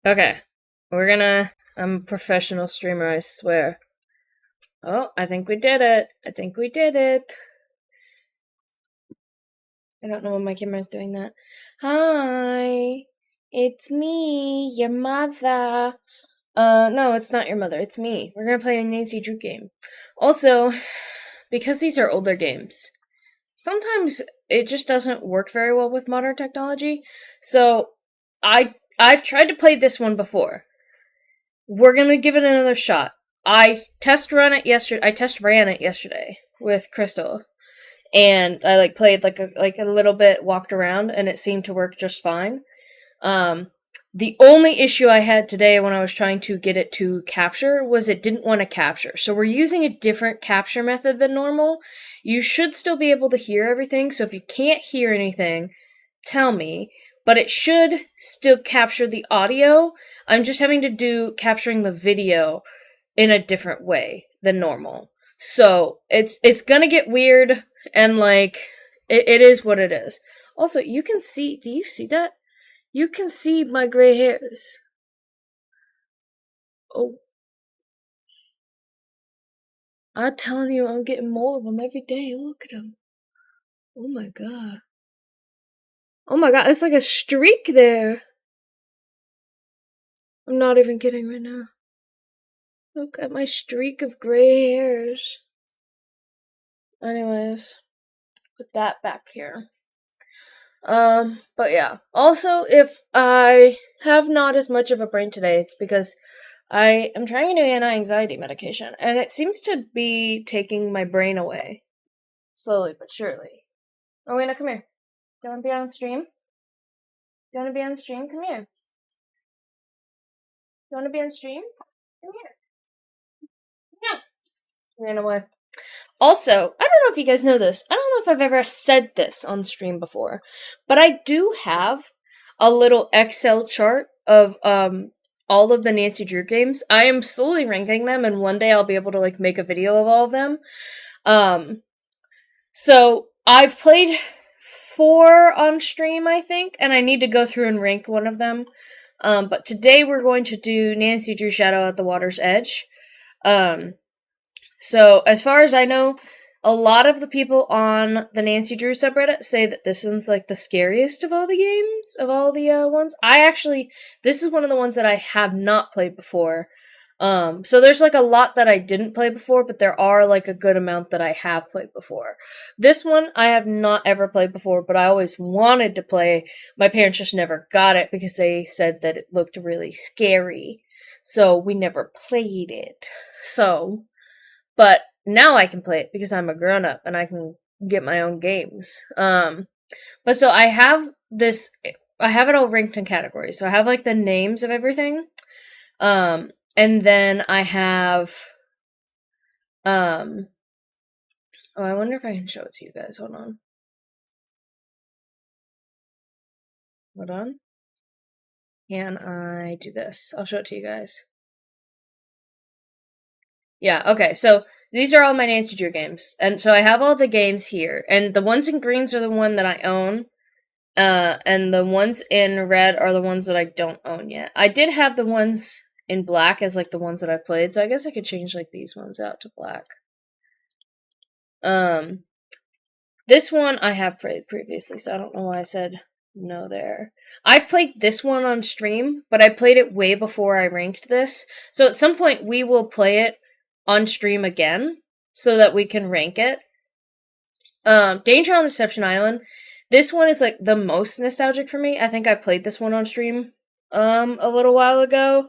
Okay, I'm a professional streamer, I swear. Oh, I think we did it. I think we did it. I don't know why my camera's doing that. Hi, it's me, your mother. No, it's not your mother, it's me. We're gonna play a Nancy Drew game. Also, because these are older games, sometimes it just doesn't work very well with modern technology. So, I've tried to play this one before. We're gonna give it another shot. I test ran it yesterday with Crystal, and I played like a little bit, walked around, and it seemed to work just fine. The only issue I had today when I was trying to get it to capture was it didn't want to capture. So we're using a different capture method than normal. You should still be able to hear everything, so if you can't hear anything, tell me. But it should still capture the audio. I'm just having to do capturing the video in a different way than normal. So it's gonna get weird, and it is what it is. Also, you can see, do you see that? You can see my gray hairs. Oh. I'm telling you, I'm getting more of them every day. Look at them. Oh my god. Oh my god, it's like a streak there. I'm not even kidding right now. Look at my streak of gray hairs. Anyways, put that back here. But yeah. Also, if I have not as much of a brain today, it's because I am trying a new anti-anxiety medication, and it seems to be taking my brain away. Slowly but surely. Rowena, come here. Do you want to be on stream? Do you want to be on stream? Come here. You want to be on stream? Come here. Yeah. Ran away. Also, I don't know if you guys know this. I don't know if I've ever said this on stream before, but I do have a little Excel chart of all of the Nancy Drew games. I am slowly ranking them, and one day I'll be able to make a video of all of them. So I've played 4 on stream, I think, and I need to go through and rank one of them. But today we're going to do Nancy Drew Shadow at the Water's Edge. So as far as I know, a lot of the people on the Nancy Drew subreddit say that this one's like the scariest of all the games, of all the ones. This is one of the ones that I have not played before. So there's like a lot that I didn't play before, but there are like a good amount that I have played before. This one I have not ever played before, but I always wanted to play. My parents just never got it because they said that it looked really scary. So we never played it. But now I can play it because I'm a grown up and I can get my own games. But so I have it all ranked in categories. So I have like the names of everything. And then I have, I wonder if I can show it to you guys. Hold on. Can I do this? I'll show it to you guys. Yeah, okay, so these are all my Nancy Drew games. And so I have all the games here. And the ones in greens are the one that I own. And the ones in red are the ones that I don't own yet. I did have the ones in black as like the ones that I played, so I guess I could change like these ones out to black. This one I have played previously, so I don't know why I said no there. I've played this one on stream, but I played it way before I ranked this. So at some point we will play it on stream again so that we can rank it. Danger on Deception Island. This one is like the most nostalgic for me. I think I played this one on stream a little while ago.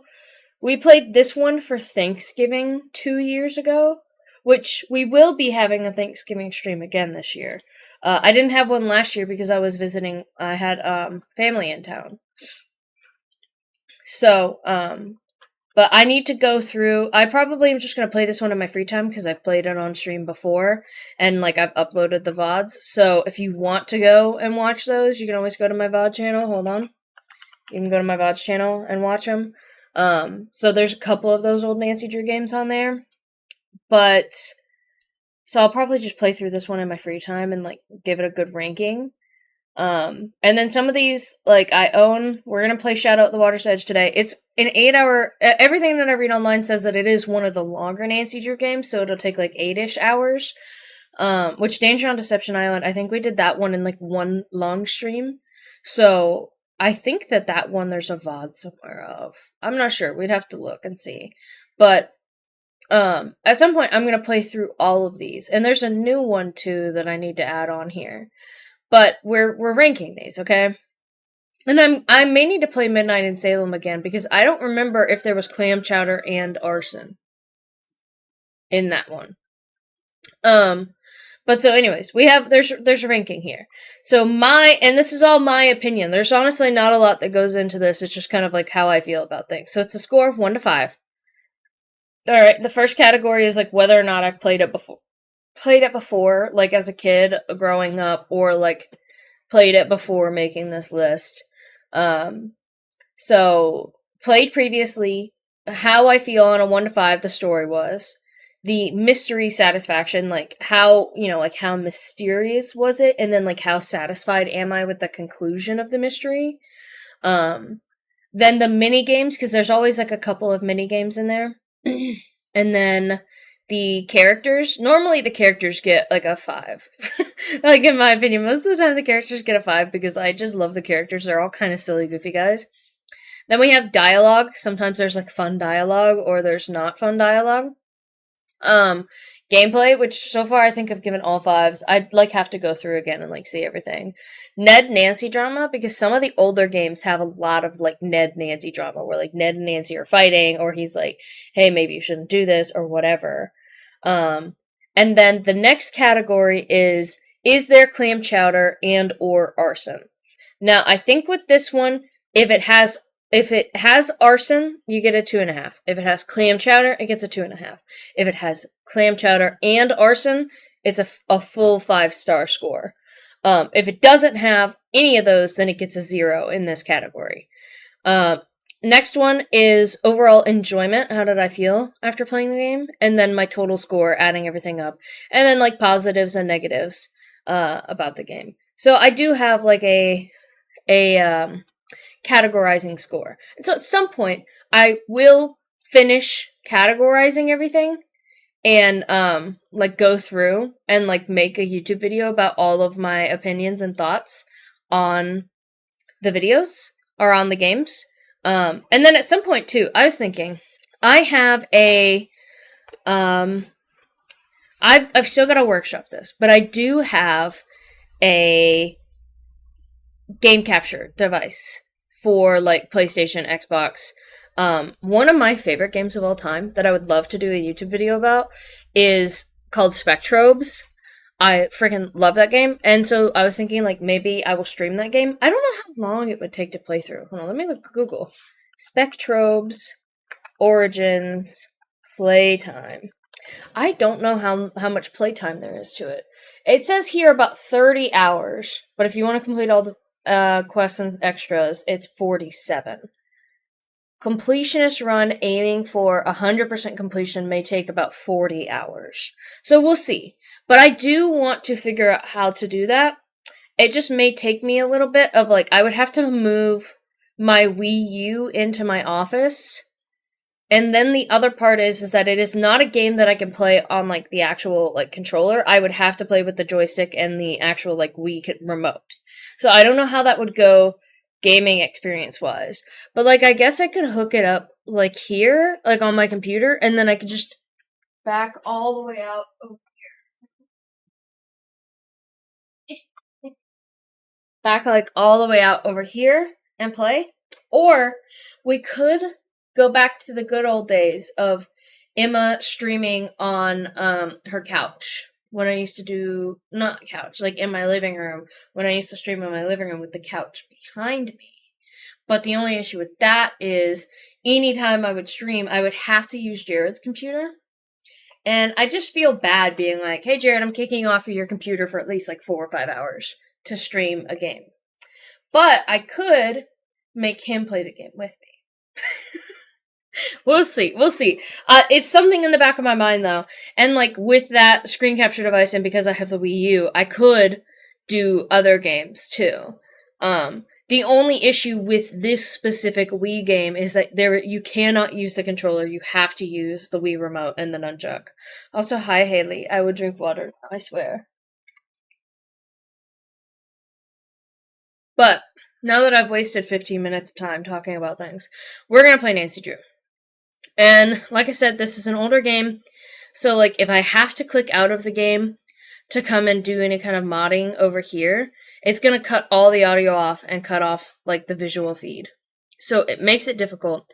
We played this one for Thanksgiving 2 years ago, which we will be having a Thanksgiving stream again this year. I didn't have one last year because I was visiting. I had family in town. So, but I need to go through. I probably am just going to play this one in my free time because I've played it on stream before and like I've uploaded the VODs. So if you want to go and watch those, you can always go to my VOD channel. Hold on. You can go to my VODs channel and watch them. So there's a couple of those old Nancy Drew games on there, but, so I'll probably just play through this one in my free time and, like, give it a good ranking. And then some of these, like, I own, we're gonna play Shadow at the Water's Edge today. It's an 8-hour, everything that I read online says that it is one of the longer Nancy Drew games, so it'll take, like, 8-ish hours. Which Danger on Deception Island, I think we did that one in, like, one long stream. So I think that one there's a VOD somewhere of. I'm not sure. We'd have to look and see. But at some point I'm going to play through all of these. And there's a new one too that I need to add on here. But we're ranking these, okay? And I may need to play Midnight in Salem again because I don't remember if there was clam chowder and arson in that one. But so anyways, there's a ranking here. So and this is all my opinion. There's honestly not a lot that goes into this. It's just kind of like how I feel about things. So it's a score of 1 to 5. Alright, the first category is like whether or not I've played it before, like as a kid growing up, or like played it before making this list. So played previously, how I feel on a 1 to 5 the story was. The mystery satisfaction, like how mysterious was it, and then like how satisfied am I with the conclusion of the mystery. Then the mini games, because there's always like a couple of mini games in there. And then the characters. Normally the characters get like a 5. Like in my opinion, most of the time the characters get a 5 because I just love the characters. They're all kind of silly, goofy guys. Then we have dialogue. Sometimes there's like fun dialogue or there's not fun dialogue. Gameplay, which so far I think I've given all 5s. I'd like have to go through again and like see everything. Ned Nancy drama, because some of the older games have a lot of like Ned Nancy drama where like Ned and Nancy are fighting, or he's like, hey, maybe you shouldn't do this or whatever. And then the next category is there clam chowder and or arson? Now I think with this one, if it has arson, you get a 2.5. If it has clam chowder, it gets a 2.5. If it has clam chowder and arson, it's a full 5-star score. If it doesn't have any of those, then it gets a 0 in this category. next one is overall enjoyment. How did I feel after playing the game? And then my total score, adding everything up. And then like positives and negatives about the game. So I do have like a categorizing score. And so at some point I will finish categorizing everything and like go through and like make a YouTube video about all of my opinions and thoughts on the videos or on the games. And then at some point too, I was thinking I have a I've still got to workshop this, but I do have a game capture device for like PlayStation, Xbox. One of my favorite games of all time that I would love to do a YouTube video about is called Spectrobes. I freaking love that game, and so I was thinking like maybe I will stream that game. I don't know how long it would take to play through. Hold on, let me look Google. Spectrobes Origins playtime. I don't know how much playtime there is to it. It says here about 30 hours, but if you want to complete all the quests and extras, it's 47. Completionist run aiming for 100% completion may take about 40 hours. So we'll see. But I do want to figure out how to do that. It just may take me a little bit of like, I would have to move my Wii U into my office. And then the other part is that it is not a game that I can play on like the actual like controller. I would have to play with the joystick and the actual like Wii remote. So I don't know how that would go gaming experience wise. But like I guess I could hook it up like here, like on my computer, and then I could just back all the way out over here. Back like all the way out over here and play. Or we could go back to the good old days of Emma streaming on her couch. When I used to do, not couch, like in my living room, when I used to stream in my living room with the couch behind me. But the only issue with that is anytime I would stream, I would have to use Jared's computer. And I just feel bad being like, hey Jared, I'm kicking you off of your computer for at least like 4 or 5 hours to stream a game. But I could make him play the game with me. We'll see. It's something in the back of my mind, though. And, like, with that screen capture device, and because I have the Wii U, I could do other games, too. The only issue with this specific Wii game is that you cannot use the controller. You have to use the Wii remote and the nunchuck. Also, hi, Haley. I would drink water, I swear. But, now that I've wasted 15 minutes of time talking about things, we're gonna play Nancy Drew. And like I said, this is an older game, so like if I have to click out of the game to come and do any kind of modding over here, it's going to cut all the audio off and cut off like the visual feed. So it makes it difficult,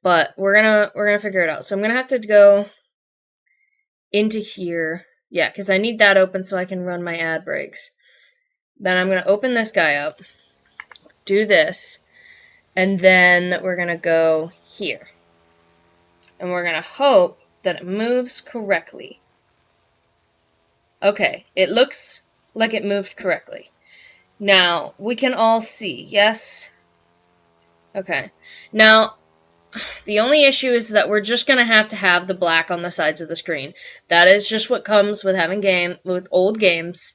but we're going to figure it out. So I'm going to have to go into here. Yeah, cuz I need that open so I can run my ad breaks. Then I'm going to open this guy up. Do this. And then we're going to go here. And we're going to hope that it moves correctly. Okay, it looks like it moved correctly. Now, we can all see, yes? Okay. Now, the only issue is that we're just going to have the black on the sides of the screen. That is just what comes with having with old games.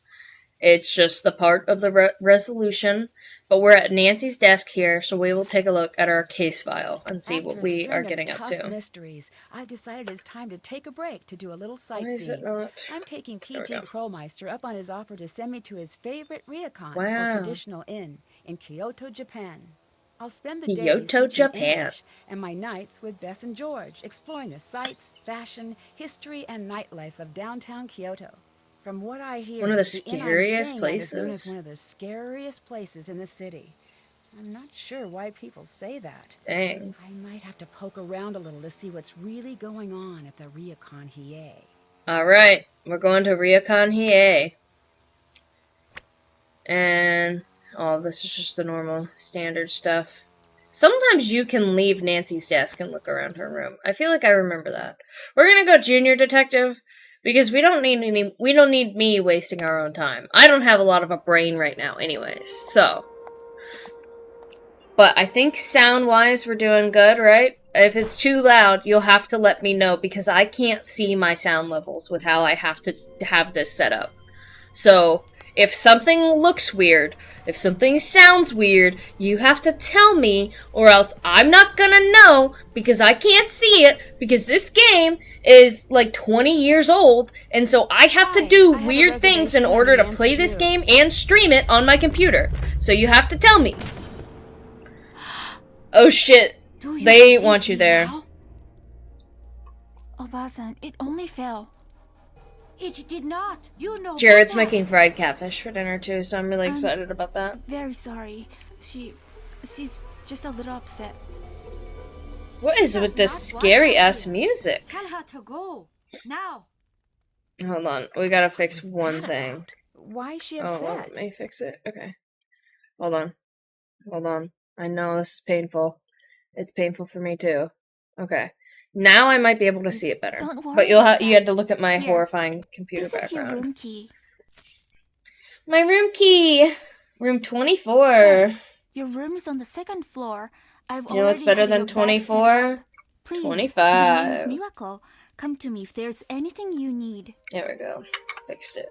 It's just the part of the resolution. But we're at Nancy's desk here, so we will take a look at our case file and see what we are getting up to. Mysteries, I decided it's time to take a break to do a little sightseeing. Why is it not? I'm taking P.G. Crowmeister up on his offer to send me to his favorite ryokan, Wow. or traditional inn, in Kyoto, Japan. I'll spend the Kyoto, days Japan. English, and my nights with Bess and George, exploring the sights, fashion, history, and nightlife of downtown Kyoto. From what I hear, one of the scariest places. is known as one of the scariest places in the city. I'm not sure why people say that. Dang. I might have to poke around a little to see what's really going on at the Ryokan Hiei. Alright, we're going to Ryokan Hiei. And, oh, this is just the normal standard stuff. Sometimes you can leave Nancy's desk and look around her room. I feel like I remember that. We're gonna go Junior Detective. Because we don't need me wasting our own time. I don't have a lot of a brain right now anyways, so. but I think sound-wise we're doing good, right? If it's too loud, you'll have to let me know because I can't see my sound levels with how I have to have this set up. So, if something looks weird, if something sounds weird, you have to tell me, or else I'm not gonna know because I can't see it, because this game is like 20 years old, and so I have to do weird things in order to play this game and stream it on my computer. So you have to tell me. Oh shit, they want you there. Obasan, it only fell. It did not. You know. Jared's better. making fried catfish for dinner too, so I'm really excited about that. Very sorry. She's just a little upset. What is with this scary ass music? Tell her to go now. Hold on, we gotta fix What's one that thing. about? Why is she Oh, well, upset? let me fix it. Okay. Hold on. Hold on. I know this is painful. It's painful for me too. Okay. Now I might be able to see it better. Don't worry But you about had to that. look at my Here, horrifying computer This is your background. room key. My room key. Room 24. Thanks. Your room is on the second floor. I've You know what's already better had than your bag set 24? up. Please, 25. My name is Miwako. Come to me if there's anything you need. There we go. Fixed it.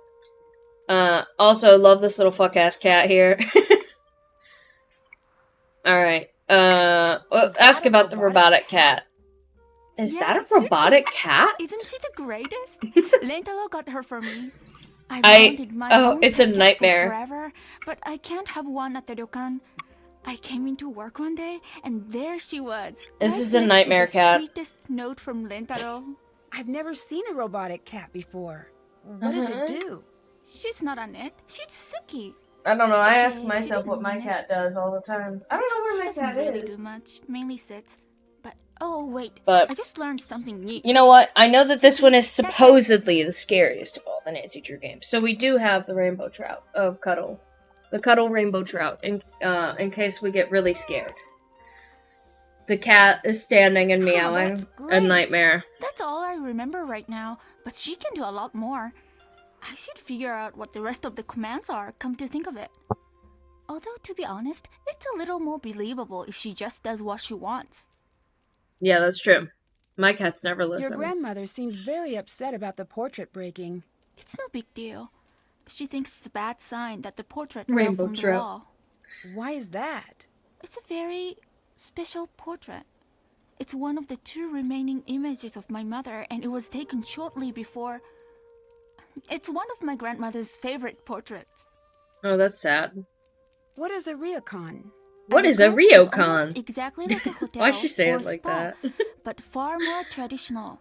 Also, love this little fuck ass cat here. Alright. Ask a about the robotic robotic cat. Is that Yes, a robotic cat? Isn't she the greatest? Lentalo got her for me. I've I- wanted my oh, own it's a pet cat for nightmare. forever, but I can't have one at the ryokan. I came into work one day, and there she was. This right is a next to nightmare the cat. Sweetest note from Lentaro. I've never seen a robotic cat before. What does Uh-huh. it do? She's not on it. She's Suki. I don't know. It's I okay, ask she myself didn't what my mean it. cat does all the time. I don't know where She my doesn't cat really is. do much. Mainly sits. But oh wait, But I just learned something neat. you know what? I know that this one is supposedly the scariest of all the Nancy Drew games. So we do have the rainbow trout of Cuddle. The Cuddle rainbow trout in case we get really scared. The cat is standing and Oh, meowing. that's A great. nightmare. That's all I remember right now, but she can do a lot more. I should figure out what the rest of the commands are, come to think of it. Although, to be honest, it's a little more believable if she just does what she wants. Yeah, that's true. My cats never Your listen. grandmother seemed very upset about the portrait breaking. It's no big deal. She thinks it's a bad sign that the portrait Rainbow fell from the trout. wall. Why is that? It's a very special portrait. It's one of the 2 remaining images of my mother, and it was taken shortly before. It's one of my grandmother's favorite portraits. Oh, that's sad. What is a ryokan? What The is a ryokan is almost ryokan? exactly like a hotel Why'd she say or it like spa, that? but far more traditional.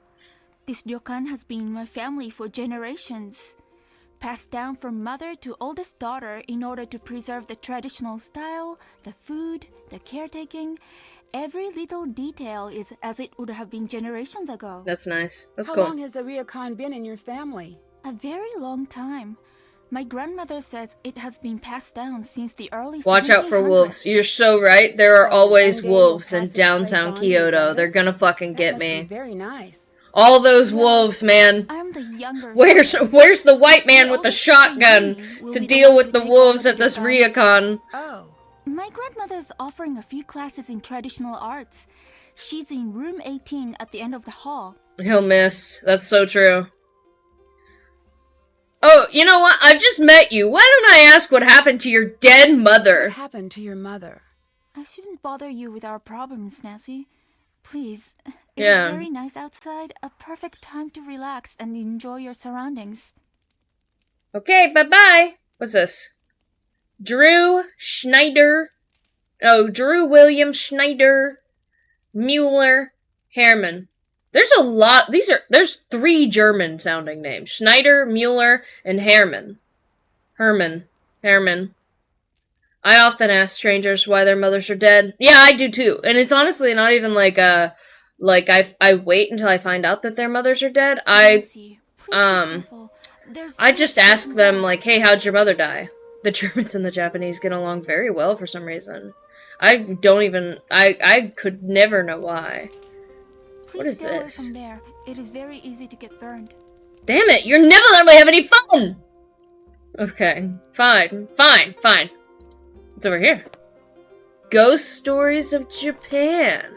This ryokan has been in my family for generations, passed down from mother to oldest daughter in order to preserve the traditional style, the food, the caretaking. Every little detail is as it would have been generations ago. That's nice. That's How cool. long has the ryokan been in your family? A very long time. My grandmother says it has been passed down since the early Watch out for 1700s. wolves. You're so right. There are So always one day you'll wolves in pass this place downtown on to Kyoto. your daughter? They're gonna fucking That get must be me. very nice. All those wolves, man. I'm the younger. Where's the white man The with the oldest sister, shotgun Yumi, will to be the deal one with to the take wolves over at this the ryokan. ryokan? Oh. My grandmother's offering a few classes in traditional arts. She's in room 18 at the end of the hall. He'll miss. That's so true. Oh, you know what? I just met you. Why don't I ask what happened to your dead What mother? happened to your mother? I shouldn't bother you with our problems, Nancy. Please. It Yeah. is very nice outside. A perfect time to relax and enjoy your surroundings. Okay, bye-bye. What's this? Drew Schneider. Oh, Drew William Schneider. Mueller. Herman. There's a lot. There's 3 German sounding names. Schneider, Mueller, and Herman. Herman. I often ask strangers why their mothers are dead. Yeah, I do too. And it's honestly not even like I wait until I find out that their mothers are dead. Nancy, please be um, careful. There's I two just ask them doors. like, "Hey, how'd your mother die?" The Germans and the Japanese get along very well for some reason. I could never know why. Please what is stay away this? from there. It is very easy to get burned. Damn it, you're never letting me have any fun! Okay, fine. It's over here. Ghost Stories of Japan.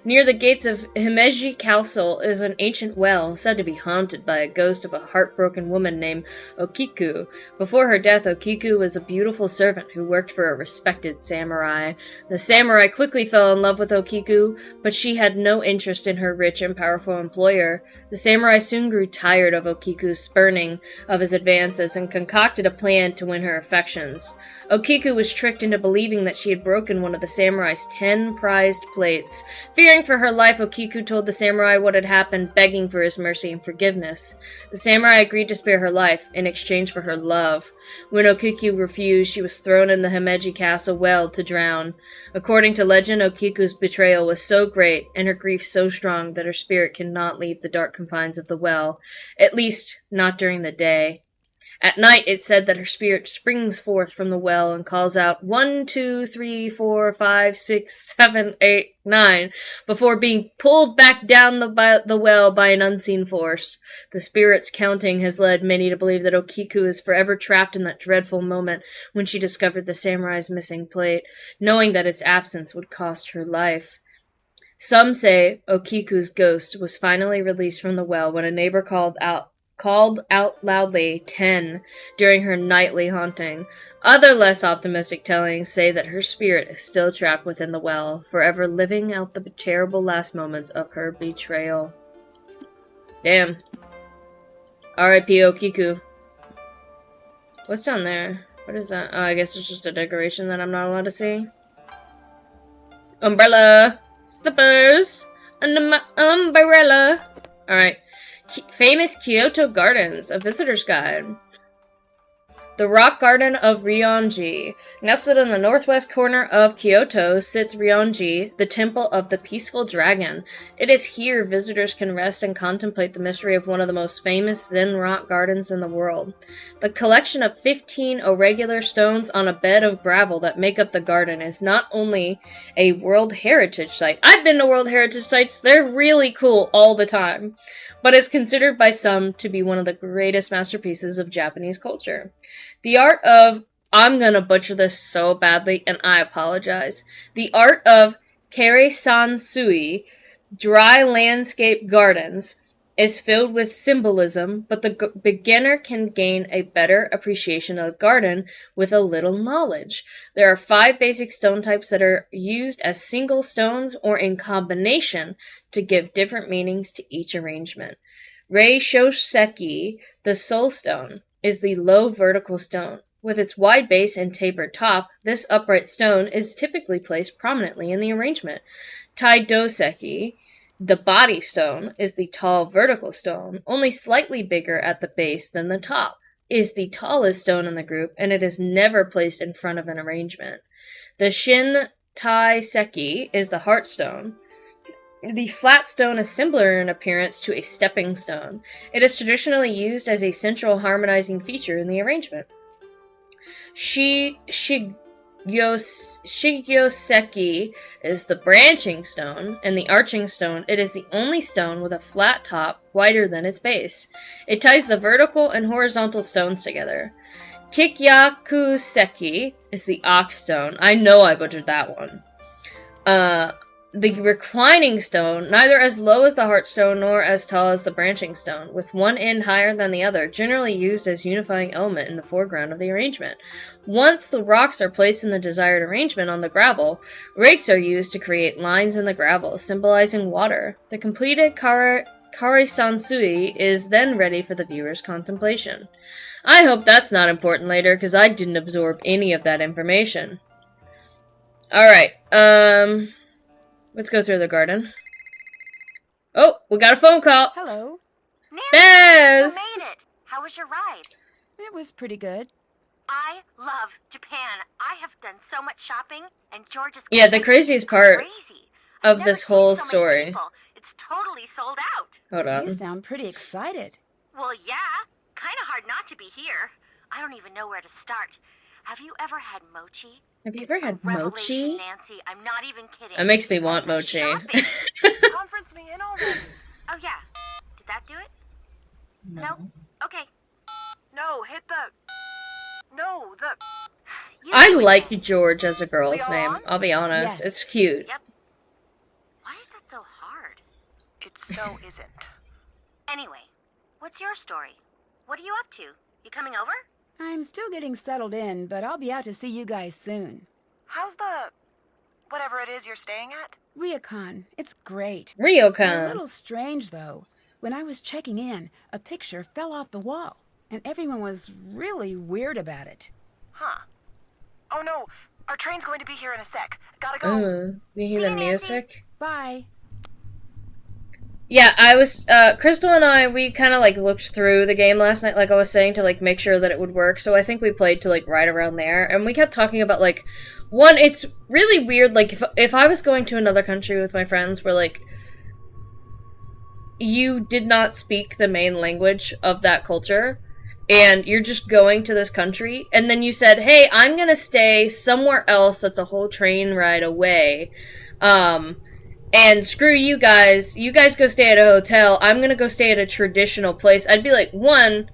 Near the gates of Himeji Castle is an ancient well said to be haunted by a ghost of a heartbroken woman named Okiku. Before her death, Okiku was a beautiful servant who worked for a respected samurai. The samurai quickly fell in love with Okiku, but she had no interest in her rich and powerful employer. The samurai soon grew tired of Okiku's spurning of his advances and concocted a plan to win her affections. Okiku was tricked into believing that she had broken one of the samurai's 10 prized plates. Fearing for her life, Okiku told the samurai what had happened, begging for his mercy and forgiveness. The samurai agreed to spare her life in exchange for her love. When Okiku refused, she was thrown in the Himeji Castle well to drown. According to legend, Okiku's betrayal was so great and her grief so strong that her spirit cannot leave the dark confines of the well, at least not during the day. At night, it said that her spirit springs forth from the well and calls out 1, 2, 3, 4, 5, 6, 7, 8, 9, before being pulled back down the well by an unseen force. The spirit's counting has led many to believe that Okiku is forever trapped in that dreadful moment when she discovered the samurai's missing plate, knowing that its absence would cost her life. Some say Okiku's ghost was finally released from the well when a neighbor called out loudly 10 during her nightly haunting. Other less optimistic tellings say that her spirit is still trapped within the well, forever living out the terrible last moments of her betrayal. Damn. R.I.P. Okiku. What's down there? What is that? Oh, I guess it's just a decoration that I'm not allowed to see. Umbrella! Slippers! Under my umbrella! Alright. Famous Kyoto Gardens, a visitor's guide. The rock garden of Rionji. Nestled in the northwest corner of Kyoto sits Rionji, the temple of the peaceful dragon. It is here visitors can rest and contemplate the mystery of one of the most famous Zen rock gardens in the world. The collection of 15 irregular stones on a bed of gravel that make up the garden is not only a World Heritage Site. I've been to World Heritage Sites. They're really cool all the time. But is considered by some to be one of the greatest masterpieces of Japanese culture. The art of, I'm gonna butcher this so badly, and I apologize. The art of Kere-san-sui, dry landscape gardens, is filled with symbolism, but the beginner can gain a better appreciation of the garden with a little knowledge. There are 5 basic stone types that are used as single stones or in combination to give different meanings to each arrangement. Rei Shoseki, the soul stone, is the low vertical stone. With its wide base and tapered top, this upright stone is typically placed prominently in the arrangement. Tai Doseki, the body stone, is the tall vertical stone, only slightly bigger at the base than the top, is the tallest stone in the group, and it is never placed in front of an arrangement. The Shin Tai Seki is the heart stone. The flat stone is similar in appearance to a stepping stone. It is traditionally used as a central harmonizing feature in the arrangement. Shigyoseki is the branching stone, and the arching stone. It is the only stone with a flat top wider than its base. It ties the vertical and horizontal stones together. Kikyakuseki is the ox stone. I know I butchered that one. The reclining stone, neither as low as the heart stone nor as tall as the branching stone, with one end higher than the other, generally used as unifying element in the foreground of the arrangement. Once the rocks are placed in the desired arrangement on the gravel, rakes are used to create lines in the gravel, symbolizing water. The completed Kare-san-sui is then ready for the viewer's contemplation. I hope that's not important later, because I didn't absorb any of that information. Alright, let's go through the garden. Oh, we got a phone call. Hello. Nancy, Bez! you made it. How was your ride? It was pretty good. I love Japan. I have done so much shopping, and George's Yeah, the craziest part crazy. I've of never this seen whole so many story. people. It's totally sold out. Hold on. You sound pretty excited. Well, yeah. Kind of hard not to be here. I don't even know where to start. Have you ever had mochi? Have you ever had Revelation, mochi? Nancy. I'm not even kidding. That makes me want mochi. Shopping. Conference me in already. Oh yeah. Did that do it? No. Okay. No, hit the. No, the. I Usually like men. George as a girl's name. Leon? I'll be honest. Yes. It's cute. Yep. Why is that so hard? It so isn't. Anyway, what's your story? What are you up to? You coming over? I'm still getting settled in, but I'll be out to see you guys soon. How's the... whatever it is you're staying at? Ryukon, it's great. A little Ryukon. strange, though. When I was checking in, a picture fell off the wall, and everyone was really weird about it. Huh. Oh no, our train's going to be here in a sec. Gotta go. Ooh, you hear the music? Bye. Yeah, I was, Crystal and I, we kind of, like, looked through the game last night, like I was saying, to, like, make sure that it would work, so I think we played to, like, right around there, and we kept talking about, like, one, it's really weird, like, if I was going to another country with my friends where, like, you did not speak the main language of that culture, and you're just going to this country, and then you said, hey, I'm gonna stay somewhere else that's a whole train ride away, and screw you guys go stay at a hotel, I'm gonna go stay at a traditional place. I'd be like, one,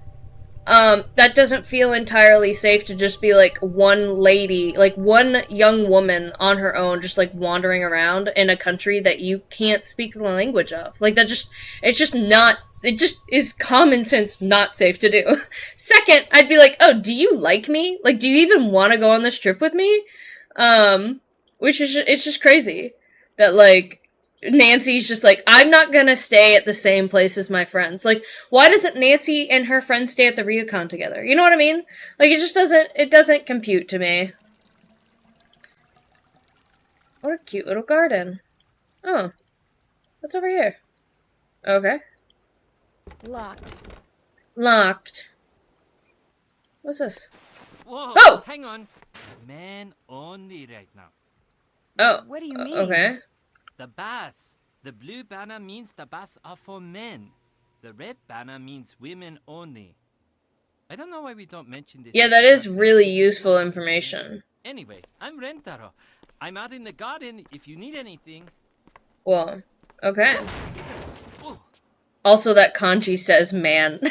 that doesn't feel entirely safe to just be like one lady, like one young woman on her own, just like wandering around in a country that you can't speak the language of. Like that just, it's just not, it just is common sense not safe to do. Second, I'd be like, oh, do you like me? Like, do you even want to go on this trip with me? Which is, it's just crazy that like, Nancy's just like, I'm not gonna stay at the same place as my friends. Like, why doesn't Nancy and her friends stay at the Ryukon together? You know what I mean? Like, it doesn't compute to me. What a cute little garden. Oh. What's over here? Okay. Locked. Locked. What's this? Whoa, Oh! hang on. Man only right now. Oh. What do you mean? Okay. The baths. The blue banner means the baths are for men. The red banner means women only. I don't know why we don't mention this. Yeah, that is really useful information. Anyway, I'm Rentaro. I'm out in the garden if you need anything. Well, okay. Oh, Also, that kanji says man.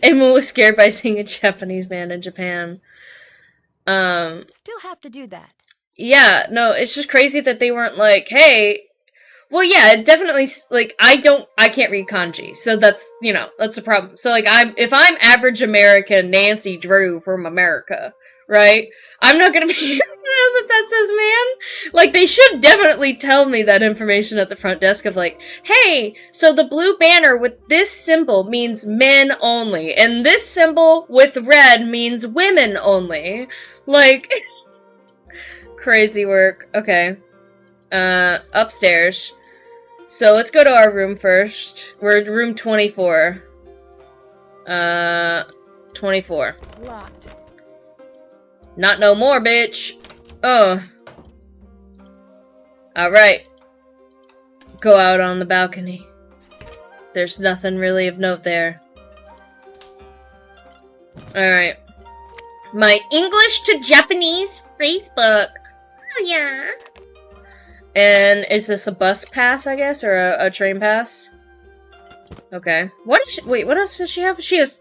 Emma was scared by seeing a Japanese man in Japan. Still have to do that. Yeah, no, it's just crazy that they weren't like, hey, well, yeah, it definitely, like, I can't read kanji, so that's, you know, that's a problem. So, like, if I'm average American Nancy Drew from America, right, I'm not gonna be, know that says man. Like, they should definitely tell me that information at the front desk of, like, hey, so the blue banner with this symbol means men only, and this symbol with red means women only. Like... Crazy work. Okay. Upstairs. So let's go to our room first. We're at room 24. 24. Locked. Not no more, bitch. Oh. Alright. Go out on the balcony. There's nothing really of note there. Alright. My English to Japanese Facebook. Oh yeah. And is this a bus pass, I guess, or a train pass? Okay. What is she, wait, what else does she have? She has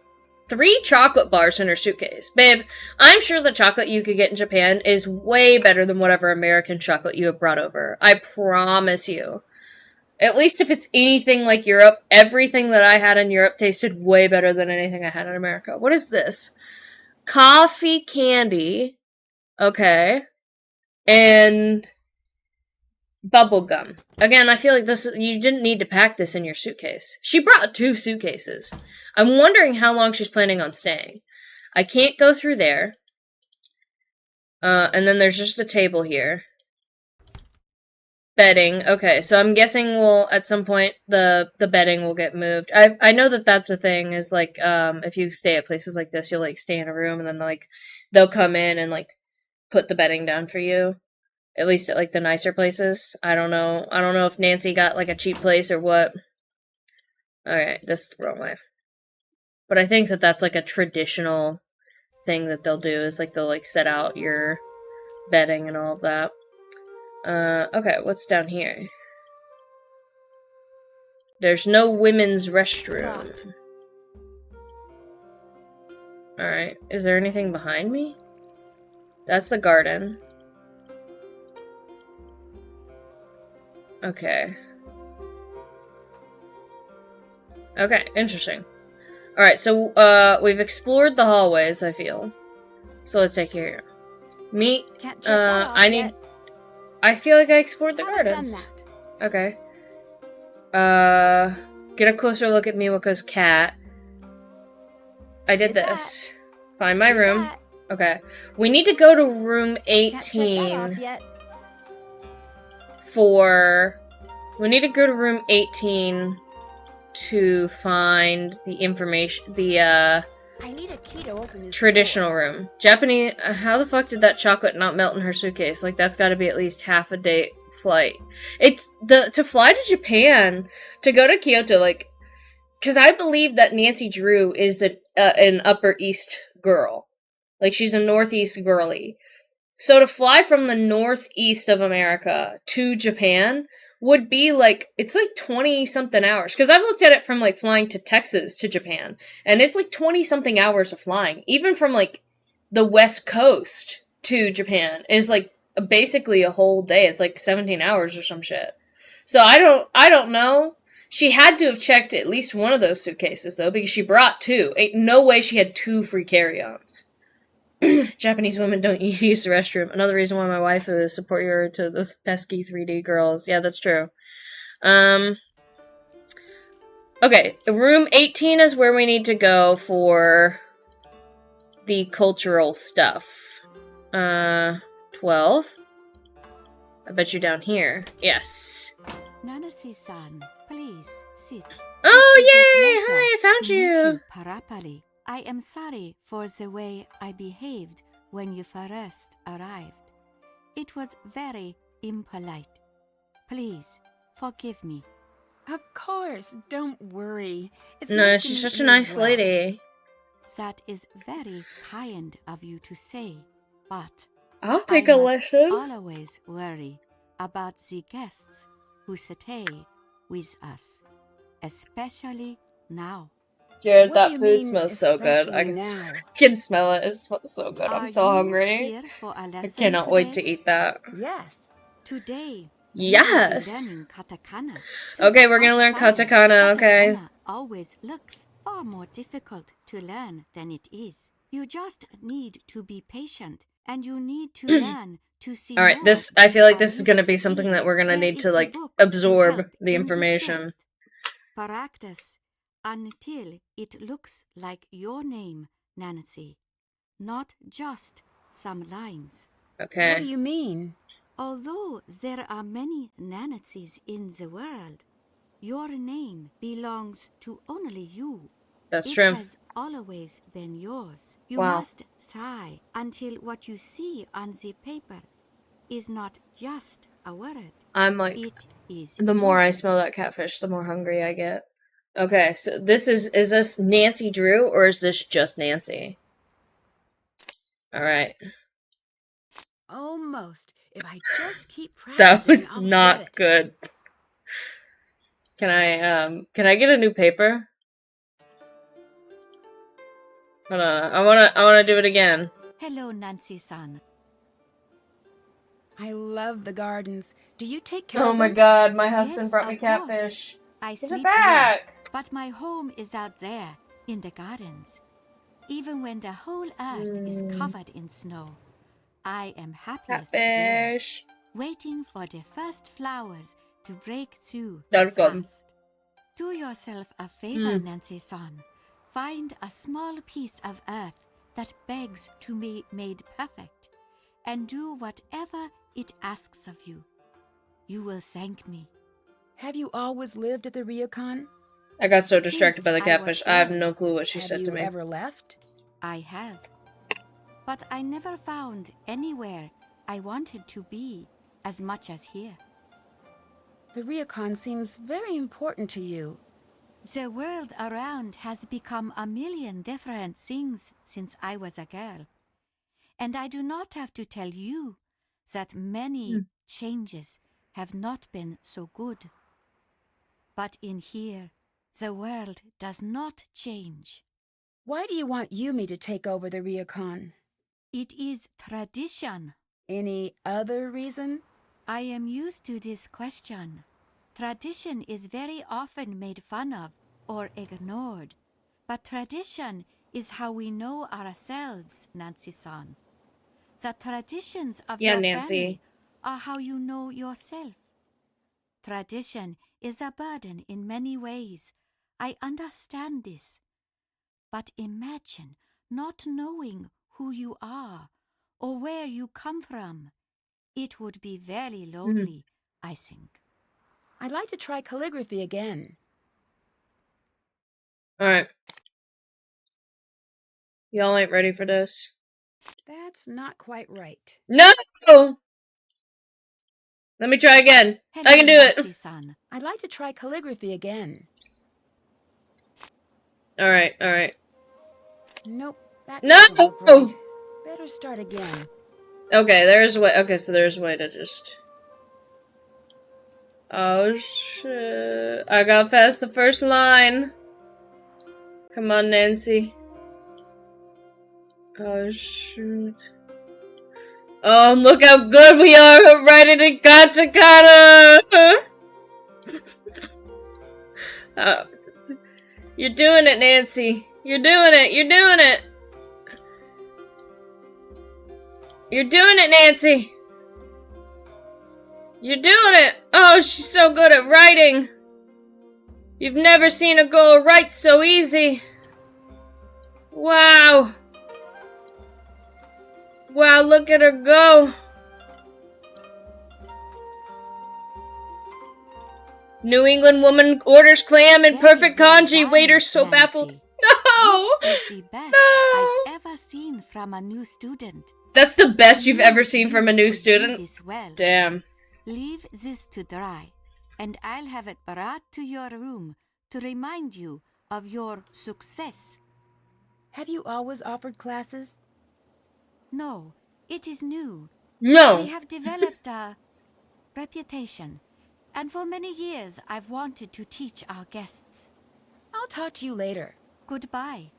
3 chocolate bars in her suitcase. Babe, I'm sure the chocolate you could get in Japan is way better than whatever American chocolate you have brought over. I promise you. At least if it's anything like Europe, everything that I had in Europe tasted way better than anything I had in America. What is this? Coffee candy. Okay. And bubble gum. Again, I feel like this, you didn't need to pack this in your suitcase. She brought 2 suitcases. I'm wondering how long she's planning on staying. I can't go through there. And then there's just a table here. Bedding. Okay, so I'm guessing we'll, at some point, the bedding will get moved. I know that that's a thing, is like, if you stay at places like this, you'll, like, stay in a room, and then, like, they'll come in and, like, put the bedding down for you. At least at, like, the nicer places. I don't know if Nancy got, like, a cheap place or what. Alright, this is the wrong way. But I think that that's, like, a traditional thing that they'll do, is, like, they'll, like, set out your bedding and all of that. Okay, what's down here? There's no women's restroom. Alright, is there anything behind me? That's the garden. Okay. Okay, interesting. Alright, so, we've explored the hallways, I feel. So let's take care. Meet, Can't check that off I need... yet. I feel like I explored the Haven't done gardens. that. Okay. Get a closer look at Miwaka's cat. I did Did this. Find my Did room. that. Okay. We need to go to room Can't check that off 18 yet. for... We need to go to room 18 to find the information, the, I need a key to open this traditional door. room. Japanese... how the fuck did that chocolate not melt in her suitcase? Like, that's gotta be at least half a day flight. It's... To fly to Japan, to go to Kyoto, like... Because I believe that Nancy Drew is an Upper East girl. Like, she's a Northeast girly. So to fly from the Northeast of America to Japan would be like, it's like 20-something hours. Because I've looked at it from, like, flying to Texas to Japan. And it's like 20-something hours of flying. Even from, like, the West Coast to Japan is, like, basically a whole day. It's like 17 hours or some shit. So I don't know. She had to have checked at least one of those suitcases, though, because she brought two. Ain't no way she had 2 free carry-ons. Japanese women don't use the restroom. Another reason why my wife is superior to those pesky 3D girls. Yeah, that's true. Okay, room 18 is where we need to go for the cultural stuff. 12? I bet you're down here. Yes. Nanasi-san, please sit. Oh, It is a yay! pleasure Hi, I found to meet you! Parapali. I am sorry for the way I behaved when you first arrived. It was very impolite. Please, forgive me. Of course, don't worry. It's No, nice to she's meet such a you as nice well. lady. That is very kind of you to say, but I'll I take a must lesson. always worry about the guests who stay with us, especially now. Jared, What do that you food mean, smells so good. I especially can, now? can smell it. It smells so good. I'm Are so you hungry. here for a I lesson cannot wait to today? eat that. Yes. Today, Yes. you will be learning katakana. Okay, To we're gonna the learn outsider, katakana, okay. Katakana always looks far more difficult to learn than it is. You just need to be patient, and you need to learn to see Alright, more this, I than feel you like are this is used gonna to be something seeing. that we're gonna There need is to, the like, book to absorb help the in information. test. Practice until it looks like your name, Nancy, not just some lines. What Okay. do you mean? Although there are many Nancys in the world, your name belongs to only you. That's It true. has always been yours. You Wow. must try until what you see on the paper is not just a word. I'm like, It is the more I yours. smell that catfish, the more hungry I get. Okay, so this is this Nancy Drew, or is this just Nancy? Alright. Almost. If I just keep That practicing, was I'll not get it. good. Can I get a new paper? Hold on, I wanna do it again. Hello, Nancy-san. I love the gardens. Do you take care Oh of my them? god, my husband Yes, brought me of course. catfish. I Give sleep it back! here, but my home is out there in the gardens. Even when the whole earth is covered in snow, I am happiest there, Catfish. waiting for the first flowers to break through That's the good. frost. Do yourself a favor, Nancy-san. Find a small piece of earth that begs to be made perfect, and do whatever it asks of you. You will thank me. Have you always lived at the Ryokan? I got so distracted by the Since I was catfish. I have born. no clue what she Have said you to me. ever left? I have. But I never found anywhere I wanted to be as much as here. The Ryokan seems very important to you. The world around has become a million different things since I was a girl. And I do not have to tell you that many changes have not been so good. But in here, the world does not change. Why do you want Yumi to take over the Ryokan? It is tradition. Any other reason? I am used to this question. Tradition is very often made fun of or ignored. But tradition is how we know ourselves, Nancy-san. The traditions of Yeah, your Nancy. family are how you know yourself. Tradition is a burden in many ways. I understand this. But imagine not knowing who you are or where you come from. It would be very lonely, I think. I'd like to try calligraphy again. Alright. Y'all ain't ready for this. That's not quite right. No! Let me try again. Hello, I can do it. Nancy-san. I'd like to try calligraphy again. Alright, alright. Nope. That No! doesn't look right. Better start again. Okay, there's a way. Okay, so there's a way to just. Oh shit. I got past the first line. Come on, Nancy. Oh shoot. Oh, look how good we are at writing in katakana! You're doing it, Nancy. You're doing it. You're doing it. You're doing it, Nancy. You're doing it. Oh, she's so good at writing. You've never seen a girl write so easy. Wow. Wow, look at her go. New England woman orders clam in Very perfect well kanji. done, Waiter so Nancy. baffled. No! This is the best No! I've ever seen from a new student. That's the best you've You ever seen from a new could do student? this well. Damn. Leave this to dry, and I'll have it brought to your room to remind you of your success. Have you always offered classes? No, it is new. No. We have developed a reputation, and for many years I've wanted to teach our guests. I'll talk to you later. Goodbye.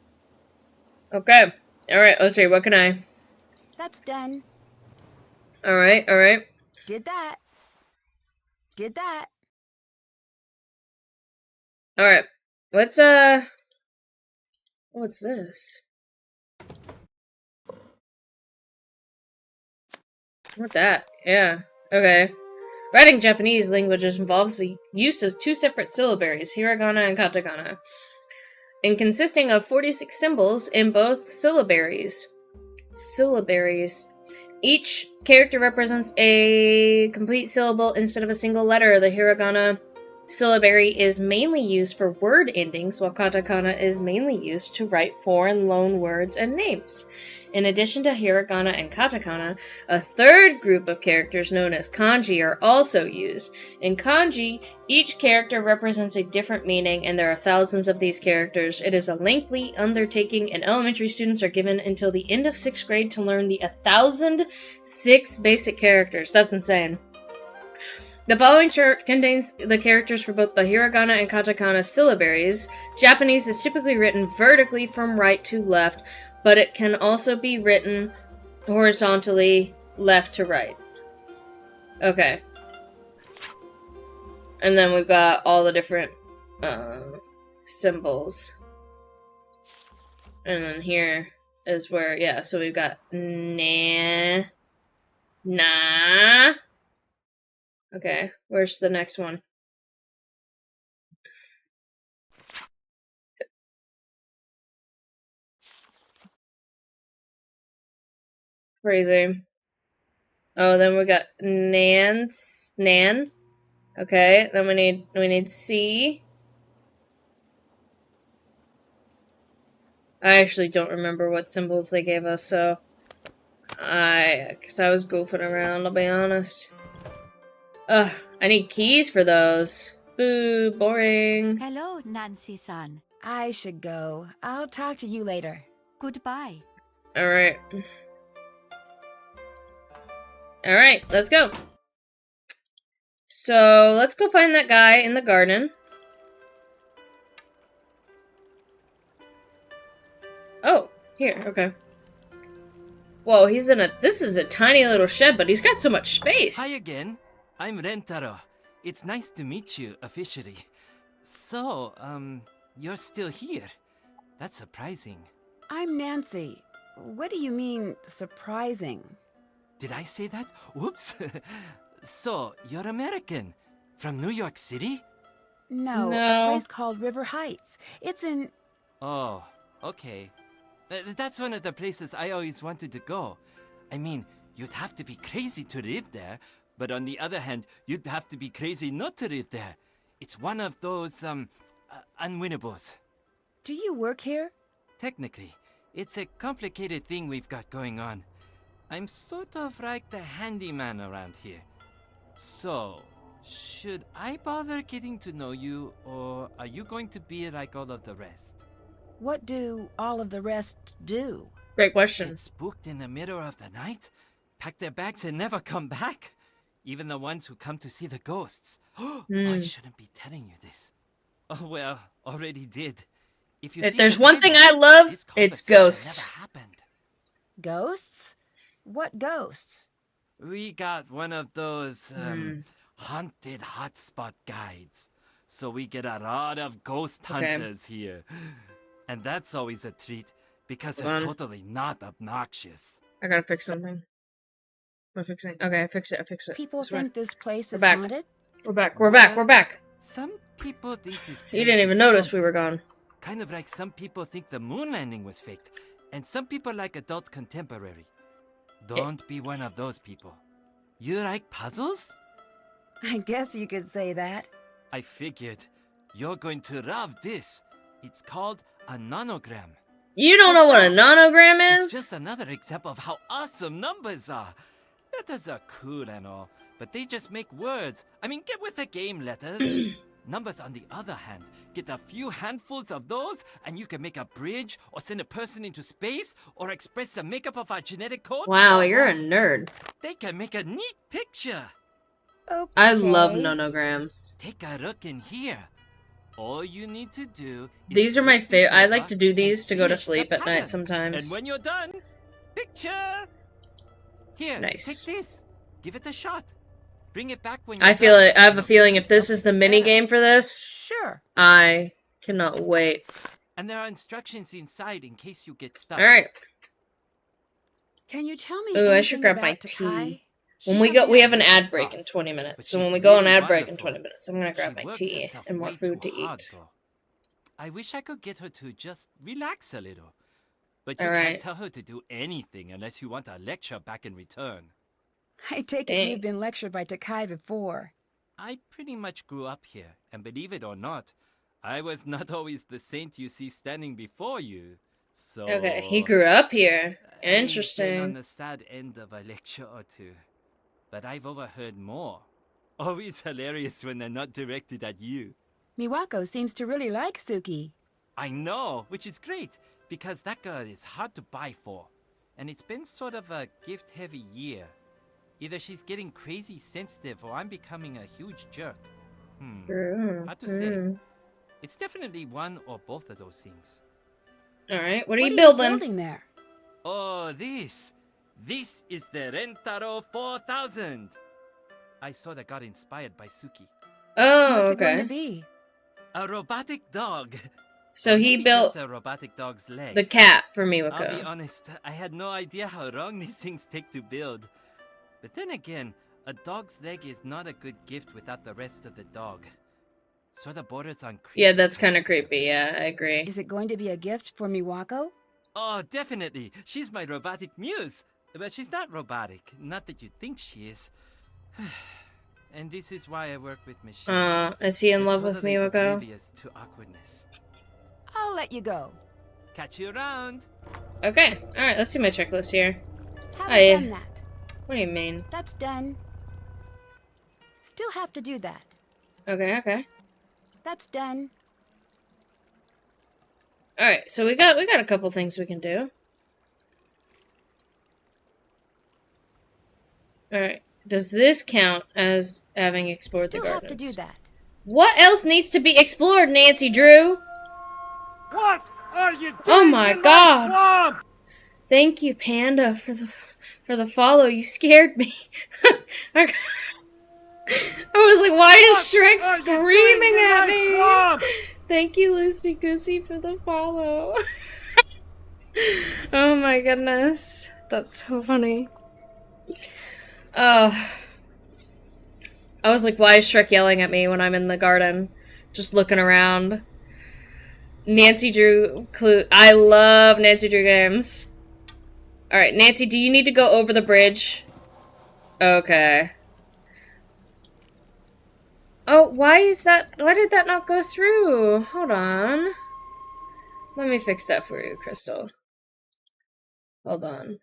Okay. Alright, let's see. What can I... That's done. Alright, alright. Did that. Did that. Alright. What's this? What that? Yeah. Okay. Writing Japanese languages involves the use of two separate syllabaries, hiragana and katakana, and consisting of 46 symbols in both syllabaries. Each character represents a complete syllable instead of a single letter. The hiragana syllabary is mainly used for word endings, while katakana is mainly used to write foreign loan words and names. In addition to hiragana and katakana, a third group of characters known as kanji are also used. In kanji, each character represents a different meaning, and there are thousands of these characters. It is a lengthy undertaking, and elementary students are given until the end of 6th grade to learn the 1,006 basic characters. That's insane. The following chart contains the characters for both the hiragana and katakana syllabaries. Japanese is typically written vertically from right to left, but it can also be written horizontally left to right. Okay. And then we've got all the different symbols. And then here is where, yeah, so we've got na. Okay, where's the next one? Crazy. Oh, then we got nan. Okay, then we need C. I actually don't remember what symbols they gave us, so cause I was goofing around, I'll be honest. Ugh, I need keys for those. Boo, boring. Hello, Nancy-san. I should go. I'll talk to you later. Goodbye. Alright. Alright, let's go. So, let's go find that guy in the garden. Oh, here, okay. Whoa, he's in a. This is a tiny little shed, but he's got so much space. Hi again. I'm Rentaro. It's nice to meet you officially. So, you're still here. That's surprising. I'm Nancy. What do you mean, surprising? Did I say that? Whoops. So, you're American. From New York City? No, No. a place called River Heights. It's in... Oh, okay. That's one of the places I always wanted to go. I mean, you'd have to be crazy to live there, but on the other hand, you'd have to be crazy not to live there. It's one of those, unwinnables. Do you work here? Technically, it's a complicated thing we've got going on. I'm sort of like the handyman around here. So, should I bother getting to know you, or are you going to be like all of the rest? What do all of the rest do? Great question. Get spooked in the middle of the night? Pack their bags and never come back? Even the ones who come to see the ghosts. I shouldn't be telling you this. Oh well, already did. If If see there's the one thing vision, I love, this it's conversation ghosts. never happened. Ghosts? What ghosts? We got one of those haunted hotspot guides. So we get a lot of ghost Okay. hunters here. And that's always a treat because Hold they're on. totally not obnoxious. I gotta fix something. I'm fixing. Okay, I fixed it. I fixed it. People It's right. think this place We're is back. haunted? We're back. We're back. We're back. Some people think this You place didn't even is notice we haunted. were gone. Kind of like some people think the moon landing was faked, and some people like adult contemporary. Don't be one of those people. You like puzzles? I guess you could say that. I figured. You're going to love this. It's called a nonogram. You don't know what a nonogram It's is? just another example of how awesome numbers are. Letters are cool and all, but they just make words. I mean, get with the game, letters. Numbers, on the other hand, get a few handfuls of those, and you can make a bridge, or send a person into space, or express the makeup of our genetic code. Wow, or you're a nerd. They can make a neat picture. Okay. I love nonograms. Take a look in here. All you need to do is These are my flip this favorite. I over like to do these and to go to finish the sleep at night pattern. sometimes. And when you're done, picture. Here, Nice. take this. Give it a shot. Bring it back when I you're feel done, it. I have and a it'll feeling give if this you is the something mini better. game for this, Sure. I cannot wait. And there are instructions inside in case you get stuck. All right. Can you tell me Ooh, I anything should grab about my Takai? tea. She When we doesn't go, we have have an very ad good break prof, in 20 but minutes. So she's when we go on really ad break in wonderful. 20 minutes, I'm gonna grab She my works tea herself and more way food too to hard, eat. though. I wish I could get her to just relax a little. But you All can't right. tell her to do anything unless you want a lecture back in return. I take it Dang. you've been lectured by Takai before. I pretty much grew up here, and believe it or not, I was not always the saint you see standing before you. So Okay, he grew up here. I've been on Interesting. the sad end of a lecture or two, but I've overheard more. Always hilarious when they're not directed at you. Miwako seems to really like Suki. I know, which is great, because that girl is hard to buy for. And it's been sort of a gift-heavy year. Either she's getting crazy sensitive or I'm becoming a huge jerk. Hard to say. It's definitely one or both of those things. All right, what are What you building? there? Oh, this! This is the Rentaro 4000! I sort of got inspired by Suki. Oh, What's it going to okay. be? A robotic dog! So Or he maybe built just a robotic dog's leg. the cat for I'll be Miwako. honest, I had no idea how long these things take to build. But then again, a dog's leg is not a good gift without the rest of the dog. Sort of borders on creepy. Yeah, that's kind of creepy. Yeah, I agree. Is it going to be a gift for Miwako? Oh, definitely. She's my robotic muse. But she's not robotic. Not that you think she is. And this is why I work with machines. Is he in They're love with totally Miwako? oblivious to awkwardness. I'll let you go. Catch you around. Okay, all right. Let's see my checklist here. Haven't Hi. done that. What do you mean? That's done. Still have to do that. Okay, okay. That's done. All right, so we got a couple things we can do. All right. Does this count as having explored Still the have gardens? to do that. What else needs to be explored, Nancy Drew? What are you doing Oh my in God. swamp? Thank you, Panda, for the follow. You scared me. I was like, why is Shrek screaming at me? Thank you, Lucy Goosey, for the follow. Oh my goodness. That's so funny. Oh. I was like, why is Shrek yelling at me when I'm in the garden? Just looking around. Nancy Drew clue. I love Nancy Drew games. Alright, Nancy, do you need to go over the bridge? Okay. Oh, why did that not go through? Hold on. Let me fix that for you, Crystal. Hold on.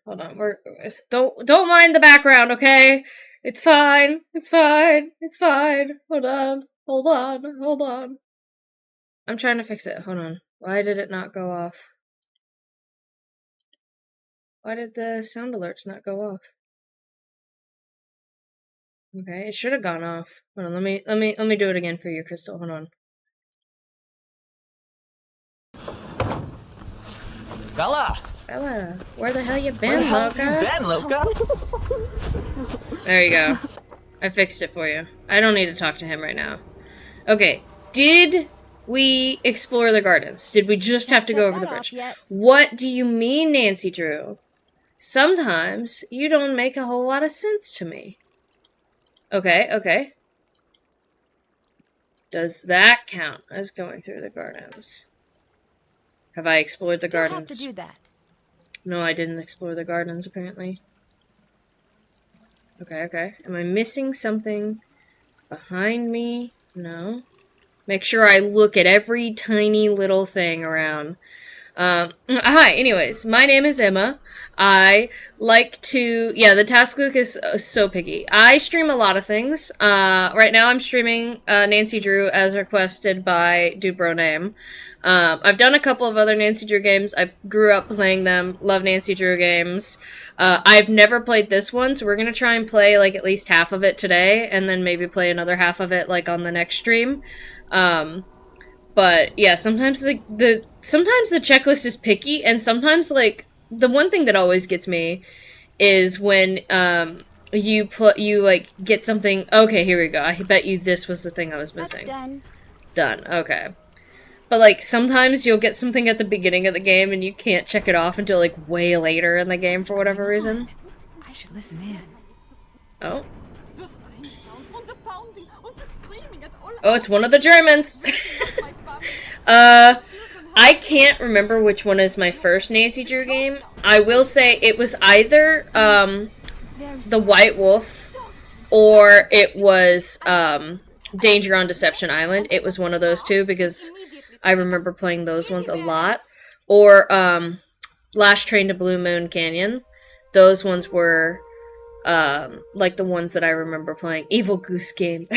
Don't mind the background, okay? It's fine. It's fine. Hold on. I'm trying to fix it. Hold on. Why did it not go off? Why did the sound alerts not go off? Okay, it should have gone off. Hold on, let me do it again for you, Crystal. Hold on. Bella! Bella, where the hell you been, Where the hell Loca? have you been, Loca? There you go. I fixed it for you. I don't need to talk to him right now. Okay, did we explore the gardens? Did we just have to go over the bridge? What do you mean, Nancy Drew? Sometimes you don't make a whole lot of sense to me. Okay. Does that count as going through the gardens? Have I explored the gardens? Have to do that. No, I didn't explore the gardens, apparently. Okay. Am I missing something behind me? No. Make sure I look at every tiny little thing around. Hi, anyways, my name is Emma. I like to... Yeah, the task list is so picky. I stream a lot of things. Right now I'm streaming Nancy Drew as requested by DudeBroName. I've done a couple of other Nancy Drew games. I grew up playing them. Love Nancy Drew games. I've never played this one, so we're gonna try and play like at least half of it today, and then maybe play another half of it like on the next stream. But yeah, sometimes the checklist is picky, and sometimes like the one thing that always gets me is when you like get something. Okay, here we go. I bet you this was the thing I was missing. That's Done. Okay. But like sometimes you'll get something at the beginning of the game and you can't check it off until like way later in the game for whatever reason. I should listen in. Oh. Oh, it's one of the Germans. I can't remember which one is my first Nancy Drew game. I will say it was either The White Wolf or it was Danger on Deception Island. It was one of those two because I remember playing those ones a lot. Or Last Train to Blue Moon Canyon. Those ones were like the ones that I remember playing. Evil Goose Game.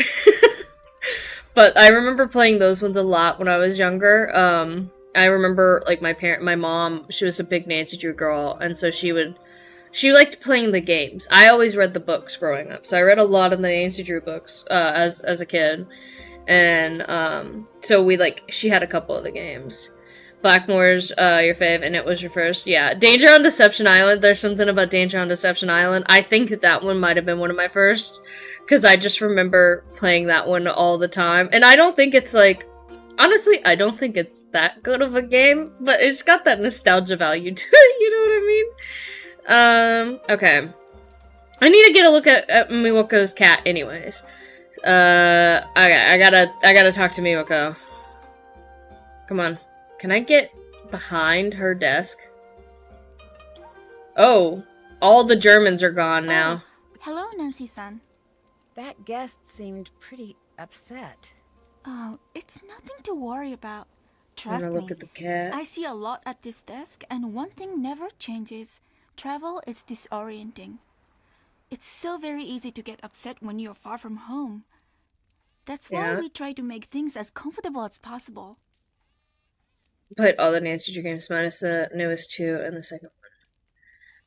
But I remember playing those ones a lot when I was younger. I remember like my mom, she was a big Nancy Drew girl, and so she liked playing the games. I always read the books growing up, so I read a lot of the Nancy Drew books as a kid, and so she had a couple of the games. Blackmore's your fave, and it was your first. Yeah, Danger on Deception Island. There's something about Danger on Deception Island. I think that one might have been one of my first, because I just remember playing that one all the time. And I don't think it's like, honestly, I don't think it's that good of a game, but it's got that nostalgia value to it. You know what I mean? Okay. I need to get a look at Miwoko's cat, anyways. Okay, I gotta talk to Miwoko. Come on. Can I get behind her desk? Oh, all the Germans are gone now. Hello, Nancy-san. That guest seemed pretty upset. Oh, it's nothing to worry about. Trust I'm gonna look me. at the cat. I see a lot at this desk, and one thing never changes. Travel is disorienting. It's so very easy to get upset when you're far from home. That's why we try to make things as comfortable as possible. Played all the Nancy Drew games minus the newest two and the second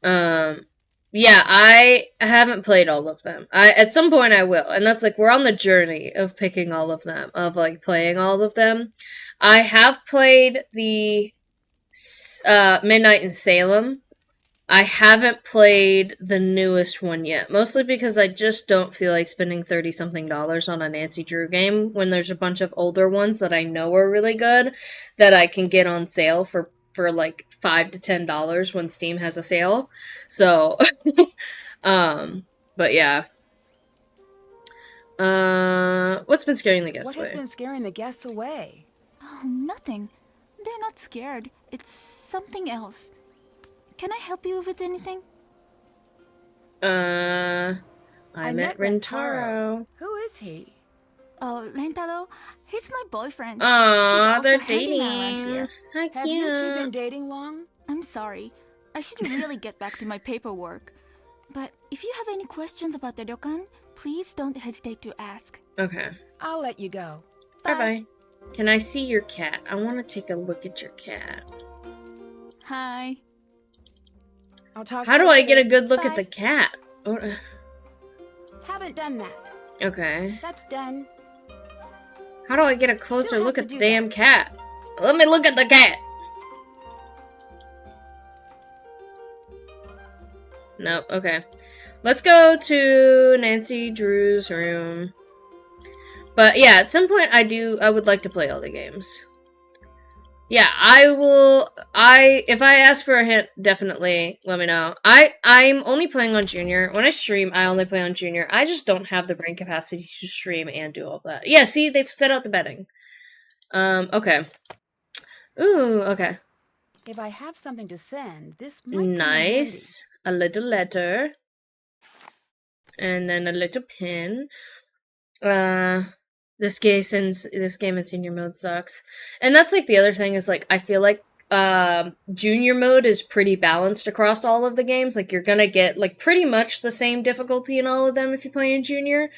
one. Yeah, I haven't played all of them. At some point I will, and that's like we're on the journey of picking all of them, of like playing all of them. I have played the Midnight in Salem I haven't played the newest one yet, mostly because I just don't feel like spending $30-something on a Nancy Drew game when there's a bunch of older ones that I know are really good that I can get on sale for like $5 to $10 when Steam has a sale. So, but yeah. What's been scaring the guests What has away? been scaring the guests away? Oh, nothing. They're not scared. It's something else. Can I help you with anything? I met Rentaro. Who is he? Oh, Lentaro, he's my boyfriend. Aw, He's also they're handyman around dating. here. How Have you two been cute. dating long? I'm sorry. I should really get back to my paperwork. But if you have any questions about the ryokan, please don't hesitate to ask. Okay. I'll let you go. Bye-bye. Can I see your cat? I want to take a look at your cat. Hi. I'll talk How to do you I get a later. good look at Bye. the cat? Haven't done that. Okay. That's done. How do I get a closer have look to at the do damn that. cat? Let me look at the cat! Nope, okay. Let's go to Nancy Drew's room. But yeah, at some point I would like to play all the games. Yeah, if I ask for a hint, definitely let me know. I'm only playing on Junior. When I stream, I only play on Junior. I just don't have the brain capacity to stream and do all that. Yeah, see, they set out the betting. Okay. Ooh, okay. If I have something to send, this might come in Nice. A little letter. And then a little pin. This game in senior mode sucks. And that's like the other thing is like I feel like junior mode is pretty balanced across all of the games. Like you're gonna get like pretty much the same difficulty in all of them if you play in junior.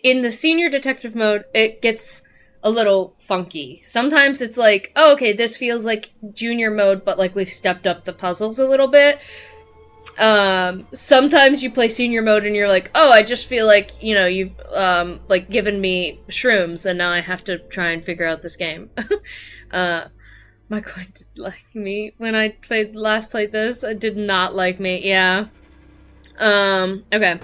In the senior detective mode, it gets a little funky. Sometimes it's like, oh, okay, this feels like junior mode, but like we've stepped up the puzzles a little bit. Sometimes you play senior mode and you're like, oh, I just feel like, you know, you've, like, given me shrooms and now I have to try and figure out this game. My coin did like me when I last played this. It did not like me, yeah. Okay.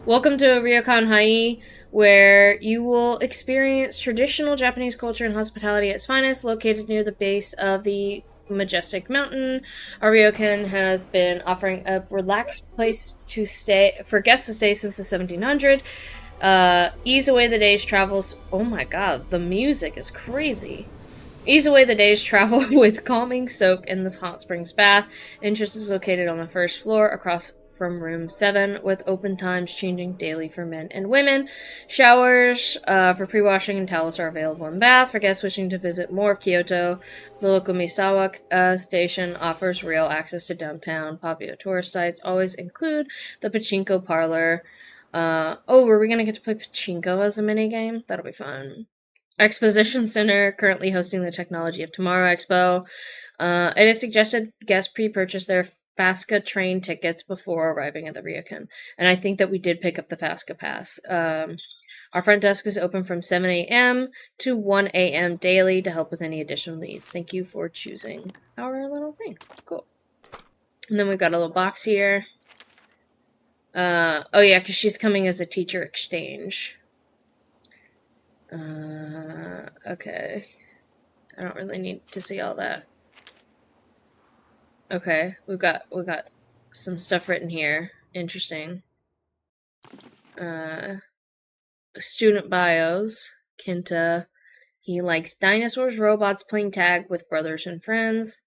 Welcome to Ryokan Hai, where you will experience traditional Japanese culture and hospitality at its finest, located near the base of the majestic mountain. Our ryokan has been offering a relaxed place to stay for guests to stay since the 1700s. Ease away the day's travels. Oh my god, the music is crazy. Ease away the day's travel with calming soak in this hot springs bath. Entrance is located on the first floor across from room 7, with open times changing daily for men and women. Showers for pre-washing and towels are available in the bath. For guests wishing to visit more of Kyoto, the local Misawa station offers rail access to downtown. Popular tourist sites always include the pachinko parlor. Oh, were we going to get to play pachinko as a minigame? That'll be fun. Exposition Center, currently hosting the Technology of Tomorrow Expo. It is suggested guests pre-purchase their FASCA train tickets before arriving at the ryokan. And I think that we did pick up the FASCA pass. Our front desk is open from 7 a.m. to 1 a.m. daily to help with any additional needs. Thank you for choosing our little thing. Cool. And then we've got a little box here. Oh yeah, because she's coming as a teacher exchange. Okay. I don't really need to see all that. Okay, we got some stuff written here. Interesting. Student bios. Kenta. He likes dinosaurs, robots, playing tag with brothers and friends.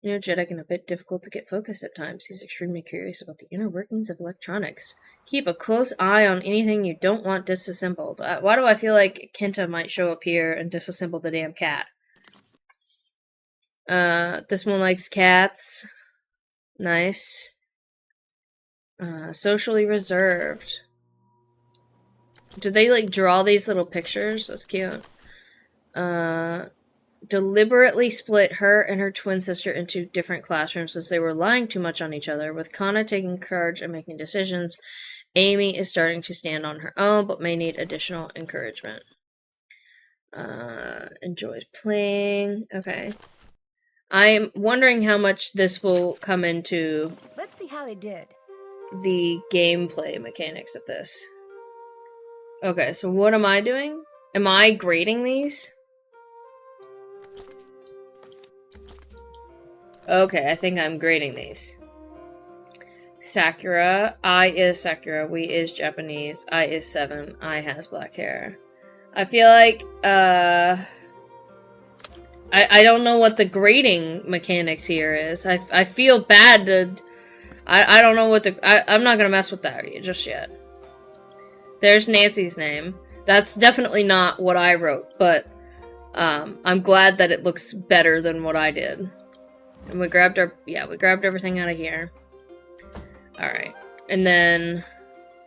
Energetic and a bit difficult to get focused at times. He's extremely curious about the inner workings of electronics. Keep a close eye on anything you don't want disassembled. Why do I feel like Kenta might show up here and disassemble the damn cat? This one likes cats. Nice. Socially reserved. Did they, like, draw these little pictures? That's cute. Deliberately split her and her twin sister into different classrooms as they were lying too much on each other, with Kana taking charge and making decisions. Amy is starting to stand on her own, but may need additional encouragement. Enjoys playing. Okay. I'm wondering how much this will come into Let's see how they did. the gameplay mechanics of this. Okay, so what am I doing? Am I grading these? Okay, I think I'm grading these. Sakura. I is Sakura. We is Japanese. I is 7. I has black hair. I feel like, I don't know what the grading mechanics here is. I feel bad to... I don't know what the... I'm not gonna mess with that just yet. There's Nancy's name. That's definitely not what I wrote, but I'm glad that it looks better than what I did. And we grabbed our... Yeah, we grabbed everything out of here. Alright. And then...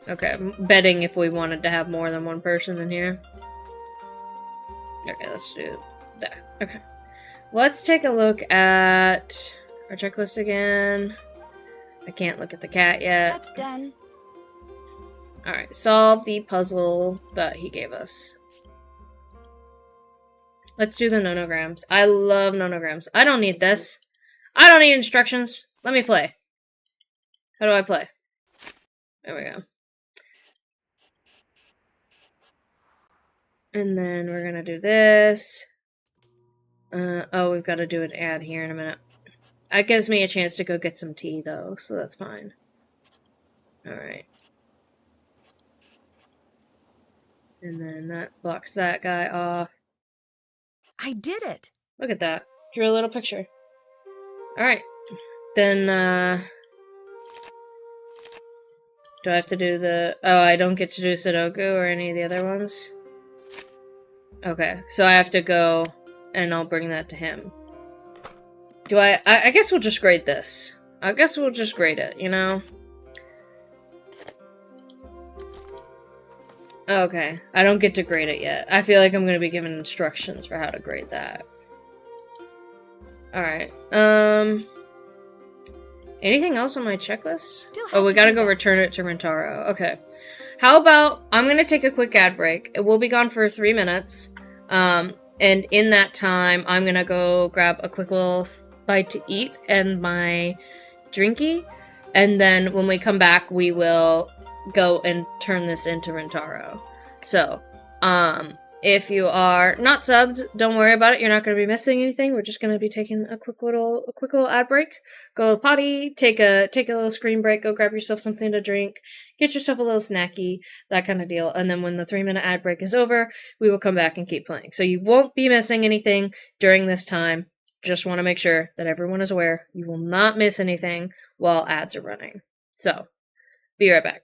Okay, betting if we wanted to have more than one person in here. Okay, let's do that. Okay. Let's take a look at our checklist again. I can't look at the cat yet. That's done. Alright, solve the puzzle that he gave us. Let's do the nonograms. I love nonograms. I don't need this. I don't need instructions. Let me play. How do I play? There we go. And then we're gonna do this. Oh, we've got to do an ad here in a minute. That gives me a chance to go get some tea, though, so that's fine. Alright. And then that blocks that guy off. I did it. Look at that. Drew a little picture. Alright. Then, do I have to do the... Oh, I don't get to do Sudoku or any of the other ones? Okay, so I have to go, and I'll bring that to him. Do I guess we'll just grade this. I guess we'll just grade it, you know? Okay, I don't get to grade it yet. I feel like I'm gonna be given instructions for how to grade that. Alright, anything else on my checklist? Oh, we gotta go return it to Rentaro. Okay. How about, I'm gonna take a quick ad break. It will be gone for 3 minutes. And in that time, I'm gonna go grab a quick little bite to eat and my drinky. And then when we come back, we will go and turn this into Rentaro. So, if you are not subbed, don't worry about it. You're not going to be missing anything. We're just going to be taking a quick little ad break. Go potty, take a little screen break, go grab yourself something to drink, get yourself a little snacky, that kind of deal. And then when the 3-minute ad break is over, we will come back and keep playing. So you won't be missing anything during this time. Just want to make sure that everyone is aware. You will not miss anything while ads are running. So, be right back.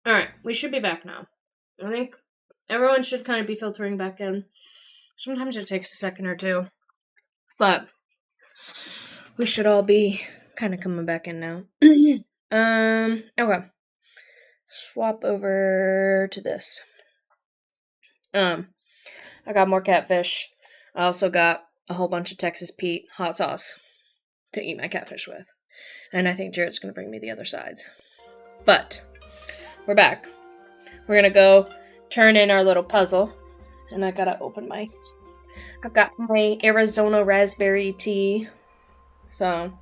Alright, we should be back now. I think everyone should kind of be filtering back in. Sometimes it takes a second or two. But we should all be kind of coming back in now. Okay. Swap over to this. I got more catfish. I also got a whole bunch of Texas Pete hot sauce to eat my catfish with. And I think Jared's going to bring me the other sides. But we're back. We're going to go turn in our little puzzle. And I got to open my... I've got my Arizona raspberry tea. So,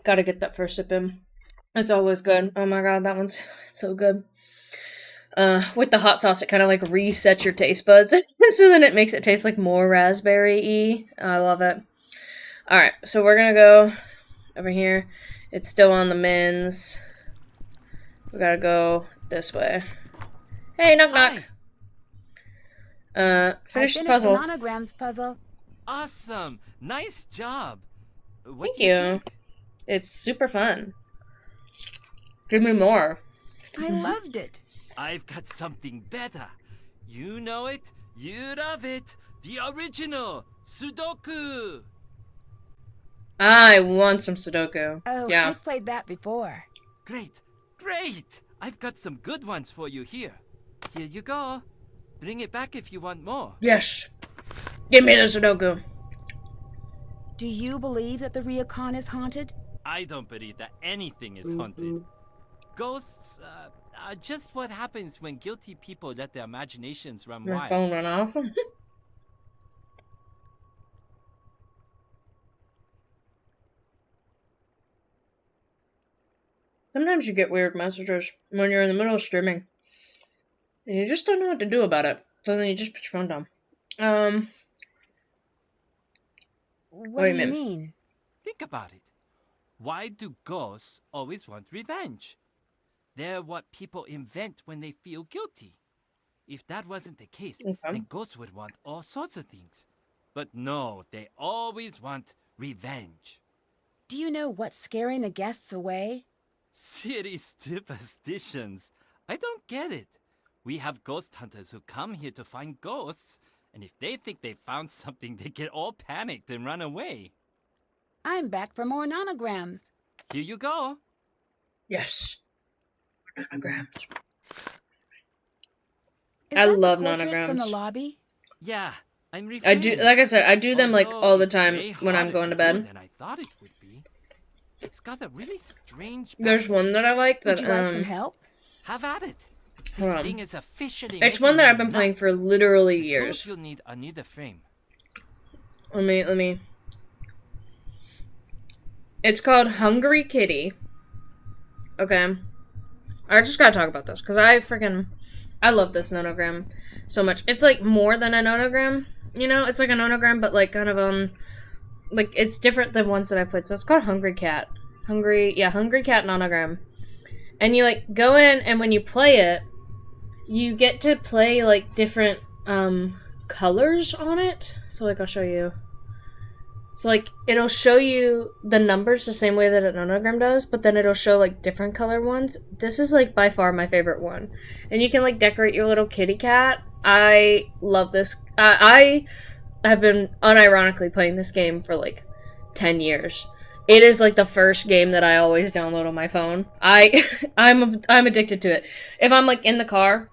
got to get that first sip in. It's always good. Oh my god, that one's so good. With the hot sauce, it kind of like resets your taste buds. So then it makes it taste like more raspberry-y. I love it. Alright, so we're gonna go over here. It's still on the men's. We gotta go this way. Hey, knock knock. Finish the puzzle. The Nonograms puzzle. Awesome! Nice job! What Thank do you you. think? It's super fun. Give me more. I loved it. I've got something better. You know it, you love it. The original Sudoku. I want some Sudoku. Oh, Yeah. I've played that before. Great, great. I've got some good ones for you here. Here you go. Bring it back if you want more. Yes. Give me the Sudoku. Do you believe that the Ryokan is haunted? I don't believe that anything is haunted. Ghosts are just what happens when guilty people let their imaginations run My wild. phone went off. Sometimes you get weird messages when you're in the middle of streaming. And you just don't know what to do about it. So then you just put your phone down. What do you mean? Think about it. Why do ghosts always want revenge? They're what people invent when they feel guilty. If that wasn't the case, then ghosts would want all sorts of things. But no, they always want revenge. Do you know what's scaring the guests away? Silly superstitions. I don't get it. We have ghost hunters who come here to find ghosts, and if they think they found something, they get all panicked and run away. I'm back for more Nonograms. Here you go. Yes. Nonograms. Is I that the love portrait from the Nonograms. lobby? Yeah, I'm I refraining. do, like I said, I do them like Although all the it's time way when I'm harder going to do bed. than I thought it would be. It's got a really strange There's pattern. one that I like that, Would you like some help? Have at it. Hold This on. thing is officially It's making one that me I've been playing nuts. for literally I told years. you'll need another frame. Let me. It's called Hungry Kitty. Okay. I just gotta talk about this, because I love this nonogram so much. It's like more than a nonogram, you know? It's like a nonogram, but like kind of, like it's different than ones that I played. So it's called Hungry Cat. Hungry Cat nonogram. And you like go in, and when you play it, you get to play like different, colors on it. So like I'll show you. So, like, it'll show you the numbers the same way that a nonogram does, but then it'll show, like, different color ones. This is, like, by far my favorite one. And you can, like, decorate your little kitty cat. I love this. I have been unironically playing this game for, like, 10 years. It is, like, the first game that I always download on my phone. I'm addicted to it. If I'm, like, in the car,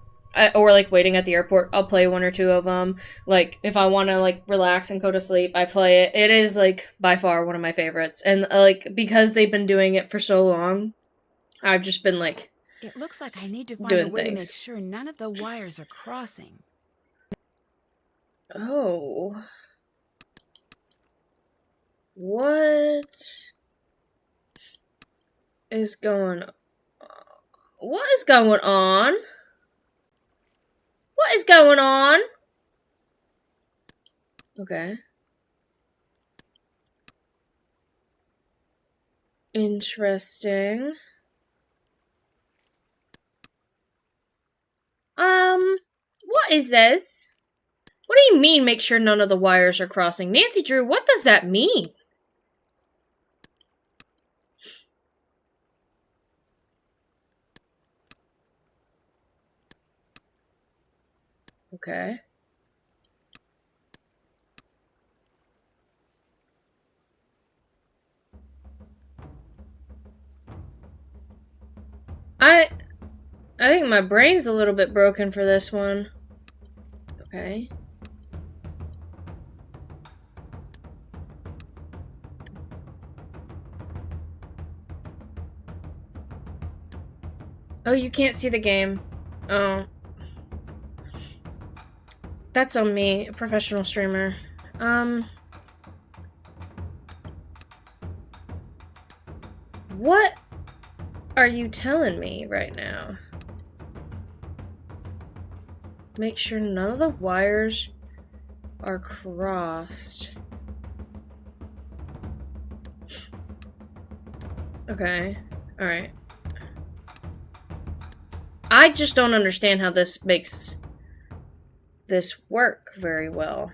or, like, waiting at the airport, I'll play one or two of them. Like, if I want to, like, relax and go to sleep, I play it. It is, like, by far one of my favorites. And, like, because they've been doing it for so long, I've just been, like, It looks like I need to find doing a way to make things. sure none of the wires are crossing. Oh. What is going on? What is going on? What is going on? Okay. Interesting. What is this? What do you mean make sure none of the wires are crossing? Nancy Drew, what does that mean? Okay. I think my brain's a little bit broken for this one. Okay. Oh, you can't see the game. Oh. That's on me, a professional streamer. What are you telling me right now? Make sure none of the wires are crossed. Okay. Alright. I just don't understand how this makes this work very well.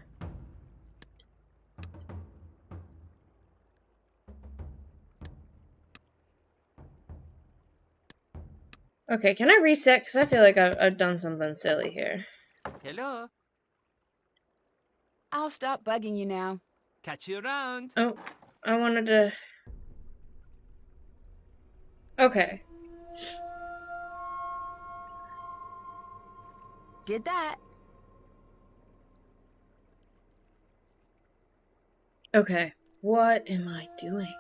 Okay, can I reset? Because I feel like I've done something silly here. Hello. I'll stop bugging you now. Catch you around. Oh, I wanted to... Okay. Did that. Okay. What am I doing?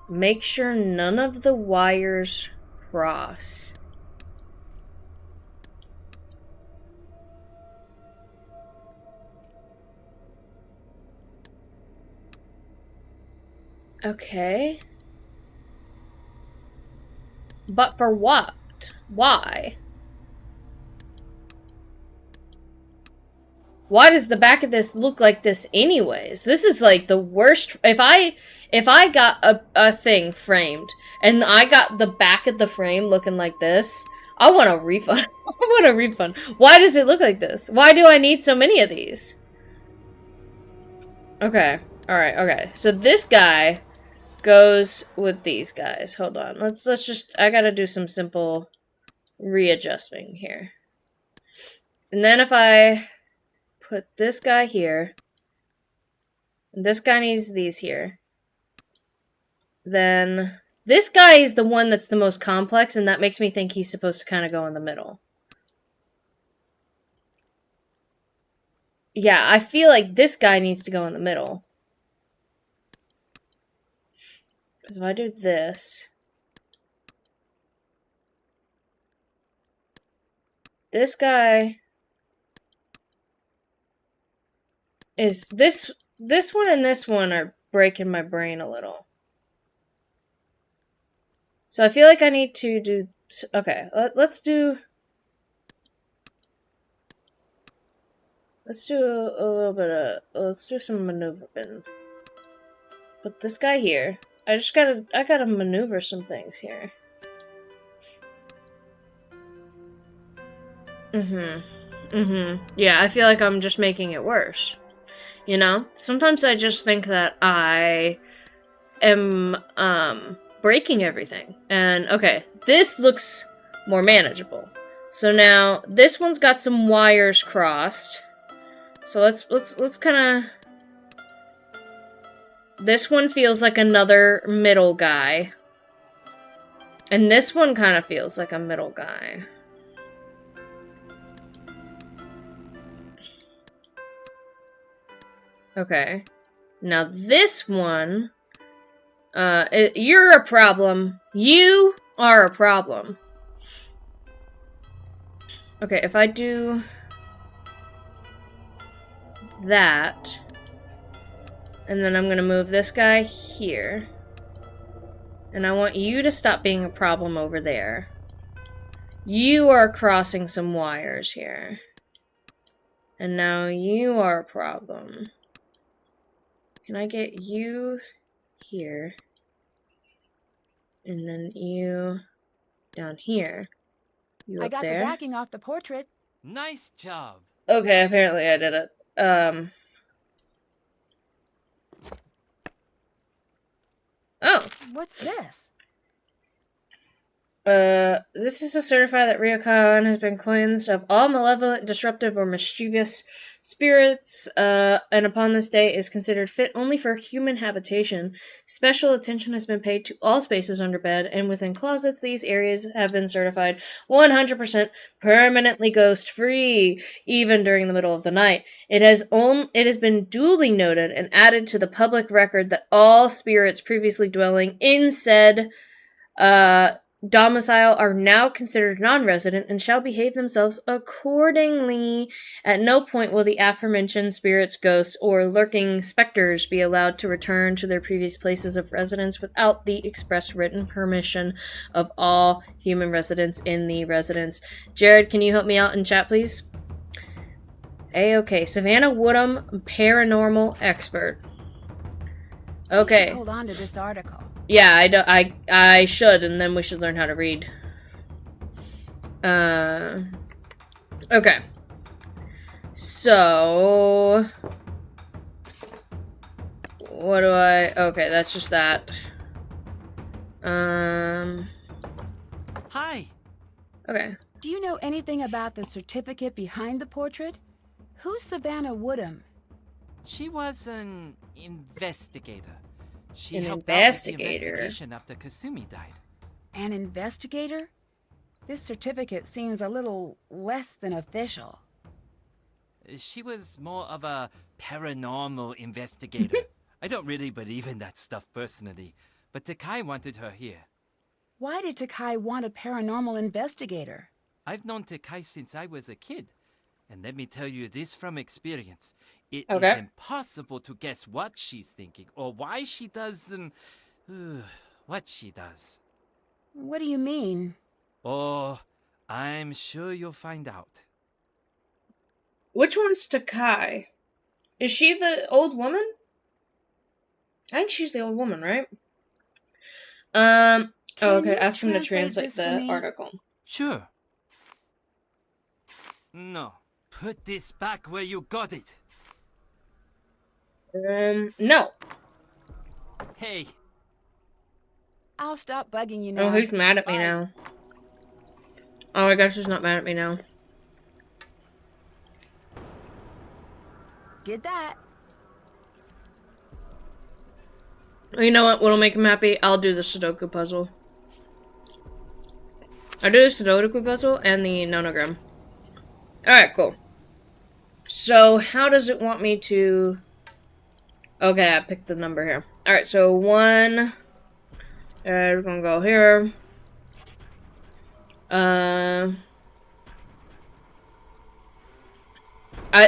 Make sure none of the wires cross. Okay. But for what? Why? Why does the back of this look like this anyways? This is like the worst. If I got a thing framed and I got the back of the frame looking like this, I want a refund. I want a refund. Why does it look like this? Why do I need so many of these? Okay. Alright, okay. So this guy goes with these guys. Hold on. Let's just, I gotta do some simple readjusting here. And then if I put this guy here, and this guy needs these here, then this guy is the one that's the most complex, and that makes me think he's supposed to kind of go in the middle. Yeah, I feel like this guy needs to go in the middle. Because if I do this, this guy is this one and this one are breaking my brain a little. So I feel like I need to do, okay, let's do a little bit of, let's do some maneuvering. Put this guy here. I gotta maneuver some things here. Yeah, I feel like I'm just making it worse. You know? Sometimes I just think that I am, breaking everything. And, okay, this looks more manageable. So now, this one's got some wires crossed. So let's kind of... This one feels like another middle guy. And this one kind of feels like a middle guy. Okay. Now this one... you're a problem. You are a problem. Okay, if I do... that... And then I'm gonna move this guy here. And I want you to stop being a problem over there. You are crossing some wires here. And now you are a problem. Can I get you here? And then you down here. You I up got there. the backing off the portrait. Nice job. Okay, apparently I did it. Oh. What's this? This is to certify that Ryokan has been cleansed of all malevolent, disruptive, or mischievous spirits, and upon this day is considered fit only for human habitation. Special attention has been paid to all spaces under bed and within closets. These areas have been certified 100% permanently ghost-free, even during the middle of the night. It has been duly noted and added to the public record that all spirits previously dwelling in said, domicile are now considered non-resident and shall behave themselves accordingly. At no point will the aforementioned spirits, ghosts, or lurking specters be allowed to return to their previous places of residence without the express written permission of all human residents in the residence. Jared, can you help me out in chat, please? Okay, Savannah Woodham, paranormal expert. Okay. You should hold on to this article. Yeah, I should, and then we should learn how to read. Okay. So... What do I... Okay, that's just that. Hi. Okay. Do you know anything about the certificate behind the portrait? Who's Savannah Woodham? She was an investigator. She An helped out with the investigator. investigation after Kasumi died. An investigator? This certificate seems a little less than official. She was more of a paranormal investigator. I don't really believe in that stuff personally, but Takai wanted her here. Why did Takai want a paranormal investigator? I've known Takai since I was a kid. And let me tell you this from experience. It Okay. is impossible to guess what she's thinking or why she does what she does. What do you mean? Oh, I'm sure you'll find out. Which one's Takai? Is she the old woman? I think she's the old woman, right? Oh, okay, you ask him to translate translate this for the me? article. Sure. No, put this back where you got it. No. Hey, I'll stop bugging you now. Oh, he's mad at me Bye. now. Oh, I guess he's not mad at me now. Did that. You know what? What'll make him happy? I'll do the Sudoku puzzle. I do the Sudoku puzzle and the nonogram. Alright, cool. So, how does it want me to... Okay, I picked the number here. Alright, so 1... we're gonna go here.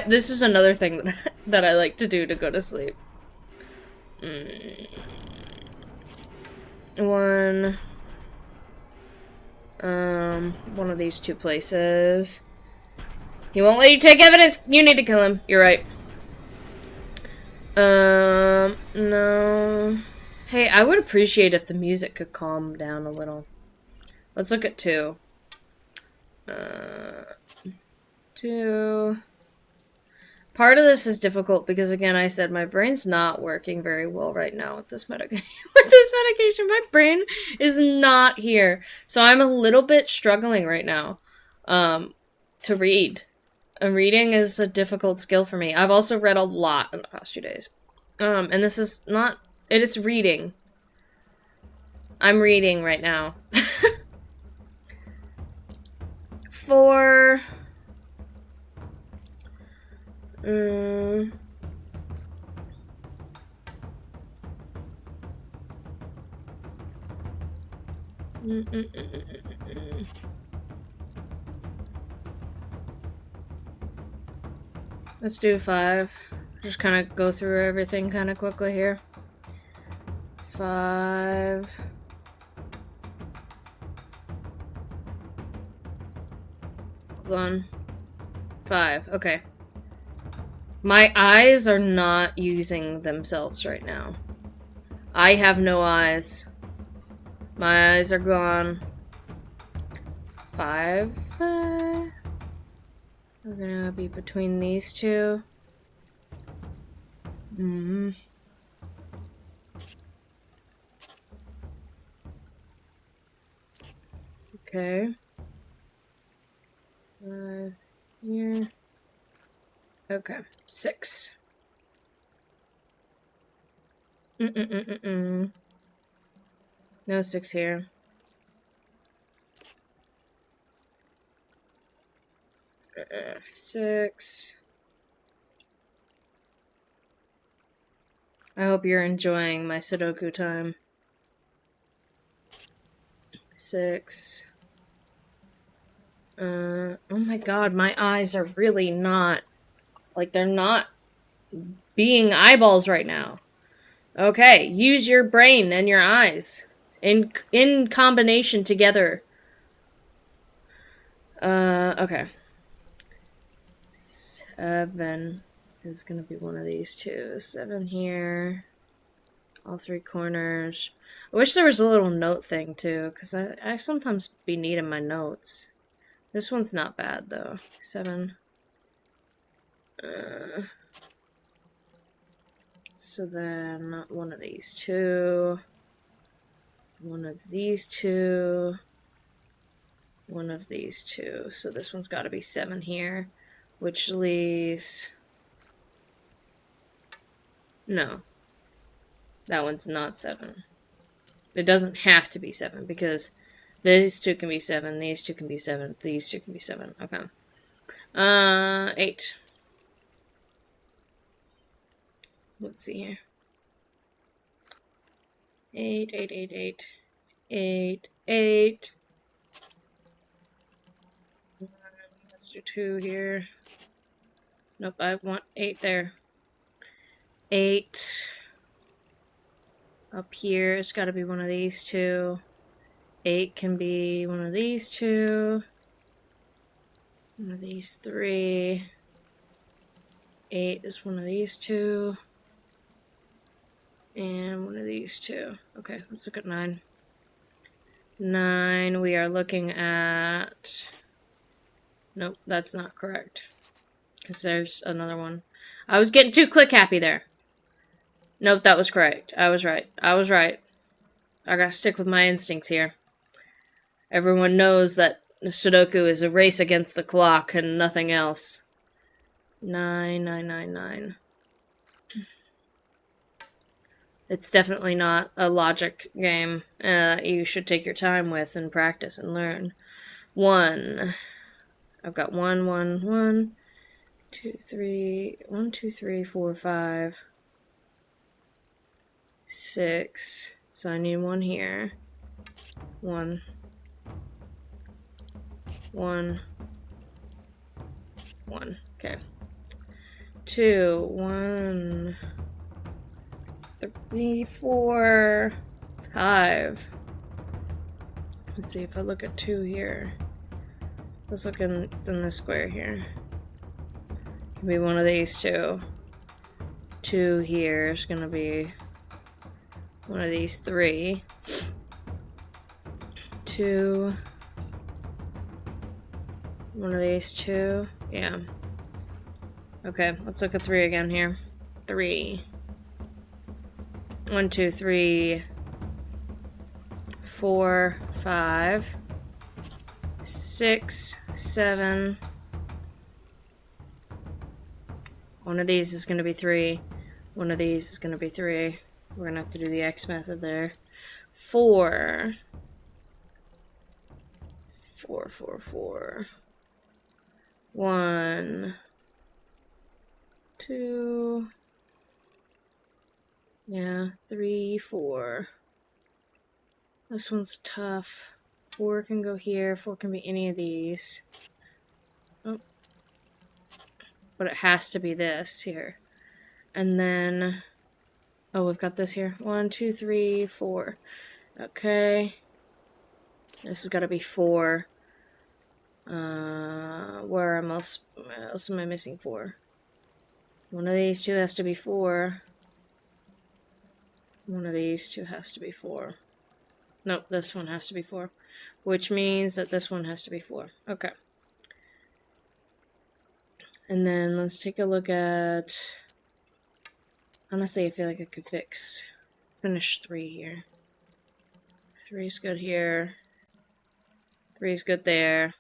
This is another thing that I like to do to go to sleep. One of these two places. He won't let you take evidence! You need to kill him. You're right. No. Hey, I would appreciate if the music could calm down a little. Let's look at 2. 2. Part of this is difficult because, again, I said my brain's not working very well right now with this medication. My brain is not here. So I'm a little bit struggling right now to read. And reading is a difficult skill for me. I've also read a lot in the past 2 days. And this is not... It's reading. I'm reading right now. 4... Let's do 5. Just kind of go through everything kind of quickly here. 5. Hold on. 5. Okay. My eyes are not using themselves right now. I have no eyes. My eyes are gone. 5. We're gonna be between these two. Okay. Here. Okay. 6. No 6 here. Uh, 6. I hope you're enjoying my Sudoku time. 6. Oh my god, my eyes are really not, like, they're not being eyeballs right now. Okay, use your brain and your eyes in combination together. Okay. 7 is gonna be one of these two. 7 here. All 3 corners. I wish there was a little note thing too, because I sometimes be needing my notes. This one's not bad though. 7. So then one of these two. One of these two. One of these two. So this one's got to be 7 here, which leaves... No. That one's not 7. It doesn't have to be 7 because these two can be 7, these two can be 7, these two can be 7. Okay. 8. Let's see here. 8, 8, 8, 8. 8, 8. Let's do 2 here. Nope, I want 8 there. 8. Up here, it's gotta be one of these two. 8 can be one of these two. One of these 3. 8 is one of these two. And one of these two. Okay, let's look at 9. 9, we are looking at... Nope, that's not correct. Because there's another one. I was getting too click happy there. Nope, that was correct. I was right. I was right. I gotta stick with my instincts here. Everyone knows that Sudoku is a race against the clock and nothing else. 9, 9, 9, 9. It's definitely not a logic game. You should take your time with and practice and learn. 1. I've got 1, 1, 1, 2, 3, 1, 2, 3, 4, 5, 6. So I need 1 here. 1, 1, 1. Okay. 2, 1, 3, 4, 5. Let's see if I look at 2 here. Let's look in this square here. Can be one of these two. 2 here is gonna be one of these 3. 2. One of these 2. Yeah. Okay, let's look at 3 again here. 3. 1, 2, 3, 4, 5, 6, 7. One of these is going to be 3. One of these is going to be 3. We're going to have to do the X method there. 4. 4, 4, 4. 1, 2. Yeah, 3, 4. This one's tough. 4 can go here. 4 can be any of these. Oh. But it has to be this here. And then... Oh, we've got this here. 1, 2, 3, 4. Okay. This has got to be 4. Where else am I missing 4? One of these two has to be 4. One of these two has to be 4. Nope, this one has to be 4. Which means that this one has to be 4. Okay. And then let's take a look at... Honestly, I feel like I could finish 3 here. 3's good here. 3 is good there.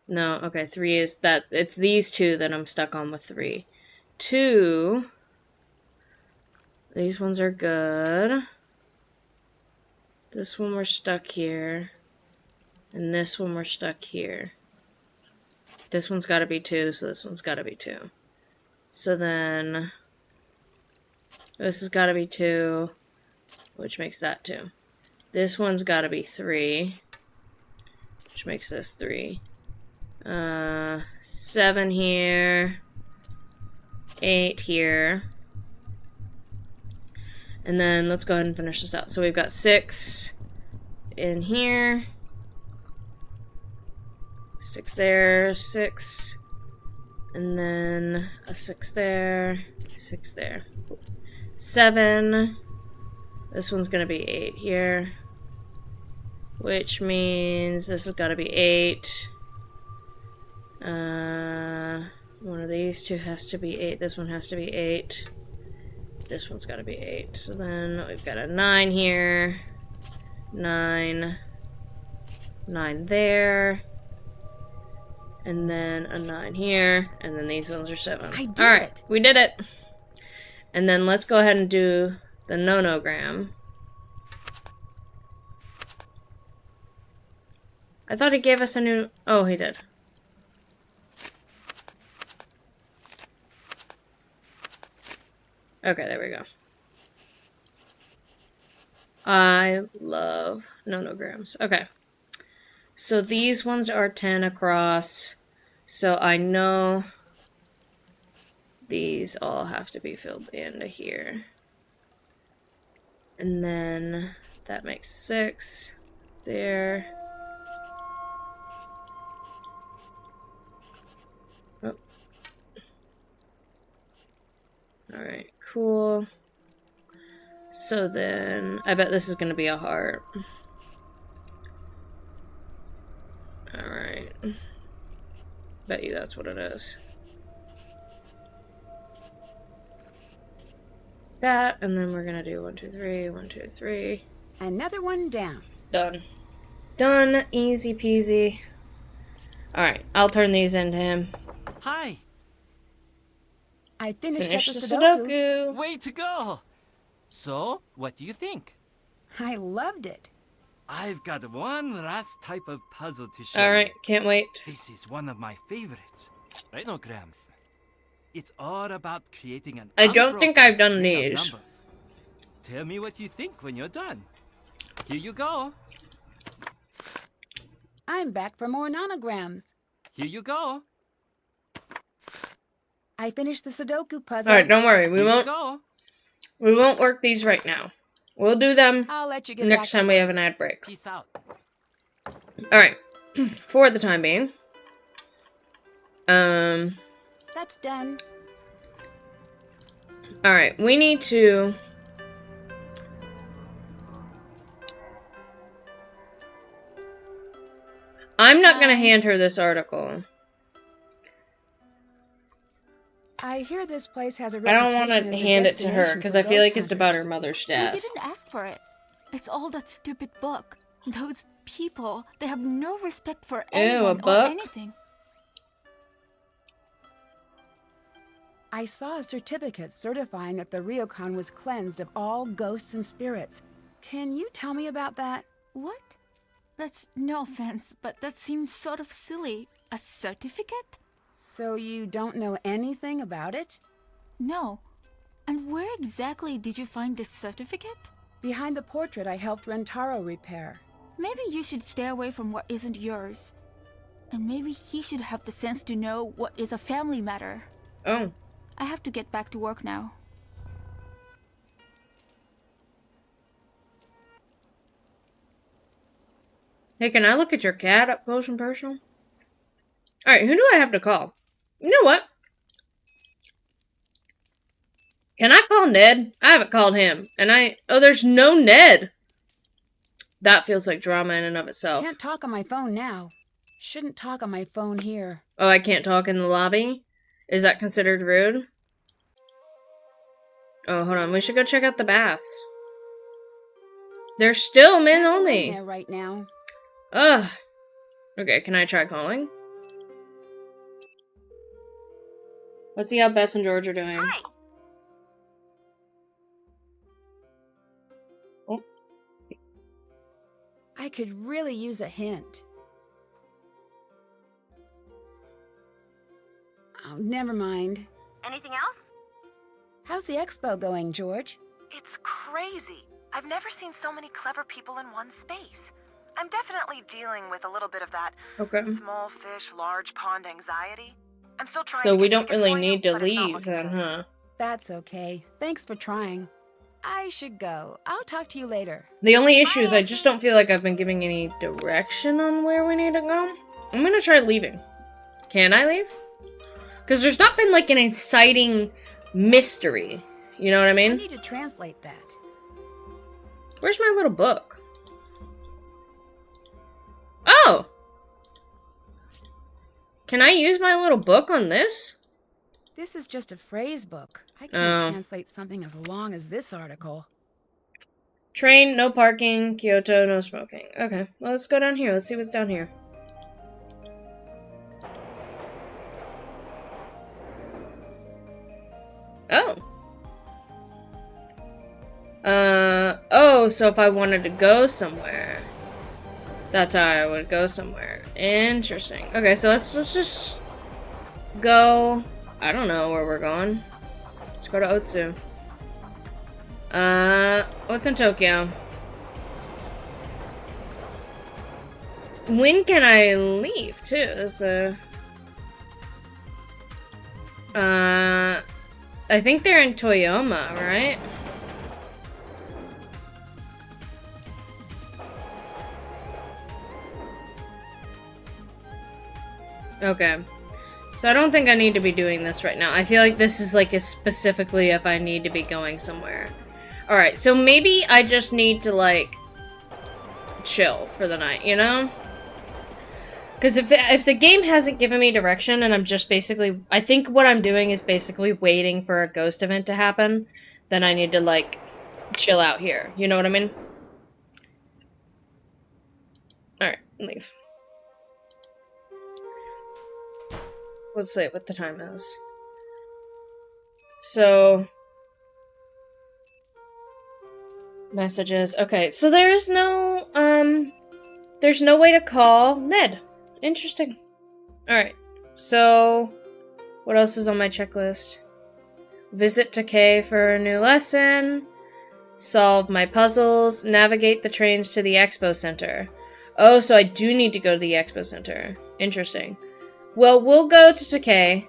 No, okay, 3 is that. It's these 2 that I'm stuck on with 3. 2. These ones are good. This one we're stuck here. And this one we're stuck here. This one's gotta be 2, so this one's gotta be 2. So then... this has gotta be 2, which makes that 2. This one's gotta be 3, which makes this 3. 7 here. 8 here. And then let's go ahead and finish this out. So we've got 6 in here. 6 there, 6. And then a 6 there, 6 there. 7. This one's gonna be 8 here. Which means this has gotta be 8. One of these 2 has to be 8. This one has to be 8. This one's gotta be 8. So then we've got a 9 here. 9. 9 there. And then a 9 here. And then these ones are 7. I did Alright, it. we did it. And then let's go ahead and do the nonogram. I thought he gave us a new... oh, he did. Okay, there we go. I love nonograms. Okay. So these ones are 10 across. So I know these all have to be filled into here. And then that makes 6 there. Oh. Alright, cool. So then, I bet this is going to be a heart. Alright. Bet you that's what it is. That, and then we're gonna do 1, 2, 3, 1, 2, 3. Another one down. Done. Done. Easy peasy. Alright, I'll turn these into him. Hi. I finished Finish up the the Sudoku. Sudoku. Way to go. So, what do you think? I loved it. I've got one last type of puzzle to show Alright, you. can't wait. This is one of my favorites. Rhinograms. It's all about creating an I don't think unbroken I've done string of these. numbers. Tell me what you think when you're done. Here you go. I'm back for more nonograms. Here you go. I finished the Sudoku puzzle. Alright, don't worry. Here you go. We won't work these right now. We'll do them I'll let you get next back time we have an ad break. Peace out. Alright. For the time being. That's done. Alright, we need to... I'm not gonna hand her this article. I hear this place has a I don't reputation want to as a hand it to her, destination because for I feel like ghost it's about her hunters. mother's You death. didn't ask for it. It's all that stupid book. Those people, they have no respect for Ew, a anyone or book? anything. I saw a certificate certifying that the Ryokan was cleansed of all ghosts and spirits. Can you tell me about that? What? That's no offense, but that seems sort of silly. A certificate? So you don't know anything about it? No. And where exactly did you find this certificate? Behind the portrait I helped Rentaro repair. Maybe you should stay away from what isn't yours. And maybe he should have the sense to know what is a family matter. Oh. I have to get back to work now. Hey, can I look at your cat up close and personal? Alright, who do I have to call? You know what? Can I call Ned? I haven't called him. Oh, there's no Ned! That feels like drama in and of itself. Can't talk on my phone now. Shouldn't talk on my phone here. Oh, I can't talk in the lobby? Is that considered rude? Oh, hold on. We should go check out the baths. They're still men Can't go in only. there right now. Ugh. Okay, can I try calling? Let's see how Bess and George are doing. Hi. Oh. I could really use a hint. Oh, never mind. Anything else? How's the expo going, George? It's crazy. I've never seen so many clever people in one space. I'm definitely dealing with a little bit of that Okay. small fish, large pond anxiety. I'm still trying So to we get don't tickets really for you, need to but it's not leave looking then, good. huh? That's okay. Thanks for trying. I should go. I'll talk to you later. The only issue is I just don't feel like I've been giving any direction on where we need to go. I'm gonna try leaving. Can I leave? Because there's not been like an exciting mystery. You know what I I mean? need to translate that. Where's my little book? Oh! Can I use my little book on this? This is just a phrase book. I can't Oh. translate something as long as this article. Train, no parking. Kyoto, no smoking. Okay, well, let's go down here. Let's see what's down here. Oh. Oh, so if I wanted to go somewhere, that's how I would go somewhere. Interesting. Okay, so let's just go. I don't know where we're going. Let's go to Otsu. What's in Tokyo? When can I leave too? This I think they're in Toyama, right? Okay. So I don't think I need to be doing this right now. I feel like this is like specifically if I need to be going somewhere. Alright, so maybe I just need to like chill for the night, you know? Because if the game hasn't given me direction and I'm just basically... I think what I'm doing is basically waiting for a ghost event to happen, then I need to like chill out here. You know what I mean? Alright, leave. Let's see what the time is. So... Messages. Okay, so there's no way to call Ned. Interesting. Alright, so what else is on my checklist? Visit Takei for a new lesson. Solve my puzzles. Navigate the trains to the expo center. Oh, so I do need to go to the expo center. Interesting. Well, we'll go to Takei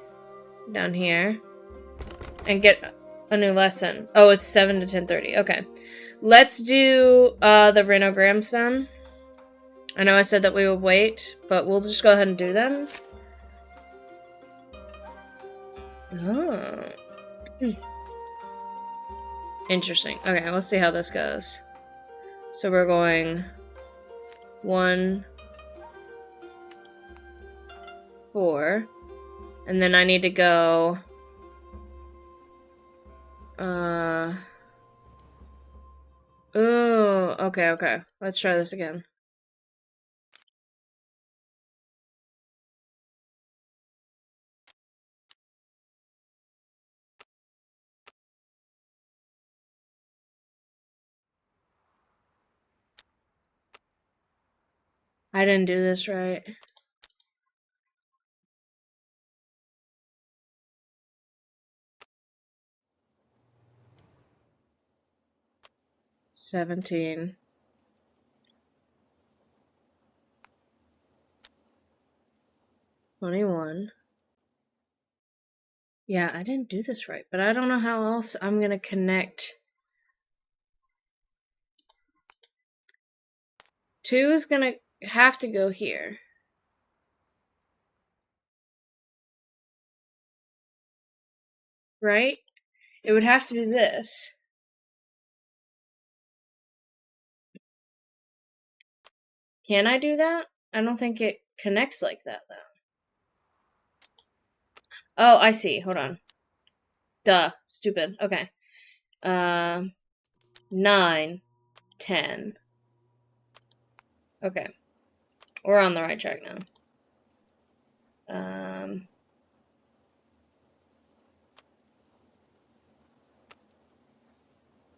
down here and get a new lesson. Oh, it's 7 to 10:30. Okay. Let's do the rhinograms then. I know I said that we would wait, but we'll just go ahead and do them. Oh. Interesting. Okay, let's see how this goes. So we're going 1, 4, and then I need to go ooh, okay. Let's try this again. I didn't do this right. $17. 21. Yeah, I didn't do this right, but I don't know how else I'm gonna connect. 2 is gonna have to go here. Right? It would have to do this. Can I do that? I don't think it connects like that, though. Oh, I see. Hold on. Duh. Stupid. Okay. 9, 10. Okay. We're on the right track now.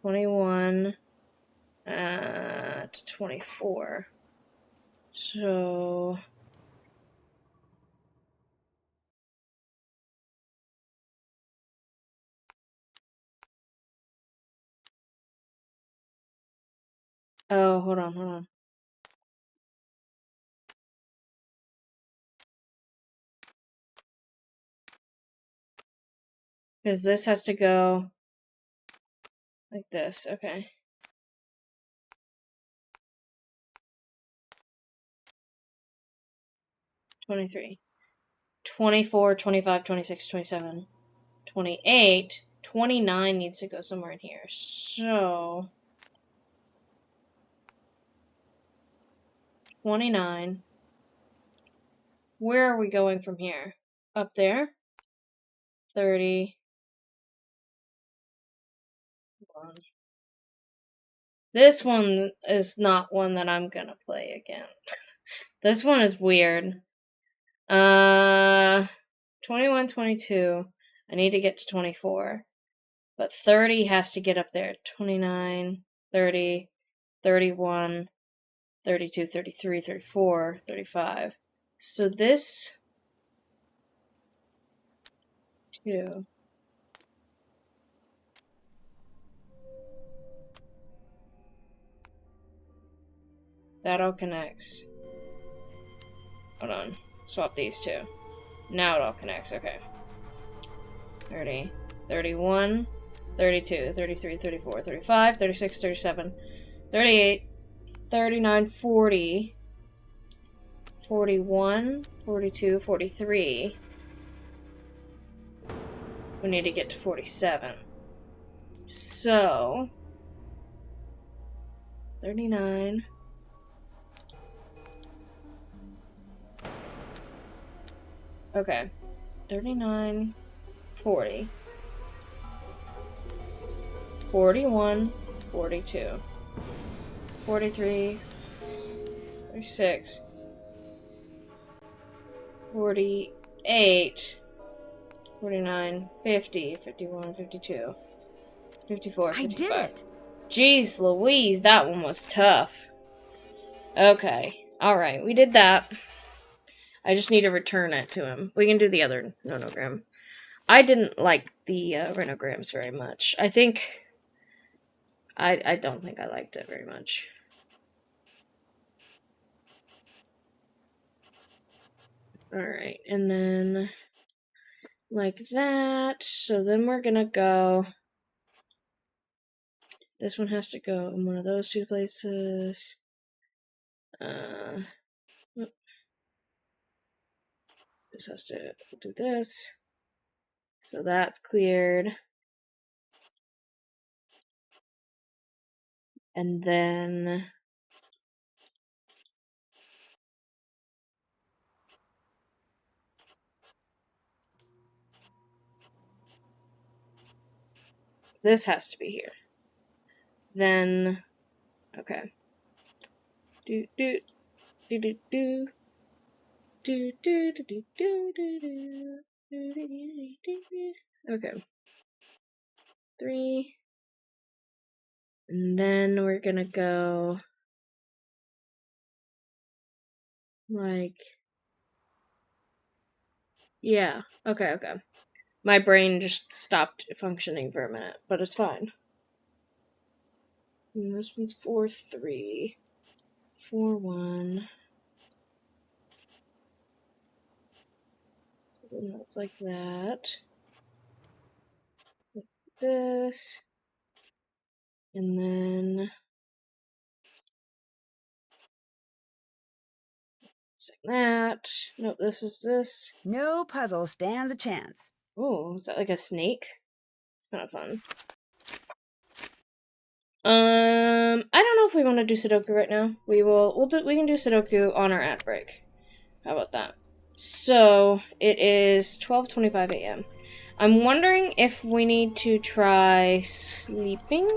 21 to 24. So oh, hold on. Because this has to go like this, okay. $23, $24, $25, $26, $27, $28, $29 needs to go somewhere in here. So $29. Where are we going from here? Up there? 30. Hold on. This one is not one that I'm gonna play again. This one is weird. 21, 22. I need to get to 24. But 30 has to get up there. 29, 30, 31, 32, 33, 34, 35. So this 2. That all connects. Hold on. Swap these two. Now it all connects. Okay. 30, 31, 32, 33, 34, 35, 36, 37, 38, 39, 40, 41, 42, 43. We need to get to 47. So 39. Okay. 39, 40. 41, 42. 43, 46. 48. 49, 50, 51, 52. 54, 55. I did it! Jeez Louise, that one was tough. Okay. Alright, we did that. I just need to return it to him. We can do the other nonogram. I didn't like the renograms very much. I think... I don't think I liked it very much. Alright, and then... like that. So then we're gonna go... This one has to go in one of those two places. This has to do this. So that's cleared. And then... this has to be here. Then... okay. Do do do do do. Do do do do do do do. Okay. 3. And then we're gonna go like, yeah, okay. My brain just stopped functioning for a minute, but it's fine. And this one's 4, 3, 4, 1. And that's like that. Like this. And then like that. Nope, this is this. No puzzle stands a chance. Oh, is that like a snake? It's kind of fun. I don't know if we want to do Sudoku right now. We can do Sudoku on our ad break. How about that? So it is 12:25 a.m. I'm wondering if we need to try sleeping.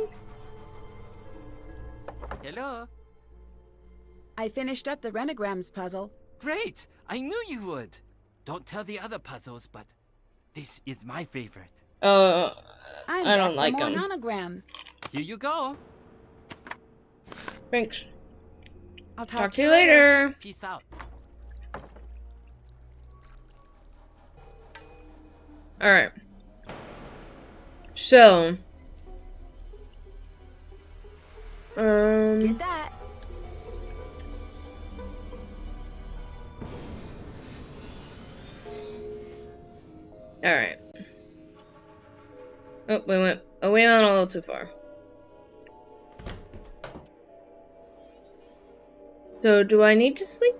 Hello? I finished up the Renegrams puzzle. Great! I knew you would. Don't tell the other puzzles, but this is my favorite. I'm I don't back like for more them. nanograms. Here you go. Thanks. I'll Talk to you later. Peace out. Alright. So. Did that. Alright. Oh, we went a little too far. So, do I need to sleep?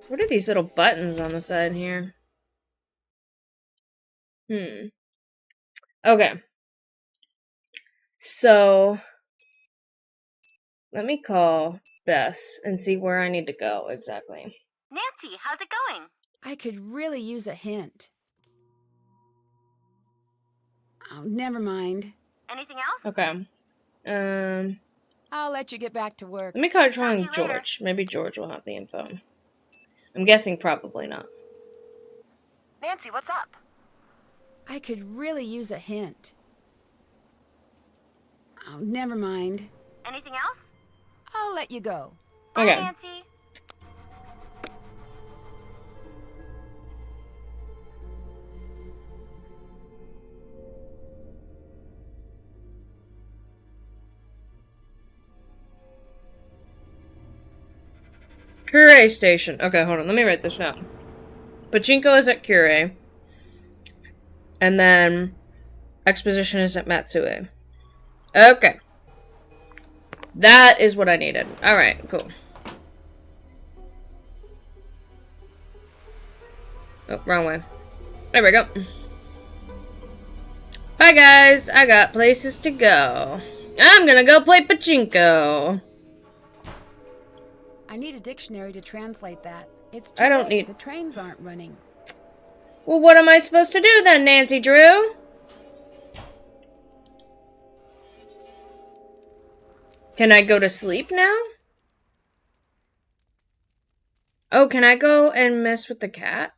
What are these little buttons on the side here? Okay. So, let me call Bess and see where I need to go exactly. Nancy, how's it going? I could really use a hint. Oh, never mind. Anything else? Okay. I'll let you get back to work. Let me try Talk to calling you later. George. Maybe George will have the info. I'm guessing probably not. Nancy, what's up? I could really use a hint. Oh, never mind. Anything else? I'll let you go. Bye, Okay. Nancy. Kure Station. Okay, hold on. Let me write this down. Pachinko is at Kure. And then Exposition is at Matsue. Okay. That is what I needed. Alright, cool. Oh, wrong way. There we go. Bye, guys. I got places to go. I'm gonna go play Pachinko. I need a dictionary to translate that. It's I don't today. need- The trains aren't running. Well, what am I supposed to do then, Nancy Drew? Can I go to sleep now? Oh, can I go and mess with the cat?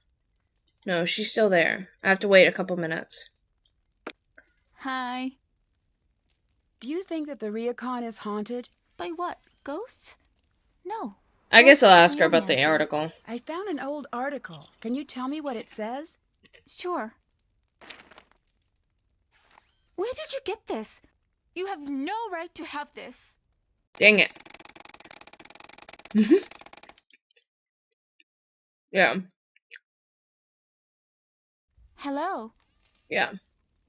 No, she's still there. I have to wait a couple minutes. Hi. Do you think that the Ryukon is haunted? By what? Ghosts? No. I guess I'll Ghosts ask her are about the Nancy. article. I found an old article. Can you tell me what it says? Sure. Where did you get this? You have no right to have this. Dang it. Yeah. Hello. Yeah.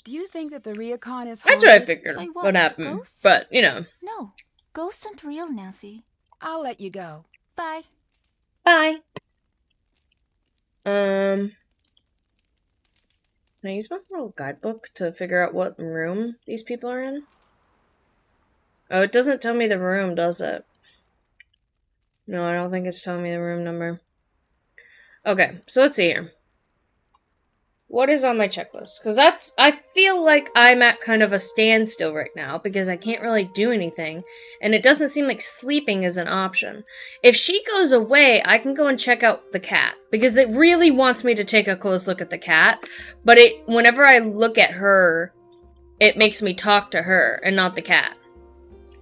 Do you think that the Ryukon is haunted? That's what I figured By what? would happen. Ghosts? But, you know. No. Ghosts aren't real, Nancy. I'll let you go. Bye. Bye. Can I use my little guidebook to figure out what room these people are in? Oh, it doesn't tell me the room, does it? No, I don't think it's telling me the room number. Okay, so let's see here. What is on my checklist? Because I feel like I'm at kind of a standstill right now because I can't really do anything. And it doesn't seem like sleeping is an option. If she goes away, I can go and check out the cat. Because it really wants me to take a close look at the cat. But whenever I look at her, it makes me talk to her and not the cat.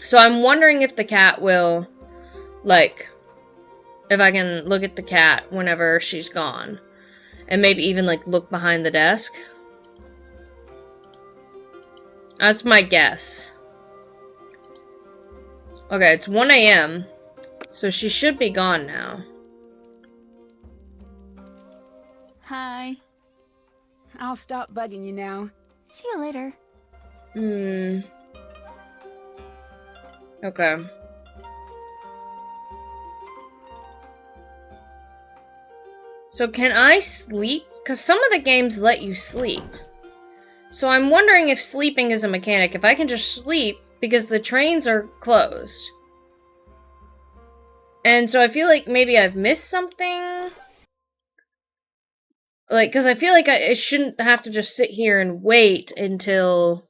So I'm wondering if the cat will, like, if I can look at the cat whenever she's gone. And maybe even, like, look behind the desk. That's my guess. Okay, it's 1 a.m. So she should be gone now. Hi. I'll stop bugging you now. See you later. Okay. So can I sleep? Because some of the games let you sleep. So I'm wondering if sleeping is a mechanic. If I can just sleep because the trains are closed. And so I feel like maybe I've missed something. Like, because I feel like I shouldn't have to just sit here and wait until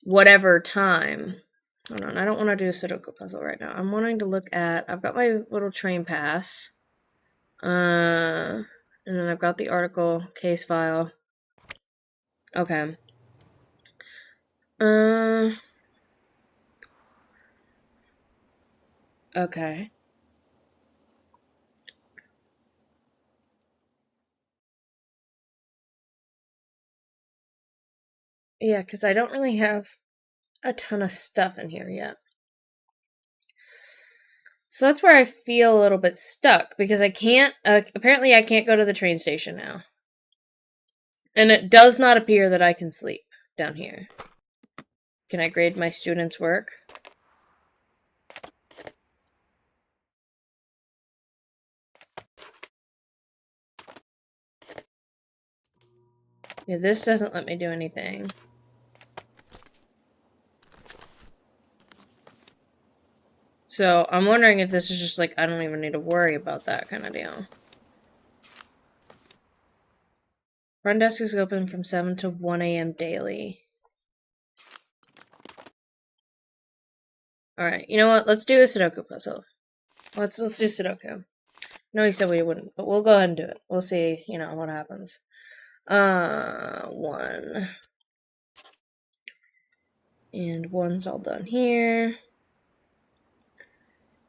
whatever time. Hold on, I don't want to do a Sudoku puzzle right now. I'm wanting to look at... I've got my little train pass. And then I've got the article, case file. Okay. Okay. Yeah, because I don't really have a ton of stuff in here yet. So that's where I feel a little bit stuck, because I can't, apparently I can't go to the train station now. And it does not appear that I can sleep down here. Can I grade my students' work? Yeah, this doesn't let me do anything. So, I'm wondering if this is just like, I don't even need to worry about that kind of deal. Front desk is open from 7 to 1 a.m. daily. Alright, you know what? Let's do a Sudoku puzzle. Let's do Sudoku. No, he said we wouldn't, but we'll go ahead and do it. We'll see, you know, what happens. 1. And 1's all done here.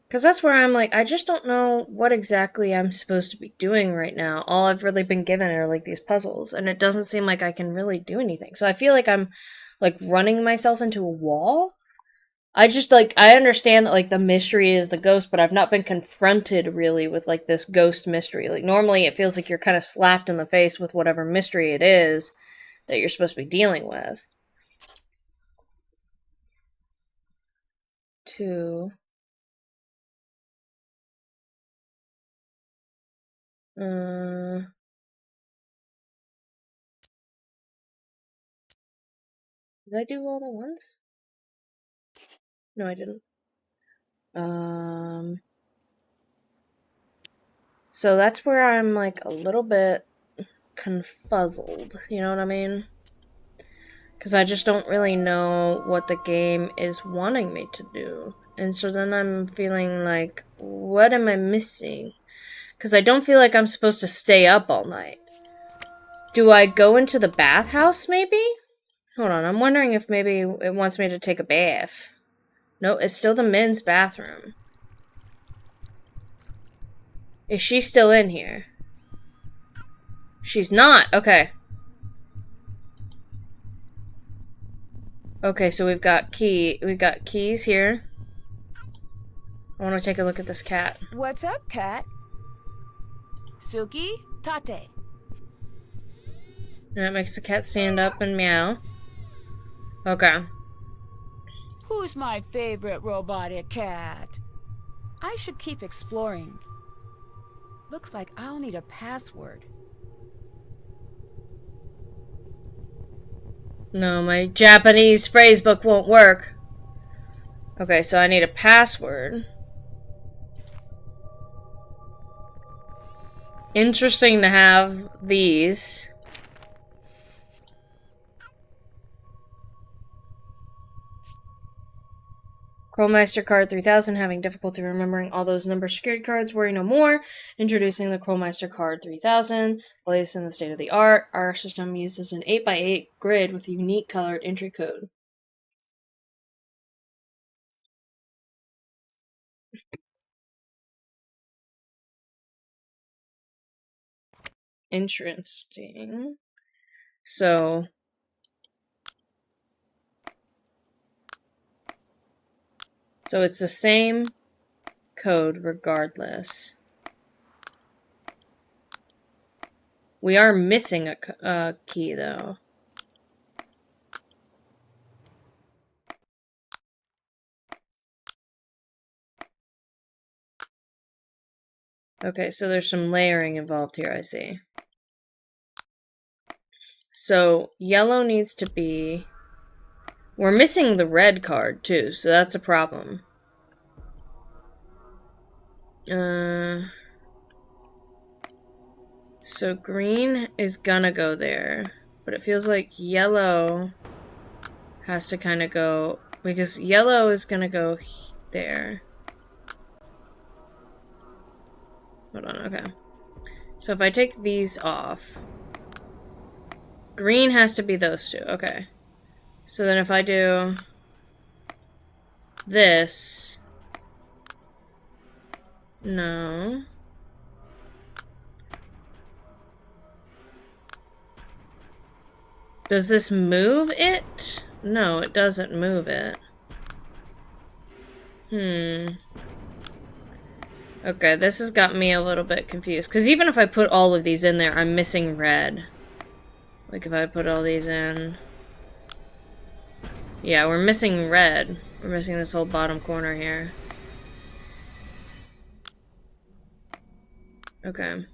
Because that's where I'm like, I just don't know what exactly I'm supposed to be doing right now. All I've really been given are like these puzzles, and it doesn't seem like I can really do anything. So I feel like I'm like running myself into a wall. I just like, I understand that like the mystery is the ghost, but I've not been confronted really with like this ghost mystery. Like normally it feels like you're kind of slapped in the face with whatever mystery it is that you're supposed to be dealing with. 2. Did I do all the ones? No, I didn't. So that's where I'm like a little bit confuzzled, you know what I mean? Because I just don't really know what the game is wanting me to do. And so then I'm feeling like, what am I missing? Because I don't feel like I'm supposed to stay up all night. Do I go into the bathhouse, maybe? Hold on, I'm wondering if maybe it wants me to take a bath. No, it's still the men's bathroom. Is she still in here? She's not. Okay. Okay, so we've got keys here. I want to take a look at this cat. What's up, cat? Suki, tate. And that makes the cat stand up and meow. Okay. Who's my favorite robotic cat? I should keep exploring. Looks like I'll need a password. No, my Japanese phrasebook won't work. Okay, so I need a password. Interesting to have these. Krollmeister card 3000, having difficulty remembering all those number security cards. Worry no more. Introducing the Krollmeister card 3000, the latest in the state of the art. Our system uses an 8x8 grid with a unique colored entry code. Interesting. So it's the same code regardless. We are missing a key though. Okay, so there's some layering involved here, I see. So yellow needs to be... We're missing the red card too, so that's a problem. So green is gonna go there, but it feels like yellow has to kind of go Because yellow is gonna go there. Hold on, okay. So if I take these off, green has to be those two, okay. So then if I do this, no. Does this move it? No, it doesn't move it. Okay, this has got me a little bit confused. Because even if I put all of these in there, I'm missing red. Like if I put all these in... Yeah, we're missing red. We're missing this whole bottom corner here. Okay.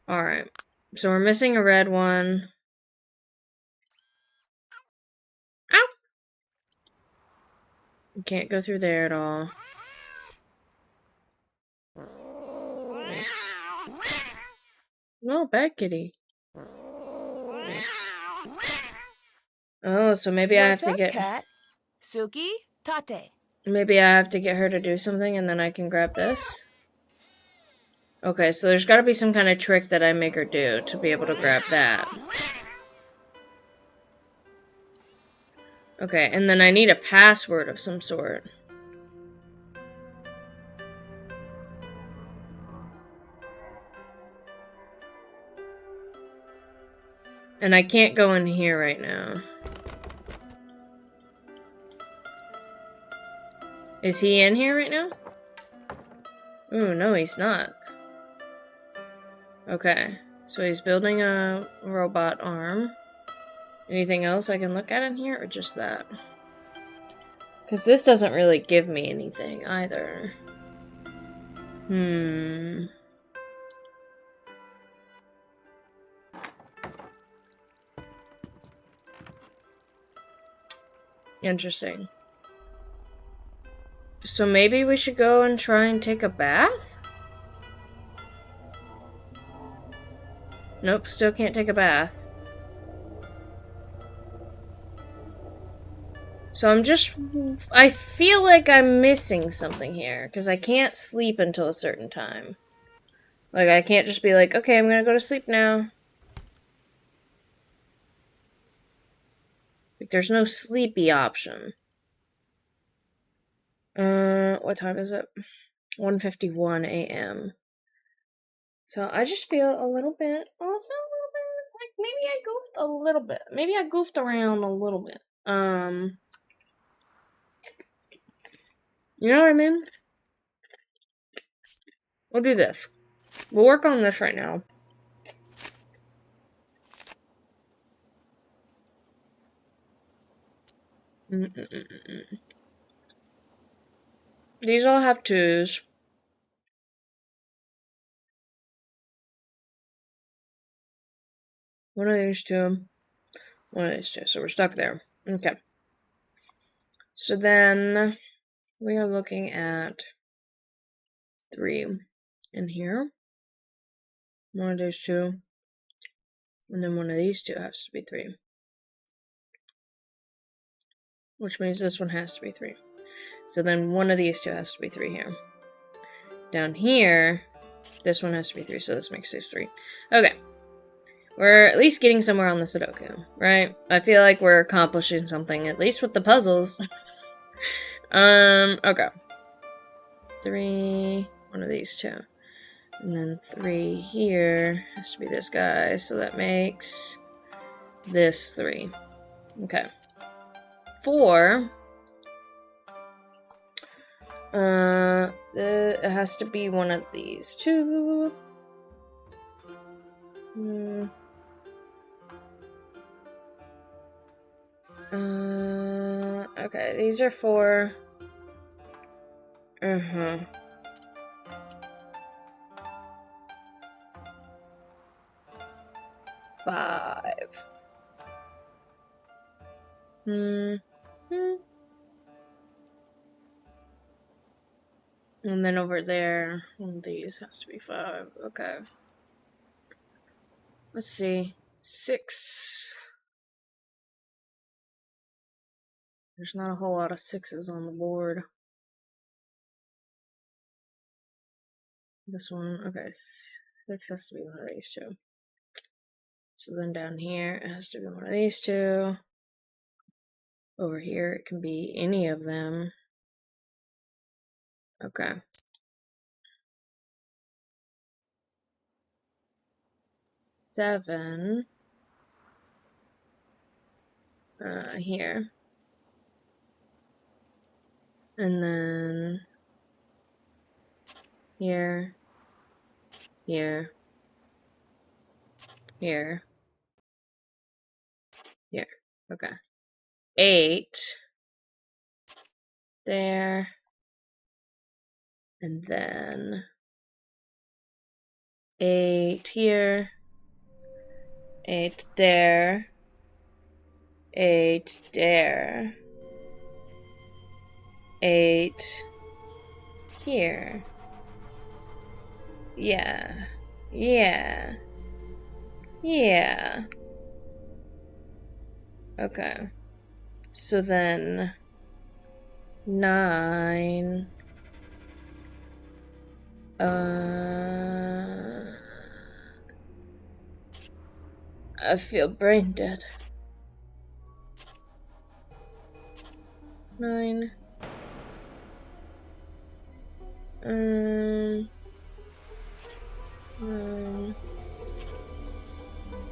Alright. So we're missing a red one. Ow! You can't go through there at all. No, bad kitty. Oh, so maybe I have to get... Cat? Suki? Tate. Maybe I have to get her to do something and then I can grab this? Okay, so there's gotta be some kind of trick that I make her do to be able to grab that. Okay, and then I need a password of some sort. And I can't go in here right now. Is he in here right now? Ooh, no, he's not. Okay, so he's building a robot arm. Anything else I can look at in here, or just that? Because this doesn't really give me anything either. Interesting. So maybe we should go and try and take a bath? Nope, still can't take a bath. So I feel like I'm missing something here, because I can't sleep until a certain time. Like, I can't just be like, okay, I'm gonna go to sleep now. Like, there's no sleepy option. What time is it? 1:51 a.m. So I just feel a little bit, like maybe I goofed a little bit. Maybe I goofed around a little bit. You know what I mean? We'll do this. We'll work on this right now. These all have 2s. One of these 2. One of these 2. So we're stuck there. Okay. So then we are looking at 3 in here. One of these 2. And then one of these 2 has to be 3. Which means this one has to be 3. So then one of these 2 has to be 3 here. Down here, this one has to be 3, so this makes this 3. Okay. We're at least getting somewhere on the Sudoku, right? I feel like we're accomplishing something, at least with the puzzles. Okay. 3, one of these 2. And then 3 here has to be this guy, so that makes this 3. Okay. 4. It has to be one of these 2. Okay, these are 4. 5. And then over there, one of these has to be 5. Okay. Let's see. 6. There's not a whole lot of 6s on the board. This one, okay, 6 has to be one of these two. So then down here, it has to be one of these two. Over here, it can be any of them. Okay. Seven. Here. And then here, here, here, here. Okay. 8 there, and then 8 here, 8 there, 8 there, 8 here. Yeah. Yeah. Yeah. Okay. So then 9. I feel brain dead. 9.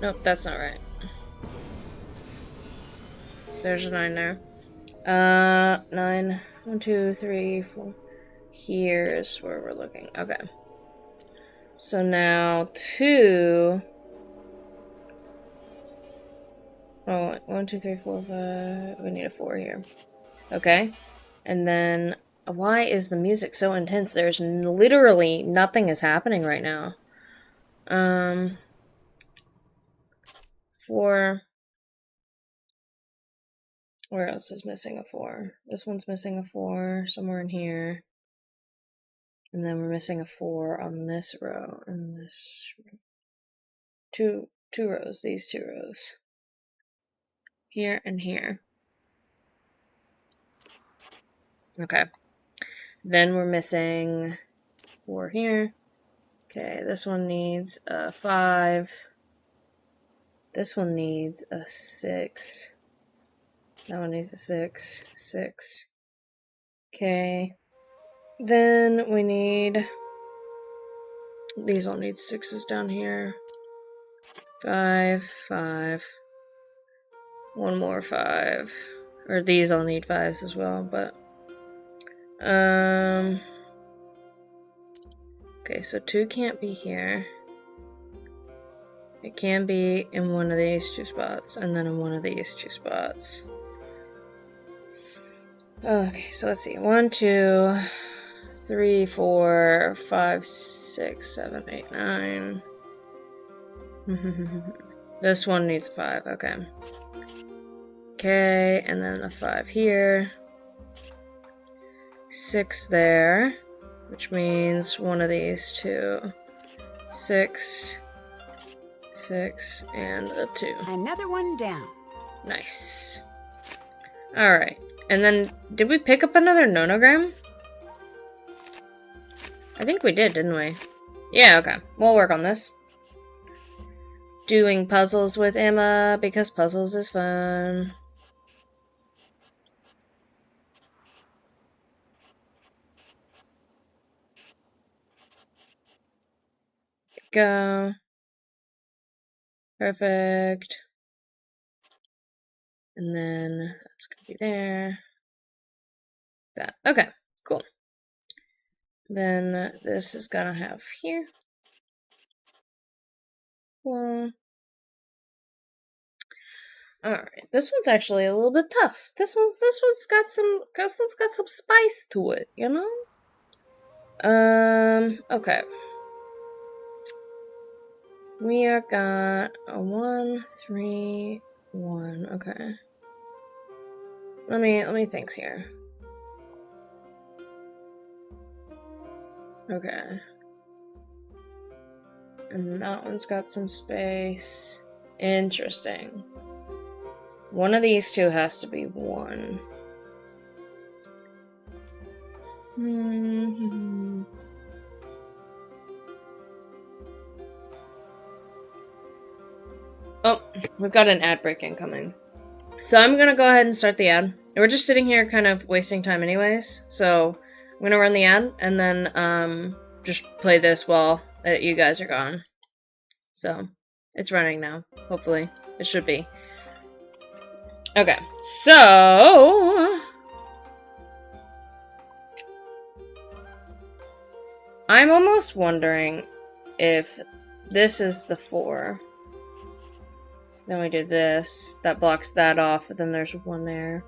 Nope, that's not right. There's a 9 there. 9. 1, 2, 3, 4. Here's where we're looking. Okay. So now 2. Oh, 1, 2, 3, 4, 5. We need a 4 here. Okay. And then, why is the music so intense? There's literally nothing is happening right now. 4. Where else is missing a 4? This one's missing a 4 somewhere in here. And then we're missing a 4 on this row and this row. Two rows, these 2 rows. Here and here. Okay. Then we're missing 4 here. Okay, this one needs a 5. This one needs a 6. That one needs a 6. 6. Okay. Then we need... These all need 6s down here. 5, 5. One more 5. Or these all need 5s as well, but... Okay, so 2 can't be here. It can be in one of these 2 spots, and then in one of these 2 spots. Okay, so let's see. 1, 2, 3, 4, 5, 6, 7, 8, 9. This one needs a 5, okay. Okay, and then a 5 here. 6 there, which means one of these 2. 6, 6, and a 2. Another one down. Nice. Alright. And then, did we pick up another nonogram? I think we did, didn't we? Yeah, okay. We'll work on this. Doing puzzles with Emma, because puzzles is fun. Go. Perfect. And then that's gonna be there. That. Okay, cool. Then this is gonna have here. Cool. Alright, this one's actually a little bit tough. This one's got some spice to it, you know? Okay. We are got a 1, 3, 1. Okay. Let me think here. Okay. And that one's got some space. Interesting. One of these 2 has to be 1. Oh, we've got an ad break incoming. So I'm gonna go ahead and start the ad. We're just sitting here kind of wasting time anyways, so I'm gonna run the ad and then just play this while you guys are gone. So it's running now, hopefully. It should be. Okay, so I'm almost wondering if this is the 4. Then we do this. That blocks that off. Then there's 1 there.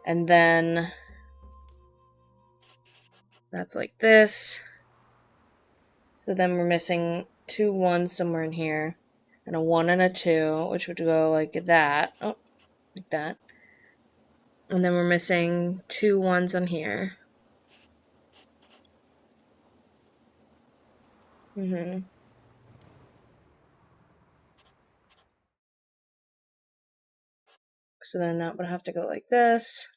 And then that's like this. So then we're missing 2 1s somewhere in here. And a 1 and a 2, which would go like that. Oh, like that. And then we're missing 2 1s on here. So then that would have to go like this.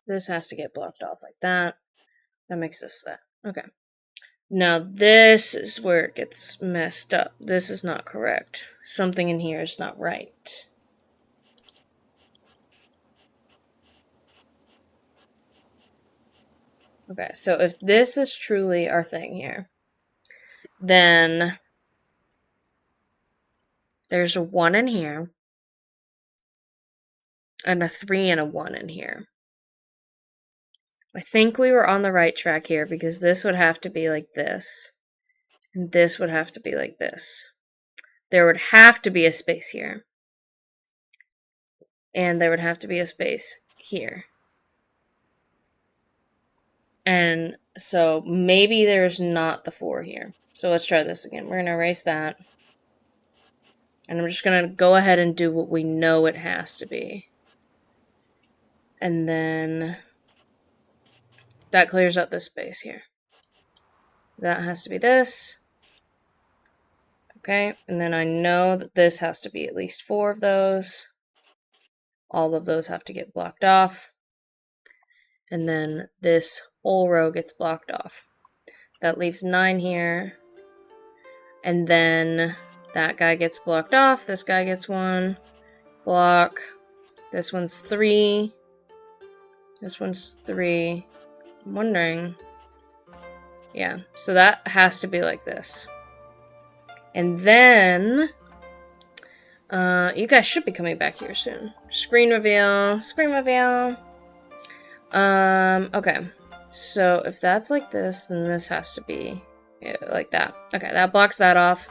This has to get blocked off like that. That makes this that. Okay. Now this is where it gets messed up. This is not correct. Something in here is not right. Okay, so if this is truly our thing here, then there's a 1 in here, and a 3 and a 1 in here. I think we were on the right track here, because this would have to be like this, and this would have to be like this. There would have to be a space here, and there would have to be a space here. And so maybe there's not the 4 here. So let's try this again. We're going to erase that. And I'm just going to go ahead and do what we know it has to be. And then that clears out this space here. That has to be this. Okay, and then I know that this has to be at least 4 of those. All of those have to get blocked off. And then this whole row gets blocked off. That leaves 9 here. And then that guy gets blocked off. This guy gets 1. Block. This one's 3. This one's 3. I'm wondering. Yeah, so that has to be like this. And then you guys should be coming back here soon. Screen reveal. Screen reveal. Okay. So if that's like this, then this has to be like that. Okay, that blocks that off,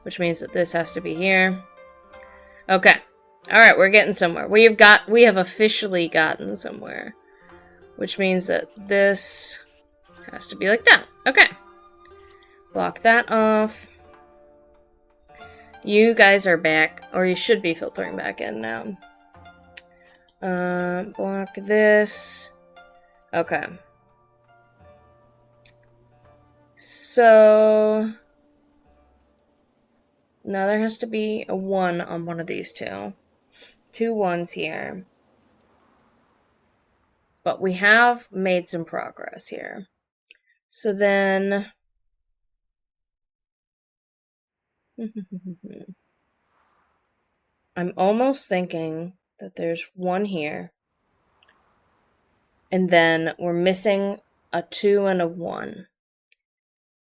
which means that this has to be here. Okay. Alright, we're getting somewhere. We have officially gotten somewhere. Which means that this has to be like that. Okay. Block that off. You guys are back, or you should be filtering back in now. Block this. Okay. So now there has to be a 1 on one of these 2. 2 1s here. But we have made some progress here. So then I'm almost thinking that there's 1 here. And then we're missing a 2 and a 1.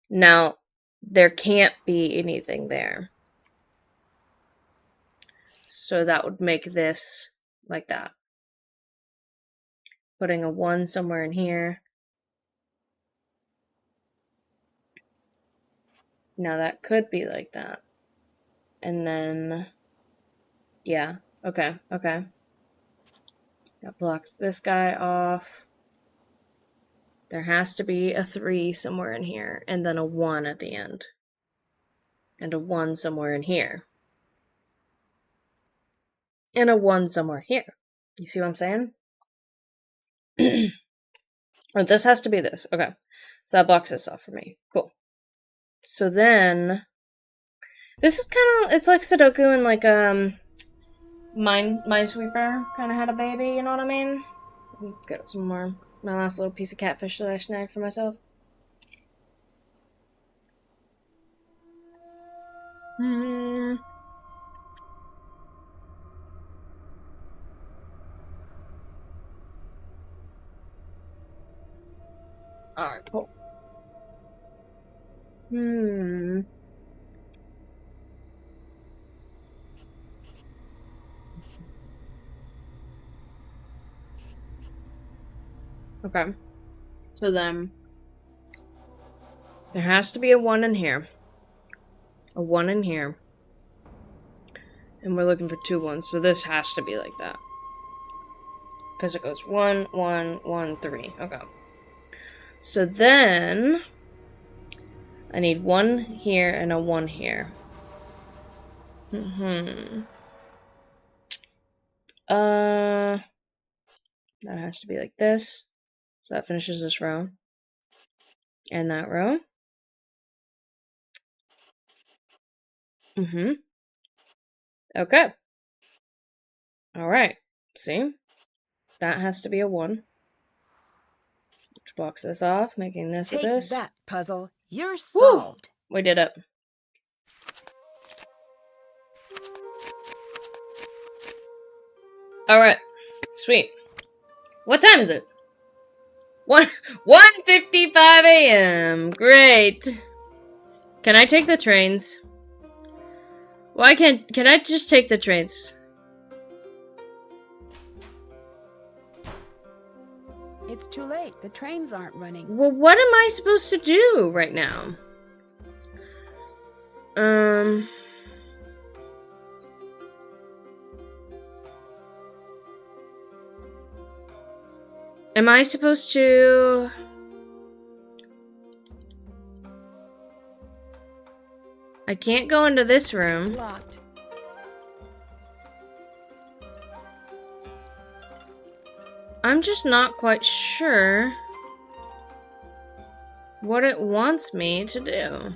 Now, there can't be anything there. So that would make this like that. Putting a 1 somewhere in here. Now that could be like that. And then, yeah, okay. That blocks this guy off. There has to be a 3 somewhere in here, and then a 1 at the end. And a 1 somewhere in here. And a 1 somewhere here. You see what I'm saying? Or this has to be this. Okay. So that blocks this off for me. Cool. So then, this is kind of, it's like Sudoku and like, Minesweeper kind of had a baby, you know what I mean? Got some more. My last little piece of catfish that I snagged for myself. Alright, cool. Okay. So then, there has to be a 1 in here. A 1 in here. And we're looking for 2 ones, so this has to be like that. Because it goes 1, 1, 1, 3. Okay. So then, I need 1 here and a 1 here. That has to be like this. So that finishes this row. And that row. Okay. Alright. See? That has to be a 1. Which blocks this off, making this Take a this. that, puzzle. You're Woo! solved. We did it. Alright. Sweet. What time is it? 1:55 a.m. Great. Can I take the trains? Why can't... Can I just take the trains? It's too late. The trains aren't running. Well, what am I supposed to do right now? Am I supposed to... I can't go into this room. Locked. I'm just not quite sure what it wants me to do.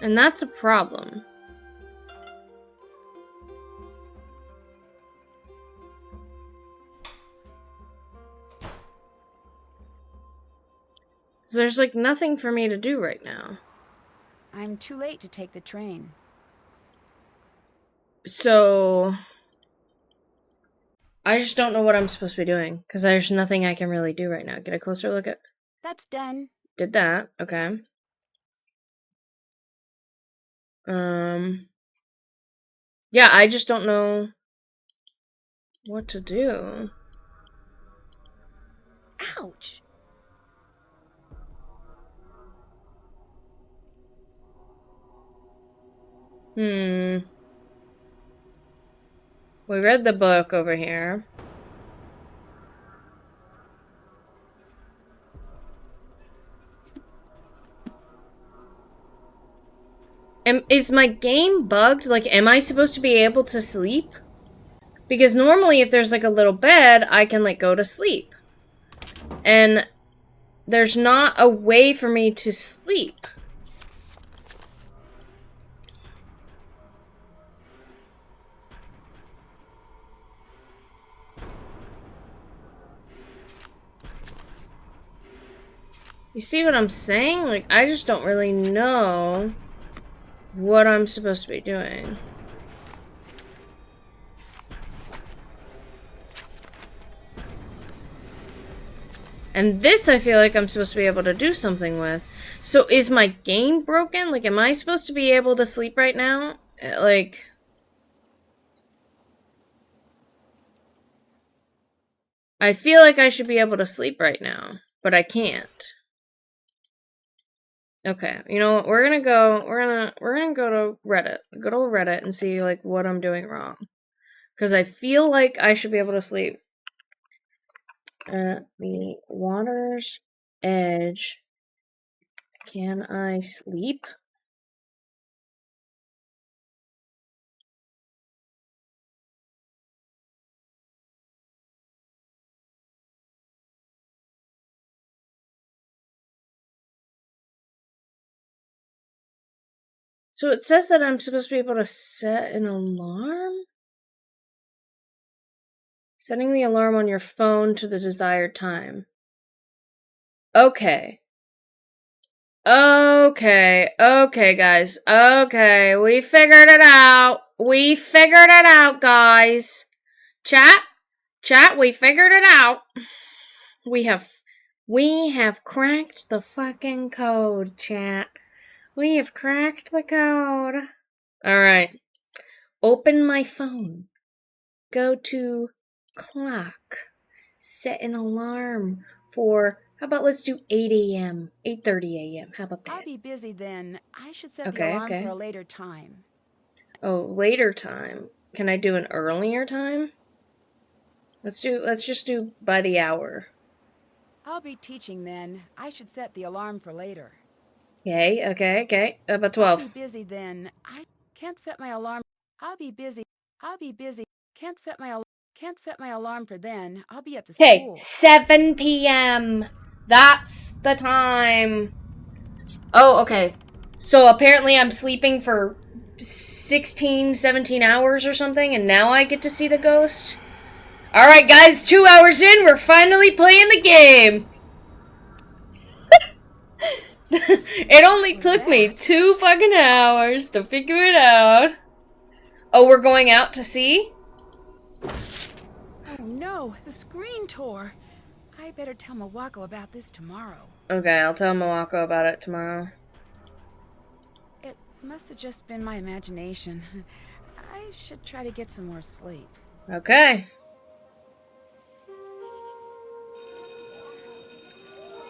And that's a problem. So there's like nothing for me to do right now. I'm too late to take the train. So I just don't know what I'm supposed to be doing because there's nothing I can really do right now. Get a closer look at. That's done. Did that. Okay. Yeah, I just don't know what to do. Ouch. We read the book over here. Is my game bugged? Like, am I supposed to be able to sleep? Because normally if there's like a little bed, I can like go to sleep. And there's not a way for me to sleep. You see what I'm saying? Like, I just don't really know what I'm supposed to be doing. And this I feel like I'm supposed to be able to do something with. So is my game broken? Like, am I supposed to be able to sleep right now? Like... I feel like I should be able to sleep right now, but I can't. Okay, you know what? We're gonna go to Reddit. Good old Reddit and see like what I'm doing wrong. Cause I feel like I should be able to sleep. At the water's edge. Can I sleep? So it says that I'm supposed to be able to set an alarm? Setting the alarm on your phone to the desired time. Okay. Okay, guys. Okay, we figured it out. We figured it out, guys. Chat, we figured it out. We have cracked the fucking code, chat. We have cracked the code. Alright. Open my phone. Go to clock. Set an alarm for, how about let's do 8 a.m., 8:30 a.m. How about that? I'll be busy then. I should set Okay, the alarm okay. for a later time. Oh, later time. Can I do an earlier time? Let's just do by the hour. I'll be teaching then. I should set the alarm for later. Okay. About I'll 12. be busy then. I can't set my alarm. I'll be busy. Can't set my alarm for then. I'll be at the Hey, school. 7 p.m. That's the time. Oh, okay. So apparently I'm sleeping for 16, 17 hours or something, and now I get to see the ghost. Alright, guys, 2 hours in, we're finally playing the game. It only took me 2 fucking hours to figure it out. Oh, we're going out to see? Oh no, the screen tore. I better tell Mawako about this tomorrow. Okay, I'll tell Mawako about it tomorrow. It must have just been my imagination. I should try to get some more sleep. Okay.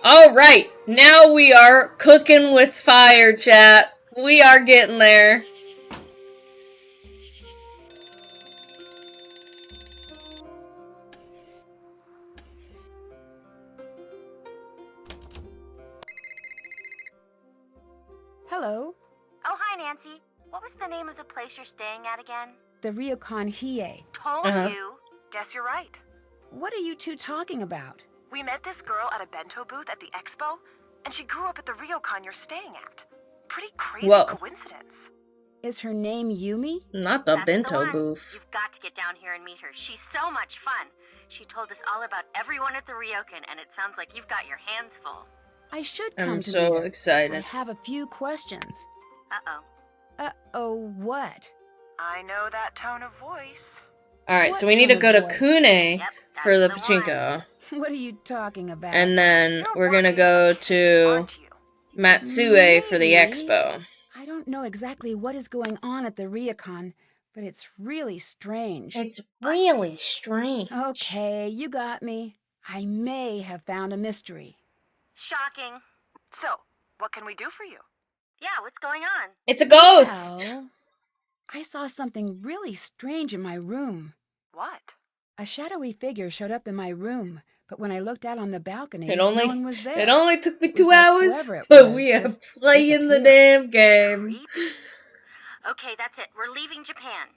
Alright, now we are cooking with fire, chat. We are getting there. Hello, Oh, hi, Nancy. What was the name of the place you're staying at again? the Ryukon Hiei. Told Uh-huh. you. Guess you're right. What are you two talking about? We met this girl at a bento booth at the expo, and she grew up at the Ryokon you're staying at. Pretty crazy Whoa. coincidence. Is her name Yumi? Not the That's bento the one. booth. You've got to get down here and meet her. She's so much fun. She told us all about everyone at the Ryokan, and it sounds like you've got your hands full. I should come I'm to so meet her. I excited. have a few questions. Uh-oh. Uh-oh, what? I know that tone of voice. Alright, What so we need to tone go of to voice? Kune Yep, for the that's the one. pachinko. What are you talking about? And then You're we're gonna working, go to aren't you? Matsue for the Maybe. expo. I don't know exactly what is going on at the Ryukon, but it's really strange. It's really strange. Okay, you got me. I may have found a mystery. Shocking. So, what can we do for you? Yeah, what's going on? It's a ghost! Well, I saw something really strange in my room. What? A shadowy figure showed up in my room, but when I looked out on the balcony, It only, no one was there. it only took me It was 2 like hours, whoever it but was we are just playing the disappeared. damn game. Creepy. Okay, that's it. We're leaving Japan.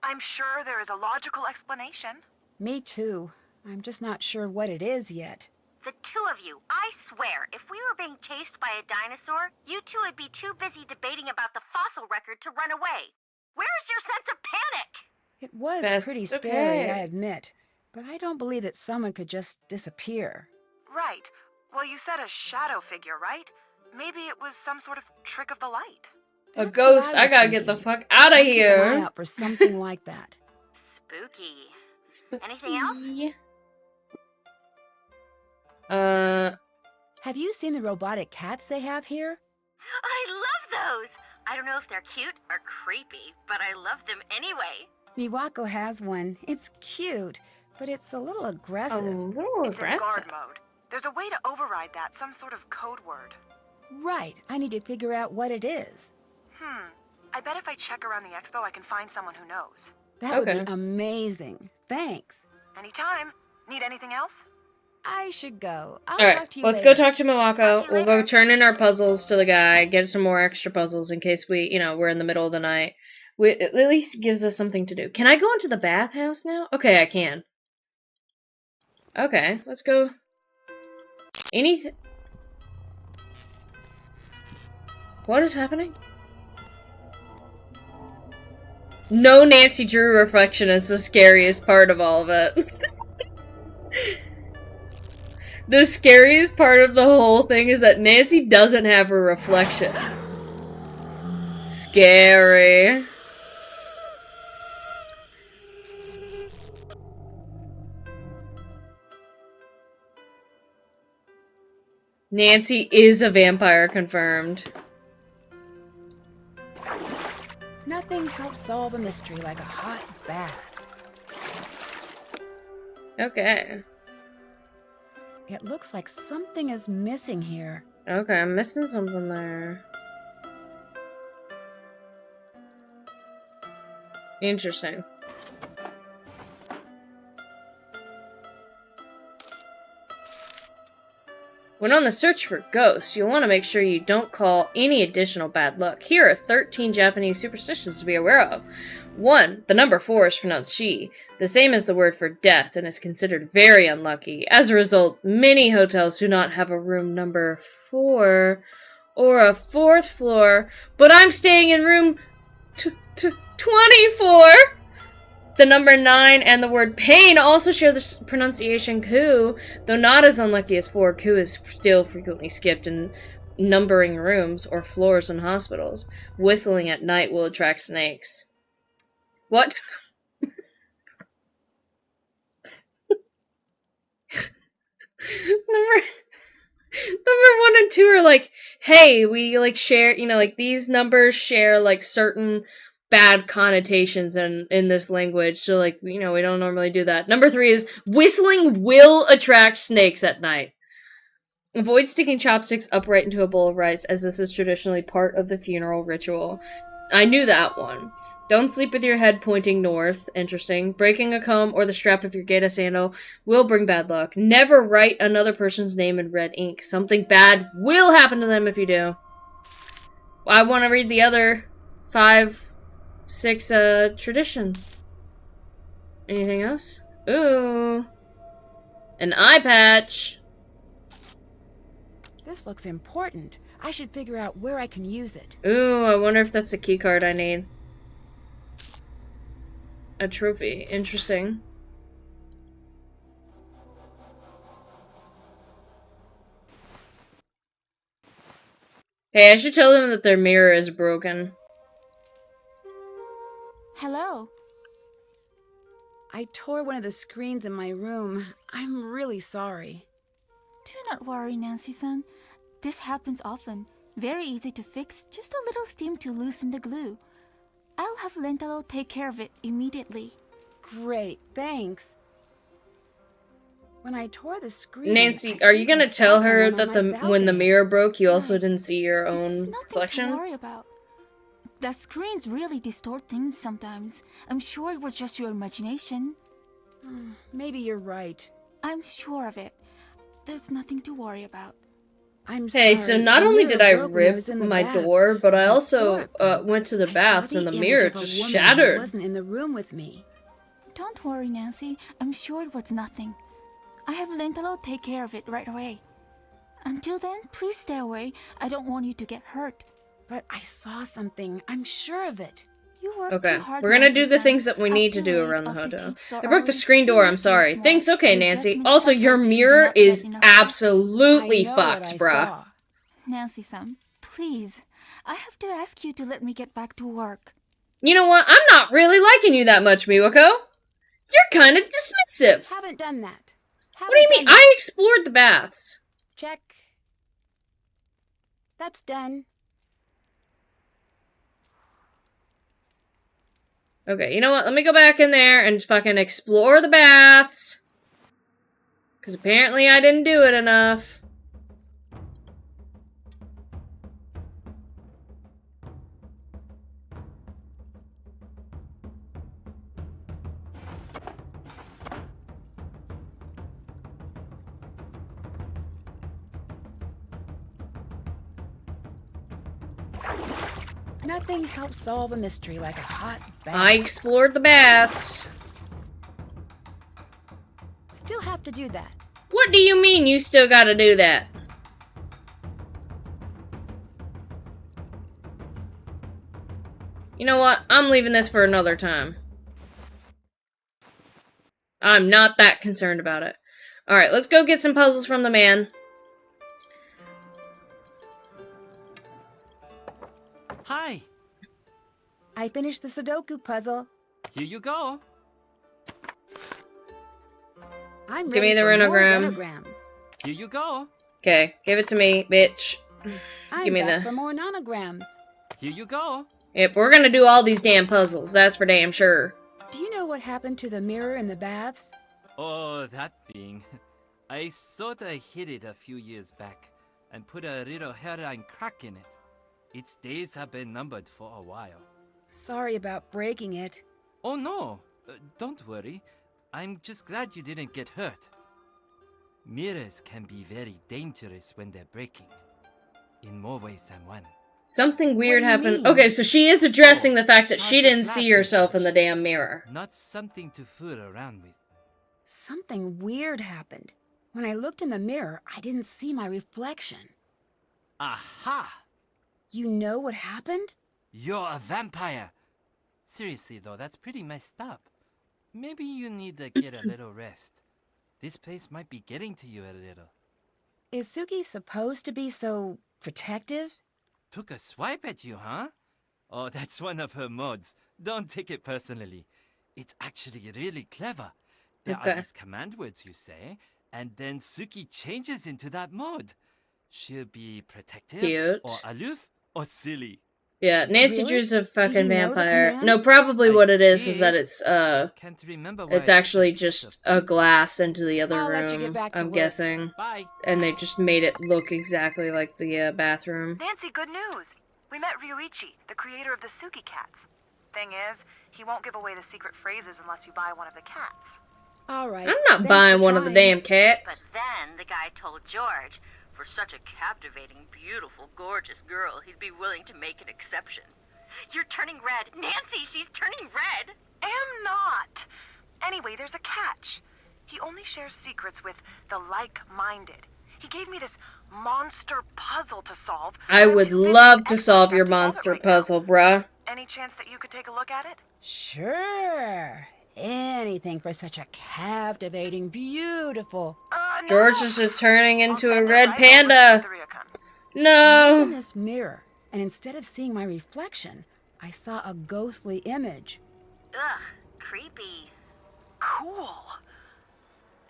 I'm sure there is a logical explanation. Me too. I'm just not sure what it is yet. The two of you, I swear, if we were being chased by a dinosaur, you two would be too busy debating about the fossil record to run away. Where's your sense of panic? It was Best pretty okay. scary, I admit, but I don't believe that someone could just disappear. Right. Well, you said a shadow figure, right? Maybe it was some sort of trick of the light. A That's ghost, what I was gotta get the thinking. fuck out of I'll keep an eye here. out for something like that. Spooky. Anything else? Spooky. Have you seen the robotic cats they have here? I love those! I don't know if they're cute or creepy, but I love them anyway. Miwako has one. It's cute, but it's a little a aggressive. little It's in aggressive. guard mode. There's a way to override that, some sort of code word. Right, I need to figure out what it is. I bet if I check around the expo, I can find someone who knows. That would Okay. be amazing. Thanks. Anytime. Need anything else? I should go. I'll Alright, talk to you let's later. go talk to Mawako. Talk to you We'll go later. turn in our puzzles to the guy, get some more extra puzzles in case we, we're in the middle of the night. It at least gives us something to do. Can I go into the bathhouse now? Okay, I can. Okay, let's go. Anything? What is happening? No Nancy Drew reflection is the scariest part of all of it. The scariest part of the whole thing is that Nancy doesn't have her reflection. Scary. Nancy is a vampire, confirmed. Nothing helps solve a mystery like a hot bath. Okay. It looks like something is missing here. Okay, I'm missing something there. Interesting. When on the search for ghosts, you'll want to make sure you don't call any additional bad luck. Here are 13 Japanese superstitions to be aware of. 1. The number 4 is pronounced she, the same as the word for death, and is considered very unlucky. As a result, many hotels do not have a room number 4 or a 4th floor, but I'm staying in room 24! The number 9 and the word pain also share the pronunciation ku, though not as unlucky as 4. Ku is still frequently skipped in numbering rooms or floors in hospitals. Whistling at night will attract snakes. What? Number 1 and 2 are like, hey, we like share, you know, like these numbers share like certain bad connotations in this language, so like, you know, we don't normally do that. Number 3 is whistling will attract snakes at night. Avoid sticking chopsticks upright into a bowl of rice, as this is traditionally part of the funeral ritual. I knew that one. Don't sleep with your head pointing north. Interesting. Breaking a comb or the strap of your Gaeta sandal will bring bad luck. Never write another person's name in red ink. Something bad will happen to them if you do. I want to read the other 6 traditions. Anything else? Ooh. An eye patch. This looks important. I should figure out where I can use it. Ooh, I wonder if that's the key card I need. A trophy. Interesting. Hey, I should tell them that their mirror is broken. Hello. I tore one of the screens in my room. I'm really sorry. Do not worry, Nancy-san. This happens often. Very easy to fix. Just a little steam to loosen the glue. I'll have Lentalo take care of it immediately. Great, thanks. When I tore the screen, Nancy, are you gonna tell her that when the balcony. mirror broke, you also didn't see your It's own nothing reflection? to worry about. The screens really distort things sometimes. I'm sure it was just your imagination. Maybe you're right. I'm sure of it. There's nothing to worry about. I'm Hey, sorry. so not The only mirror did I broke when rip was in the my bath. door, but I I also tore it. went to the I baths saw and the image mirror of a just woman who shattered. wasn't in the room with me. Don't worry, Nancy. I'm sure it was nothing. I have Lentalo take care of it right away. Until then, please stay away. I don't want you to get hurt. But I saw something. I'm sure of it. You work Okay, too hard, we're gonna do the Nancy-san. things that we need to Up do late, around the off to hotel. teach so I broke the early. screen door, You I'm must sorry. rest Thanks, more. okay, Your Nancy. judgment Also, your suffers if you do mirror not get is enough rest. absolutely I know fucked, what I bruh. saw. Nancy-san, please. I have to ask you to let me get back to work. You know what? I'm not really liking you that much, Miwako. You're kind of dismissive. Haven't done that. What do you mean? I explored the baths. Check. That's done. Okay, you know what? Let me go back in there and fucking explore the baths. Because apparently I didn't do it enough. Nothing helps solve a mystery like a hot bath. I explored the baths. Still have to do that. What do you mean you still gotta do that? You know what? I'm leaving this for another time. I'm not that concerned about it. Alright, let's go get some puzzles from the man. Hi. I finished the Sudoku puzzle. Here you go. I'm Give ready me the for more renogram. renograms. Here you go. Okay, give it to me, bitch. I'm Give me back the... for more nonograms. Here you go. Yep, we're gonna do all these damn puzzles. That's for damn sure. Do you know what happened to the mirror in the baths? Oh, that thing. I sorta hid it a few years back and put a little hairline crack in it. Its days have been numbered for a while. Sorry about breaking it. Oh no, don't worry. I'm just glad you didn't get hurt. Mirrors can be very dangerous when they're breaking. In more ways than one. Something weird do you happened. mean? Okay, so she is addressing the fact that shards she of didn't glass see and herself in such. the damn mirror. Not something to fool around with. Something weird happened. When I looked in the mirror, I didn't see my reflection. Aha! You know what happened? You're a vampire! Seriously though, that's pretty messed up. Maybe you need to get a little rest. This place might be getting to you a little. Is Suki supposed to be so protective? Took a swipe at you, huh? Oh, that's one of her mods. Don't take it personally. It's actually really clever. There Okay. are these command words you say, and then Suki changes into that mode. She'll be protective, Cute. or aloof, or silly. Yeah, Nancy Really? Drew's a Do fucking you know the vampire. No, commands? probably I what it is that did. it's Can't remember why I it's took actually that piece just of a paper. glass into the other I'll room. let you get back to I'm work. guessing, Bye. and they just made it look exactly like the bathroom. Nancy, good news. We met Ryuichi, the creator of the Suki cats. Thing is, he won't give away the secret phrases unless you buy one of the cats. All right. I'm not thanks buying for one of the trying. damn But cats. then the guy told George, for such a captivating, beautiful, gorgeous girl, he'd be willing to make an exception. You're turning red. Nancy, she's turning red. Am not. Anyway, there's a catch. He only shares secrets with the like-minded. He gave me this monster puzzle to solve. I but I'm would too busy love with to expo solve stuff your to solve it monster right now. puzzle, bruh. Any chance that you could take a look at it? Sure. Anything for such a captivating, beautiful. No. George is just turning I'll into a send it red right over to panda. you, Ryukan. I looked in No. this mirror, and instead of seeing my reflection, I saw a ghostly image. Ugh, creepy. Cool.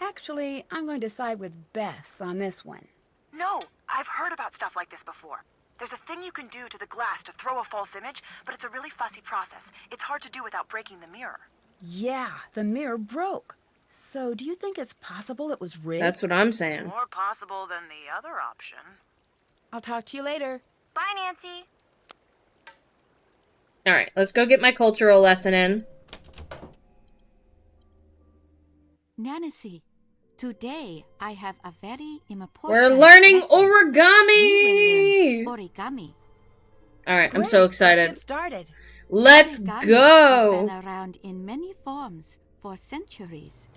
Actually, I'm going to side with Bess on this one. No, I've heard about stuff like this before. There's a thing you can do to the glass to throw a false image, but it's a really fussy process. It's hard to do without breaking the mirror. Yeah, the mirror broke. So, do you think it's possible it was rigged? That's what I'm saying. More possible than the other option. I'll talk to you later. Bye, Nancy. Alright, let's go get my cultural lesson in. Nancy, today I have a very important We're learning lesson. origami! We will learn origami. Alright, I'm Great, so Let's excited. get started. Let's Origami go! has been around in many forms for centuries.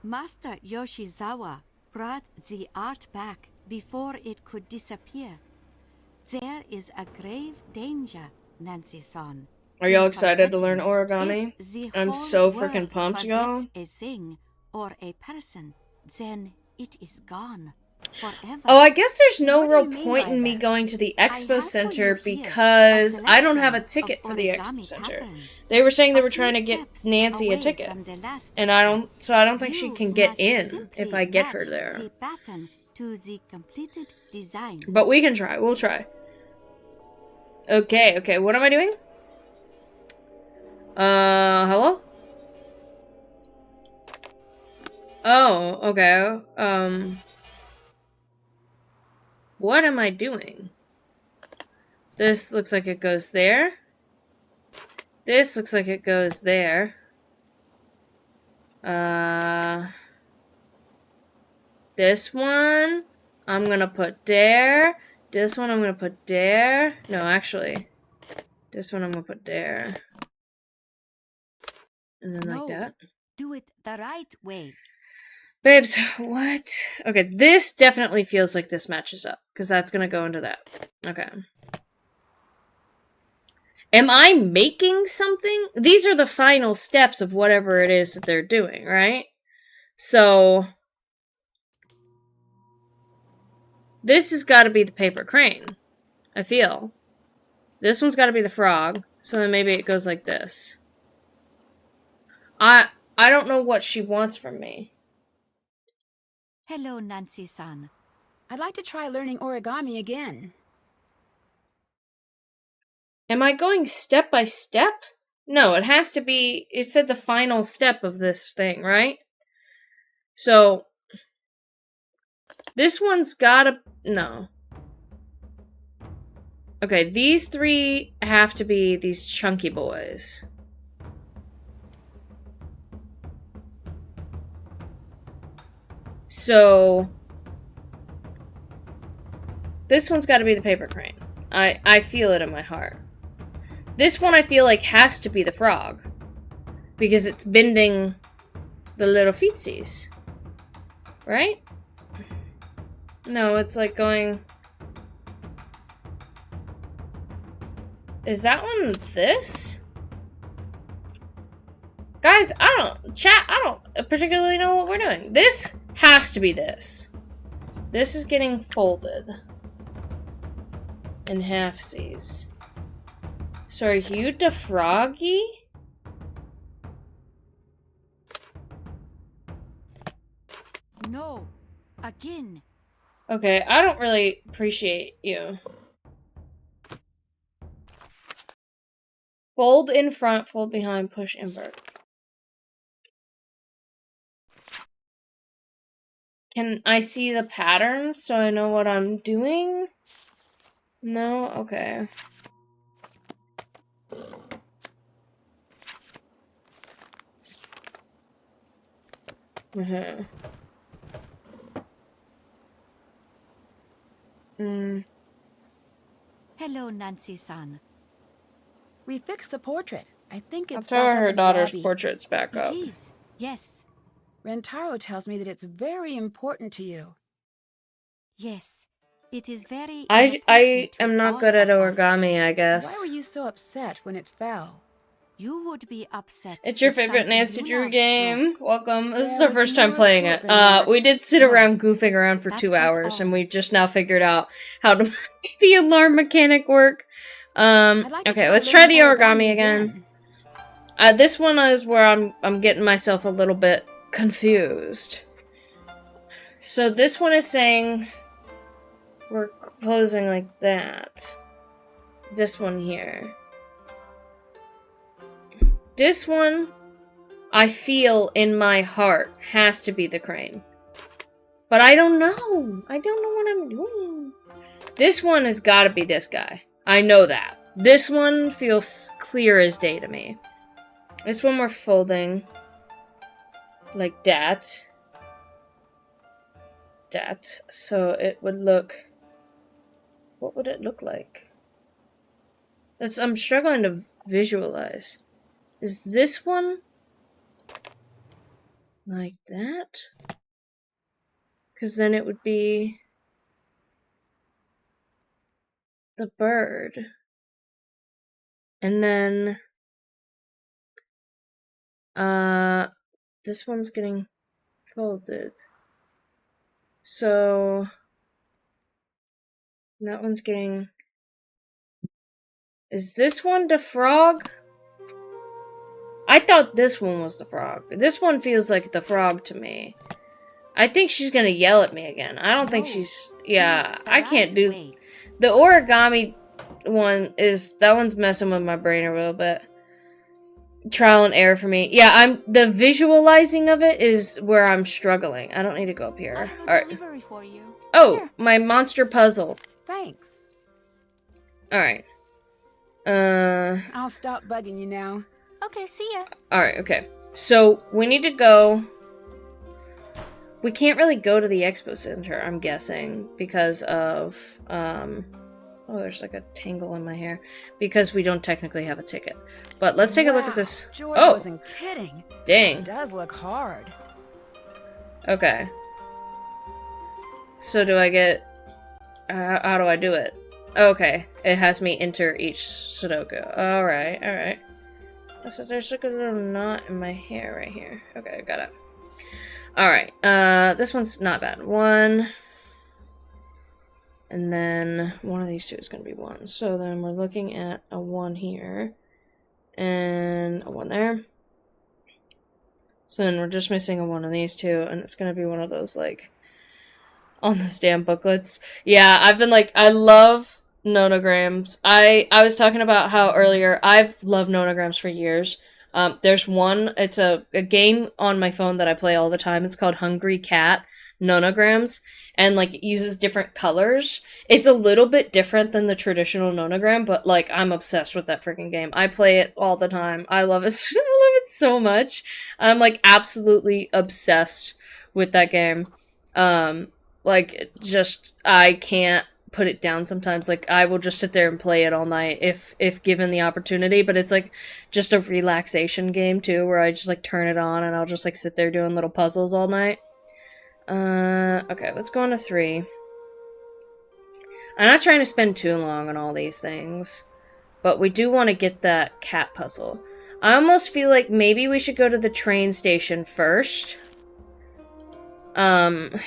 Master Yoshizawa brought the art back before it could disappear. There is a grave danger, Nancy-san. Are y'all in excited to learn forgetting. origami? If the I'm whole so world freaking pumped, y'all. forgets a thing or a person, then it is gone forever. Oh, I guess there's no What do real you mean point by in me that? going to the I Expo have for Center you here because a I don't have a selection ticket of for the Expo origami Center. patterns. They were saying they A were few trying to get steps Nancy a away ticket. from the last And I don't, step. so I don't think she You can get must in simply if I get her match there. the pattern to the completed design. But we can try, we'll try. Okay, what am I doing? Hello? Oh, okay, what am I doing? This looks like it goes there. This looks like it goes there. This one, I'm gonna put there. This one I'm gonna put there. No, actually. This one I'm gonna put there. And then like No. that. Do it the right way. Babes, what? Okay, this definitely feels like this matches up. Because that's gonna go into that. Okay. Am I making something? These are the final steps of whatever it is that they're doing, right? So, This has got to be the paper crane. I feel. This one's got to be the frog. So then maybe it goes like this. I don't know what she wants from me. Hello, Nancy-san. I'd like to try learning origami again. Am I going step by step? No, it has to be, it said the final step of this thing, right? So, this one's gotta, no. Okay, these three have to be these chunky boys. So, this one's gotta be the paper crane. I feel it in my heart. This one I feel like has to be the frog. Because it's bending the little feetsies. Right? No, it's like going... Is that one this? Guys, I don't particularly know what we're doing. This has to be this. This is getting folded. In halfsies. So are you the froggy? No, again. Okay, I don't really appreciate you. Fold in front, fold behind, push invert. Can I see the patterns so I know what I'm doing? No? Okay. Hello, Nancy-san. We fixed the portrait. I think I'll it's tell back her up her in the daughter's lobby. portrait's back up. It is, yes, Rentaro tells me that it's very important to you. yes. It is very I important to am not all good at of us. origami, I Why guess. were you so upset when it fell? You would be upset. It's your if favorite something Nancy you Drew love game. broke. Welcome. This is There our was first time more playing to it. it than that. We did sit No. around goofing around for That 2 was hours, and all. we just now figured out how to make the alarm mechanic work. I'd like to Okay, let's try the learning origami again. This one is where I'm getting myself a little bit confused. So this one is saying we're closing like that. This one here. This one, I feel in my heart, has to be the crane. But I don't know. I don't know what I'm doing. This one has got to be this guy. I know that. This one feels clear as day to me. This one we're folding like that. That. So it would look... What would it look like? I'm struggling to visualize. Is this one like that? Because then it would be the bird. And then this one's getting folded. So that one's getting... Is this one the frog? I thought this one was the frog. This one feels like the frog to me. I think she's gonna yell at me again. I don't think No, she's... do Yeah, it the I can't right do... way. The origami one is... That one's messing with my brain a little bit. Trial and error for me. Yeah, the visualizing of it is where I'm struggling. I don't need to go up I here. have a Alright. delivery for you. Oh, Here. my monster puzzle. Thanks. Alright. I'll stop bugging you now. Okay, see ya. Alright, okay. So, we need to go... We can't really go to the expo center, I'm guessing, because of, Oh, there's like a tangle in my hair. Because we don't technically have a ticket. But let's take a look at Wow, this. Joy Oh, wasn't kidding. dang. It does look hard. Okay. So do I get... how do I do it? Okay. It has me enter each Sudoku. Alright, alright. So there's like a little knot in my hair right here. Okay, I got it. Alright. This one's not bad. 1, And then one of these two is going to be 1. So then we're looking at a 1 here. And a 1 there. So then we're just missing a 1 of these two. And it's going to be one of those, like, on those damn booklets. Yeah, I've been, like, I love nonograms. I was talking about how earlier I've loved nonograms for years. There's one, it's a game on my phone that I play all the time. It's called Hungry Cat Nonograms, and like it uses different colors. It's a little bit different than the traditional nonogram, but like I'm obsessed with that freaking game. I play it all the time. I love it. I love it so much. I'm like absolutely obsessed with that game. Like just I can't put it down sometimes. Like I will just sit there and play it all night if given the opportunity, but it's like just a relaxation game too, where I just like turn it on and I'll just like sit there doing little puzzles all night. Okay, let's go on to 3. I'm not trying to spend too long on all these things, but we do want to get that cat puzzle. I almost feel like maybe we should go to the train station first. And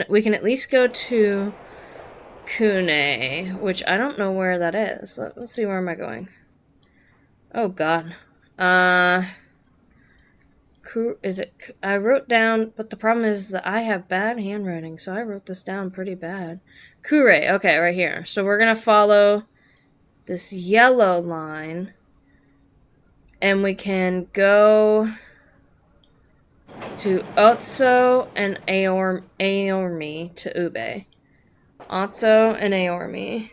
we can at least go to Kune, which I don't know where that is. Let's see, where am I going? Oh god. Is it? I wrote down, but the problem is that I have bad handwriting, so I wrote this down pretty bad. Kure, okay, right here. So we're gonna follow this yellow line, and we can go to Otso and Aormi to Ube. Otso and Aormi.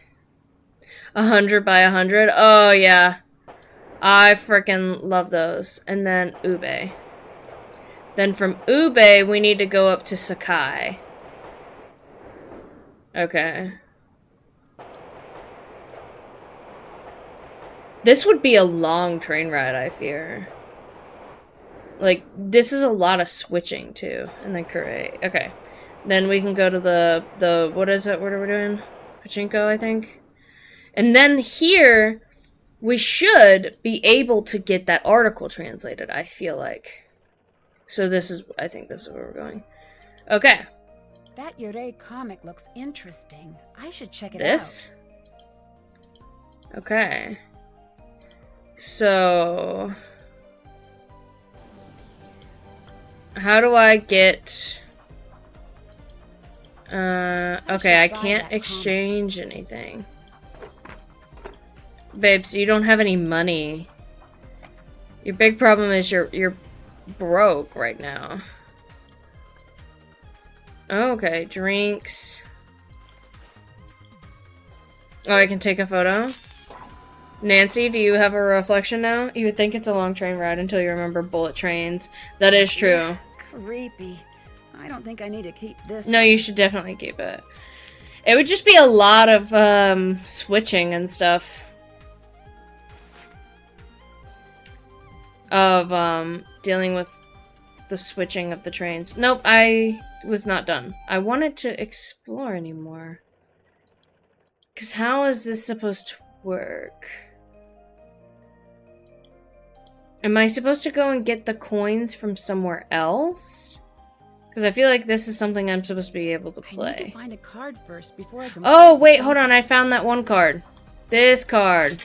100 by 100. Oh yeah, I freaking love those. And then Ube. Then from Ube, we need to go up to Sakai. Okay. This would be a long train ride, I fear. Like, this is a lot of switching, too. And then Kure. Okay. Then we can go to the what is it? What are we doing? Pachinko, I think. And then here, we should be able to get that article translated, I feel like. So this is, I think this is where we're going. Okay. That Yurei comic looks interesting. I should check it This? Okay. So... how do I get... okay, I can't exchange anything. Babe, so you don't have any money. Your big problem is you're broke right now. Okay, drinks. Oh, I can take a photo? Nancy, do you have a reflection now? You would think it's a long train ride until you remember bullet trains. That is true. Creepy. I don't think I need to keep this. No, you should definitely keep it. It would just be a lot of switching and stuff. Of dealing with the switching of the trains. Nope, I was not done. I wanted to explore anymore. 'Cause how is this supposed to work? Am I supposed to go and get the coins from somewhere else? Because I feel like this is something I'm supposed to be able to play. I need to find a card first before I can. Oh, wait, hold on. I found that one card. This card.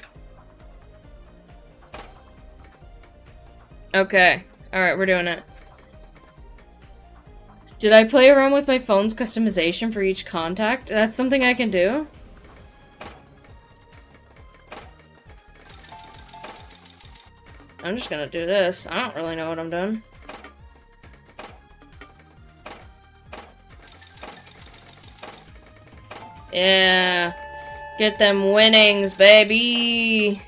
Okay. Alright, we're doing it. Did I play around with my phone's customization for each contact? That's something I can do? I'm just gonna do this. I don't really know what I'm doing. Yeah. Get them winnings, baby!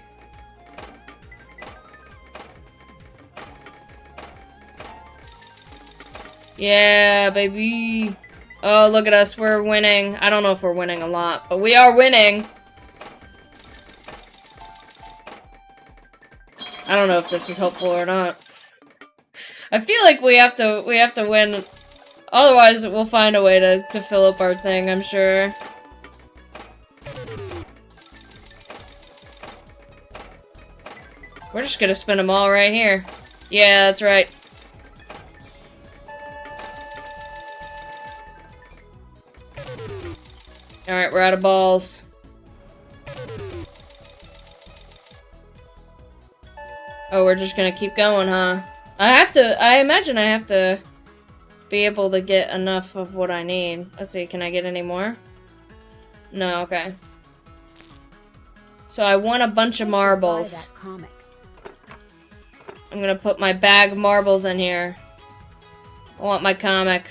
Yeah, baby! Oh, look at us. We're winning. I don't know if we're winning a lot, but we are winning! I don't know if this is helpful or not. I feel like we have to win. Otherwise, we'll find a way to fill up our thing, I'm sure. We're just gonna spin them all right here. Yeah, that's right. Alright, we're out of balls. Oh, we're just gonna keep going, huh? I imagine I have to be able to get enough of what I need. Let's see, can I get any more? No, okay. So I want a bunch of marbles. I'm gonna put my bag of marbles in here. I want my comic.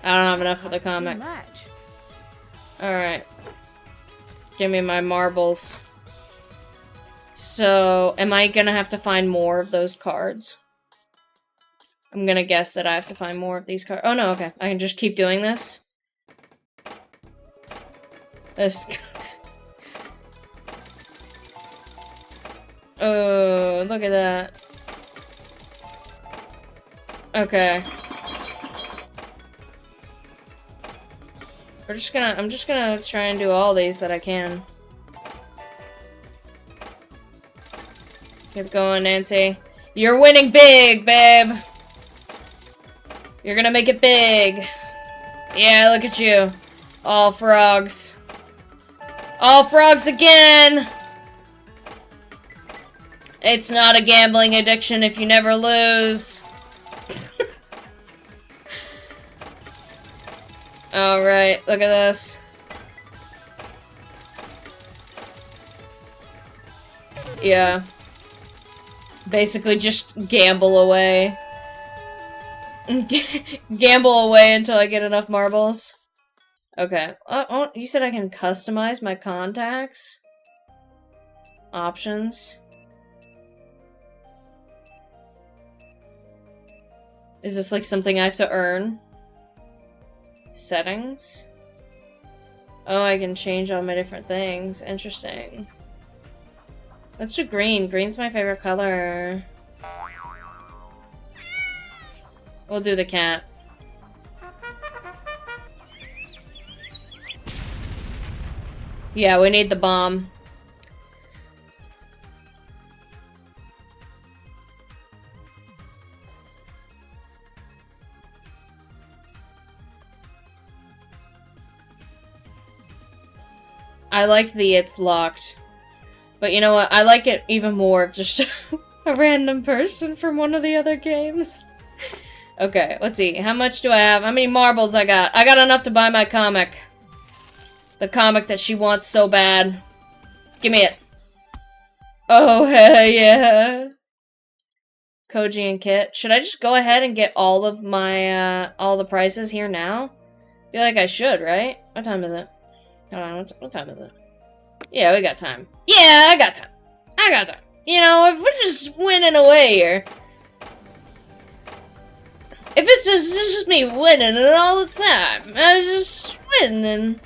I don't have enough for the comic. Alright. Give me my marbles. So, am I gonna have to find more of those cards? I'm gonna guess that I have to find more of these cards. Oh no, okay. I can just keep doing this. This... Oh, look at that. Okay. I'm just gonna try and do all these that I can. Keep going, Nancy. You're winning big, babe! You're gonna make it big. Yeah, look at you. All frogs. All frogs again! It's not a gambling addiction if you never lose. Alright, look at this. Yeah. Basically just gamble away. Gamble away until I get enough marbles. Okay. Oh, you said I can customize my contacts? Options. Is this like something I have to earn? Settings? Oh, I can change all my different things. Interesting. Let's do green. Green's my favorite color. We'll do the cat. Yeah, we need the bomb. I like the it's locked. But you know what? I like it even more if just a random person from one of the other games. Okay, let's see. How much do I have? How many marbles I got? I got enough to buy my comic. The comic that she wants so bad. Give me it. Oh, hell yeah. Koji and Kit. Should I just go ahead and get all of my, all the prices here now? I feel like I should, right? What time is it? Hold on, what time is it? Yeah, we got time. Yeah, I got time. I got time. You know, if we're just winning away here. If it's just me winning it all the time. I was just winning.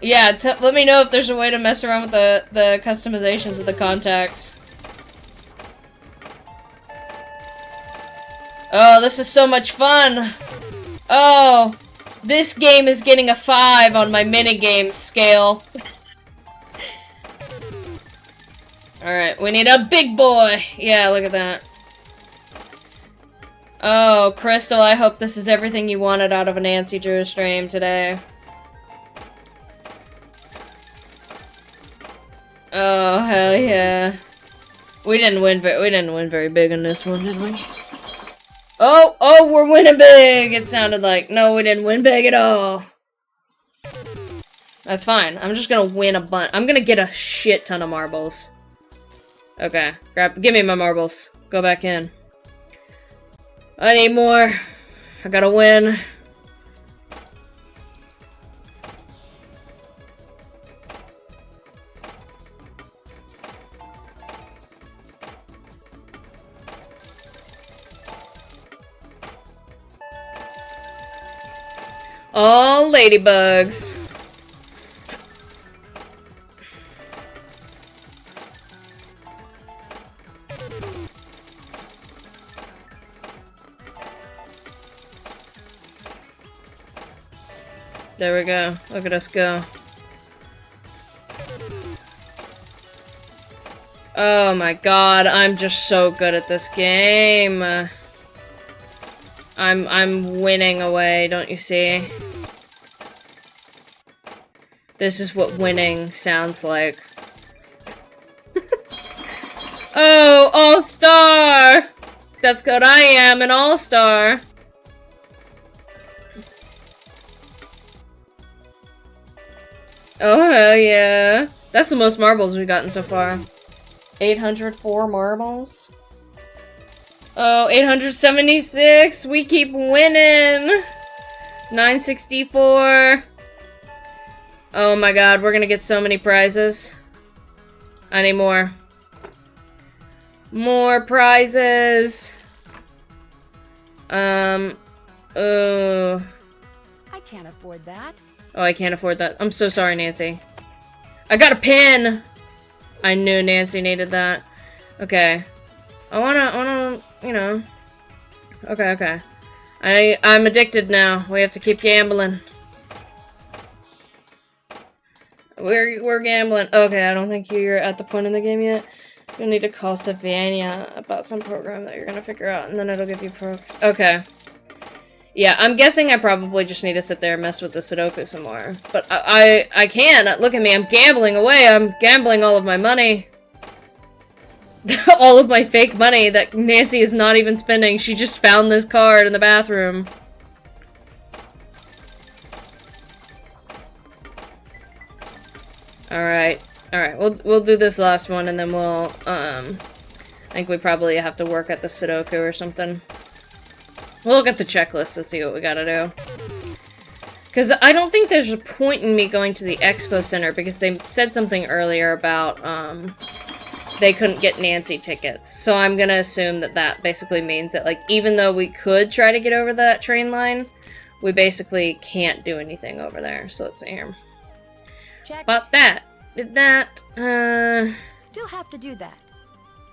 Yeah, let me know if there's a way to mess around with the customizations of the contacts. Oh, this is so much fun. Oh, this game is getting a 5 on my minigame scale. Alright, we need a big boy. Yeah, look at that. Oh, Crystal, I hope this is everything you wanted out of a Nancy Drew stream today. Oh, hell yeah. We didn't win very big on this one, did we? Oh, we're winning big! It sounded like. No, we didn't win big at all. That's fine. I'm just gonna win a bunch. I'm gonna get a shit ton of marbles. Okay, give me my marbles. Go back in. I need more. I gotta win. All ladybugs. There we go. Look at us go. Oh my god, I'm just so good at this game. I'm winning away, don't you see? This is what winning sounds like. Oh, all-star! That's what I am, an all-star. Oh, hell yeah. That's the most marbles we've gotten so far. 804 marbles. Oh, 876. We keep winning. 964. Oh my god, we're gonna get so many prizes. I need more. More prizes. I can't afford that. Oh, I can't afford that. I'm so sorry, Nancy. I got a pin! I knew Nancy needed that. Okay. I wanna, you know. Okay. I'm addicted now. We have to keep gambling. We're gambling. Okay, I don't think you're at the point in the game yet. You'll need to call Savannah about some program that you're gonna figure out, and then it'll give you Okay. Yeah, I'm guessing I probably just need to sit there and mess with the Sudoku some more. But I can. Look at me, I'm gambling away. I'm gambling all of my money. All of my fake money that Nancy is not even spending. She just found this card in the bathroom. Alright. Alright, we'll do this last one and then we'll, I think we probably have to work at the Sudoku or something. We'll look at the checklist to see what we gotta do. Because I don't think there's a point in me going to the Expo Center because they said something earlier about, they couldn't get Nancy tickets. So I'm gonna assume that that basically means that, like, even though we could try to get over that train line, we basically can't do anything over there. So let's see here. Check. About that. Did that, Still have to do that.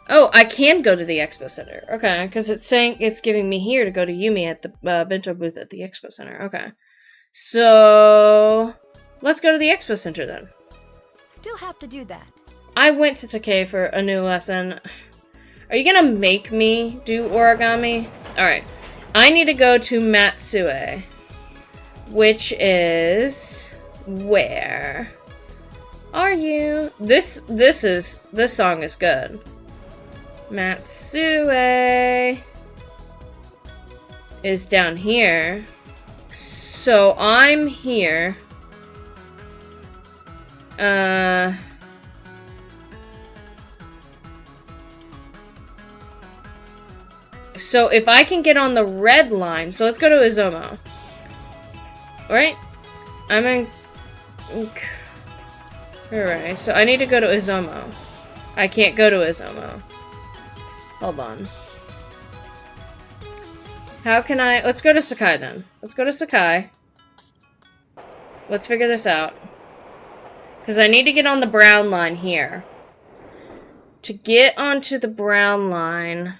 Oh, I can go to the Expo Center. Okay, because it's saying it's giving me here to go to Yumi at the bento booth at the Expo Center. Okay. So, let's go to the Expo Center then. Still have to do that. I went to Takei for a new lesson. Are you gonna make me do origami? Alright. I need to go to Matsue. Which is... where? Are you? This song is good. Matsue is down here. So I'm here. So if I can get on the red line, so let's go to Izumo. Alright? I'm in... Alright, so I need to go to Izumo. I can't go to Izumo. Hold on. How can I... Let's go to Sakai then. Let's go to Sakai. Let's figure this out. Because I need to get on the brown line here. To get onto the brown line...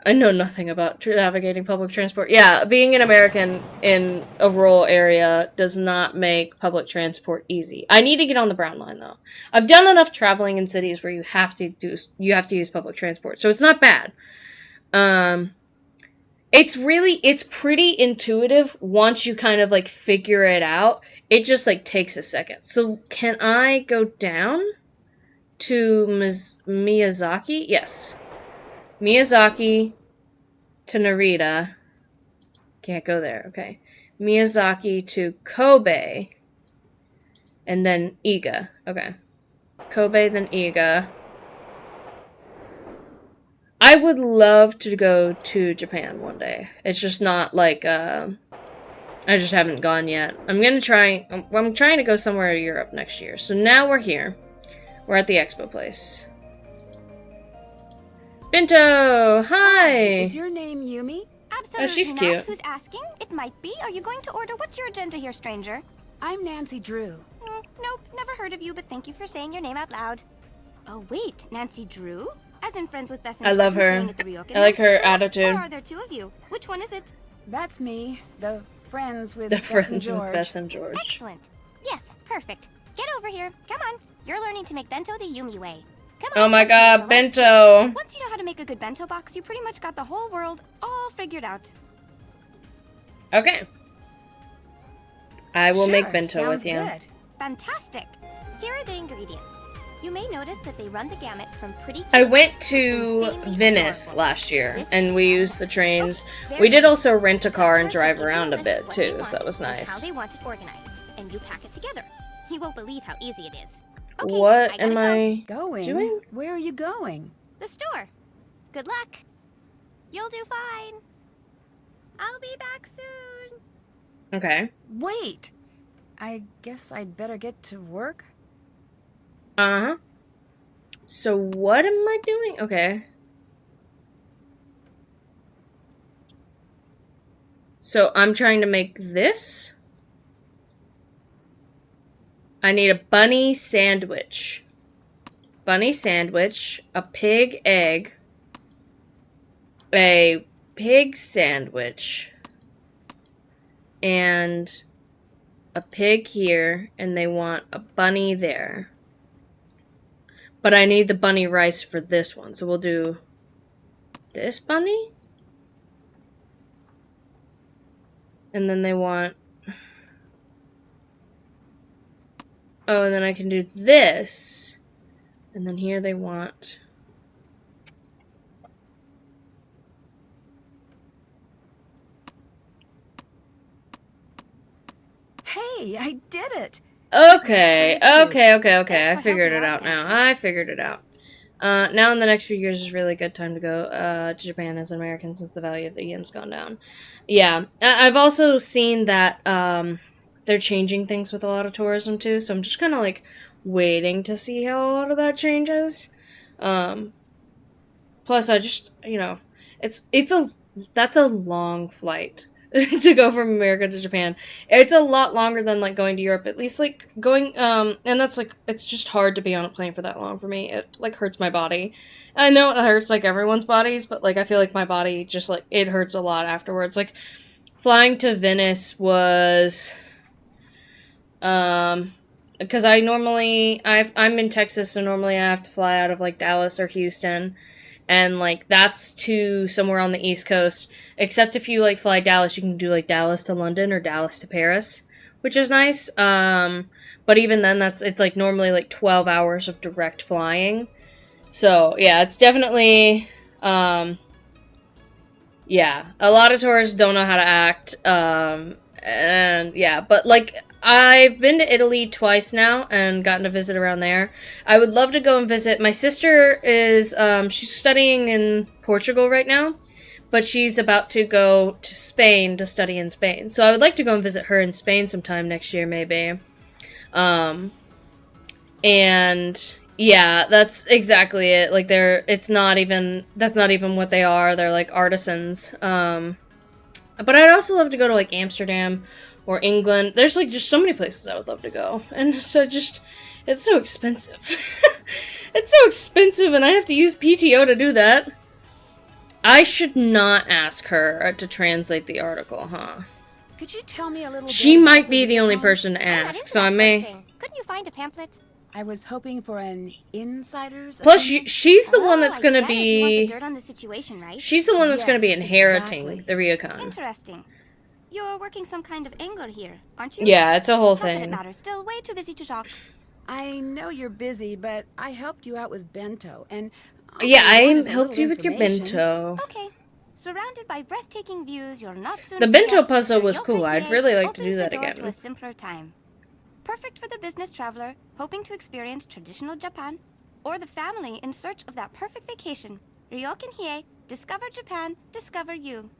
I know nothing about navigating public transport. Yeah, being an American in a rural area does not make public transport easy. I need to get on the brown line though. I've done enough traveling in cities where you have to use public transport, so it's not bad. It's pretty intuitive once you kind of like figure it out. It just like takes a second. So can I go down to Miyazaki? Yes. Miyazaki to Narita. Can't go there, okay. Miyazaki to Kobe. And then Iga. Okay. Kobe, then Iga. I would love to go to Japan one day. It's just not like, I just haven't gone yet. I'm trying to go somewhere in Europe next year. So now we're here. We're at the expo place. Bento! Hi! Is your name Yumi? Absolutely Oh, she's not. cute. Who's asking? It might be. Are you going to order? What's your agenda here, stranger? I'm Nancy Drew. Nope, never heard of you, but thank you for saying your name out loud. Oh, wait, Nancy Drew? As in friends with Bess and I love George, who's her. staying at the Ryokan I like Nancy her Drew? attitude. Or are there two of you? Which one is it? That's me, the friends with The Bess and friends with George. Bess and George. Excellent. Yes, perfect. Get over here. Come on. You're learning to make bento the Yumi way. Come Oh on, my trust me, god, it's a lot of bento. Once you know how to make a good bento box, you pretty much got the whole world all figured out. Okay. I will make Sure, bento sounds with you. good. Fantastic. Here are the ingredients. You may notice that they run the gamut from pretty I cute went to to insanely Venice adorable. last year, This and is we how used the it trains. Okay, We did very also rent a car and Customers drive will give you around a list bit of what they too, so that want was and nice. How they want it organized, and you pack it together. You won't believe how easy it is. Okay, What gotta am go. I Going? doing? Where are you going? The store. Good luck. You'll do fine. I'll be back soon. Okay. Wait. I guess I'd better get to work. Uh-huh. So what am I doing? Okay. So I'm trying to make this. I need a bunny sandwich. Bunny sandwich, a pig egg, a pig sandwich, and a pig here, and they want a bunny there. But I need the bunny rice for this one, so we'll do this bunny. And then they want... Oh, and then I can do this. And then here they want... Hey, I did it. Okay, Thank you. okay. Thanks I for figured it helping out out, now. Nancy. I figured it out. Now in the next few years is a really good time to go to Japan as an American since the value of the yen's gone down. Yeah, I've also seen that they're changing things with a lot of tourism too, so I'm just kind of like waiting to see how a lot of that changes. Plus, I just, that's a long flight. To go from America to Japan. It's a lot longer than like going to Europe. At least like going and that's like it's just hard to be on a plane for that long for me. It like hurts my body. I know it hurts like everyone's bodies, but like I feel like my body just like it hurts a lot afterwards. Like flying to Venice was because I'm in Texas, so normally I have to fly out of like Dallas or Houston. And, like, that's to somewhere on the East Coast. Except if you, like, fly Dallas, you can do, like, Dallas to London or Dallas to Paris, which is nice. But even then, it's, like, normally, like, 12 hours of direct flying. So, yeah, it's definitely, yeah. A lot of tourists don't know how to act, and, yeah. But, like, I've been to Italy twice now and gotten to visit around there. I would love to go and visit. My sister is, she's studying in Portugal right now, but she's about to go to Spain to study in Spain. So I would like to go and visit her in Spain sometime next year, maybe. And yeah, that's exactly it. Like that's not even what they are. They're like artisans. But I'd also love to go to like Amsterdam or England. There's like just so many places I would love to go. And so it's so expensive. It's so expensive and I have to use PTO to do that. I should not ask her to translate the article, huh? Could you tell me a little She bit might about be the only Ryokan? person to I'm not ask, into so that I sort of may... thing. Couldn't you find a pamphlet? I was hoping for an insider's Plus, opinion. she's the one that's I gonna get it. You want the be... dirt on the situation, right? She's the one that's gonna be Yes, inheriting exactly. the Ryokan. Interesting. You're working some kind of angle here, aren't you? Yeah, it's a whole Not that it thing. matters. Still way too busy to talk. I know you're busy, but I helped you out with bento, and all Yeah, I want I is a helped little you with your information. bento. Okay. Surrounded by breathtaking views, you'll not soon The bento forget puzzle that was cool. Ryokan I'd Hiei really like to opens do that the door again. To a simpler time. Perfect for the business traveler hoping to experience traditional Japan, or the family in search of that perfect vacation. Ryokan Hiei, discover Japan, discover you.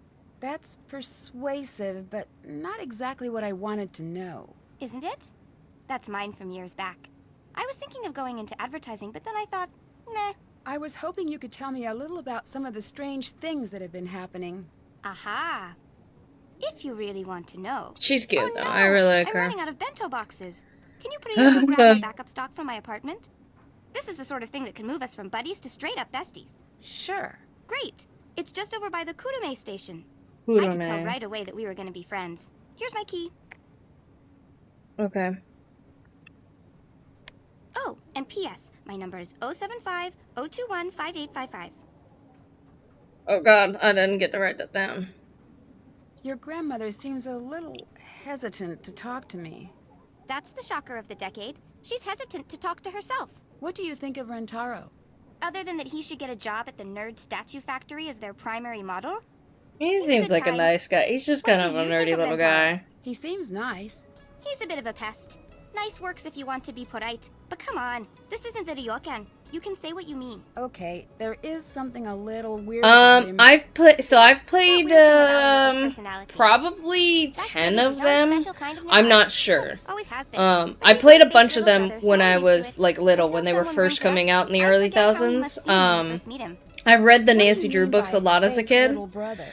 That's persuasive, but not exactly what I wanted to know. Isn't it? That's mine from years back. I was thinking of going into advertising, but then I thought, nah. I was hoping you could tell me a little about some of the strange things that have been happening. Aha. If you really want to know. She's cute, Oh, though. no. I really like I'm her. running out of bento boxes. Can you please go grab my backup stock from my apartment? This is the sort of thing that can move us from buddies to straight-up besties. Sure. Great. It's just over by the Kurume station. I could tell Kurume. right away that we were going to be friends. Here's my key. Okay. Oh, And P.S. My number is 075-021-5855. Oh god, I didn't get to write that down. Your grandmother seems a little hesitant to talk to me. That's the shocker of the decade. She's hesitant to talk to herself. What do you think of Rentaro? Other than that he should get a job at the Nerd Statue Factory as their primary model? He He's a seems good like a time. nice guy. He's just What kind do of a you think nerdy of little Rentaro? guy. He seems nice. He's a bit of a pest. Nice works if you want to be polite. But come on, this isn't the Ryokan. You can say what you mean. Okay, there is something a little weird about him. I've played That weird thing about him is his personality. probably That 10 kid is of his own them. special kind of I'm neurotic. not sure. Always has been. I But he's played a like bunch of big them little brother, when so I I'm used was to it. like little, Until when they were someone first brings it coming up, out in the I early forget how he must thousands. seem when you first meet him. I've read the What do you Nancy Drew mean books by a lot as a fake kid. little brother?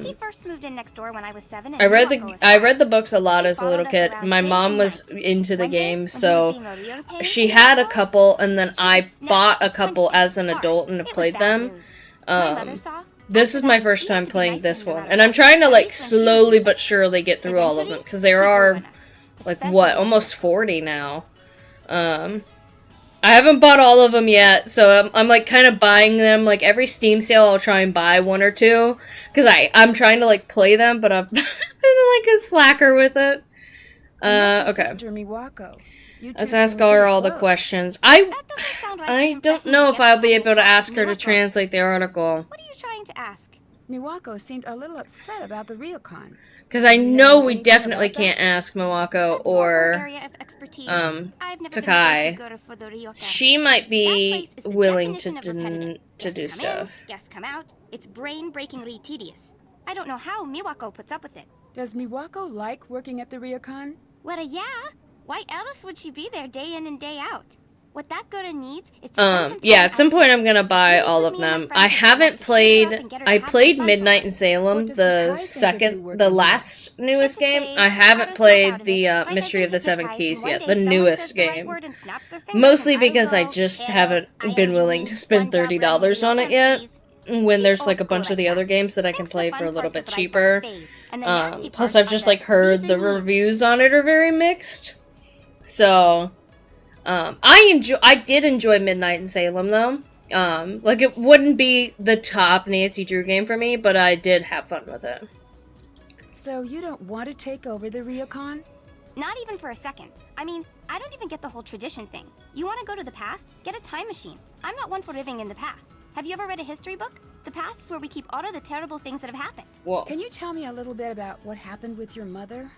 He first moved in next door when I was 7 and I read Miyako was I 5. read the books a lot He as a little followed us kid. around My day mom and was night. into the One day, game, when he was so being a real pain she to had a Miyako, couple, and then she I just snapped bought a and couple punched him as an hard. adult and It was played bad them. news. My mother Um, saw. This After is my that, first we time had to be playing nice this to him no one, matter and I'm what, trying to at like least when she was slowly sick. but surely get through all of them Eventually, because there he grew are on us, like especially what, when almost Miyako. 40 now. I haven't bought all of them yet, so I'm like kind of buying them. Like every Steam sale, I'll try and buy one or two because I'm trying to like play them, but I've been like a slacker with it. And that's your Okay. sister, Miwako. You two Let's seem ask her pretty all the close. questions. That doesn't sound right for the I don't impression know you if get I'll from be having able to talked ask her to Miyako. translate the article What are you trying to ask? Miwako seemed a little upset about the Ryokan. because I You know know we anything definitely about that? can't ask Miwako That's more her or area of expertise. I've never Takai. been a go-to for the Ryokan. she might That be place is the willing to definition of repetitive. to do Guests come in, stuff. guests come out. It's brain-breakingly tedious. I don't know how Miwako puts up with it. Does Miwako like working at the Ryokan? Well, yeah. Why else would she be there day in and day out? What that girl needs is to spend some time Yeah, at some out point here. I'm gonna buy Meet all with of me and my them. friends I if you want haven't to shake her up played. and get her to I have played some fun Midnight for in once. Salem, What does the Takai think of you second, working the here? last newest It's a game. phase. I How haven't to snap played out of the it. Like I've Mystery been of the Seven hypnotized, Keys and one yet, day the someone newest says the right game. word and snaps their fingers, Mostly and I'll because I go, just "Hello, haven't I been am willing Yumi. to spend One job running $30 on it Ryokan, yet. please." When She's there's old like a school bunch of like the that. other games that I can Thinks the play fun for a little parts bit of life are a cheaper. phase, and the nasty Plus parts I've are just the like heard V's the and needs. reviews on it are very mixed. So I did enjoy Midnight in Salem though. Like it wouldn't be the top Nancy Drew game for me, but I did have fun with it. So you don't want to take over the Ryokan? Not even for a second. I mean, I don't even get the whole tradition thing. You want to go to the past? Get a time machine. I'm not one for living in the past. Have you ever read a history book? The past is where we keep all of the terrible things that have happened. Whoa. Can you tell me a little bit about what happened with your mother?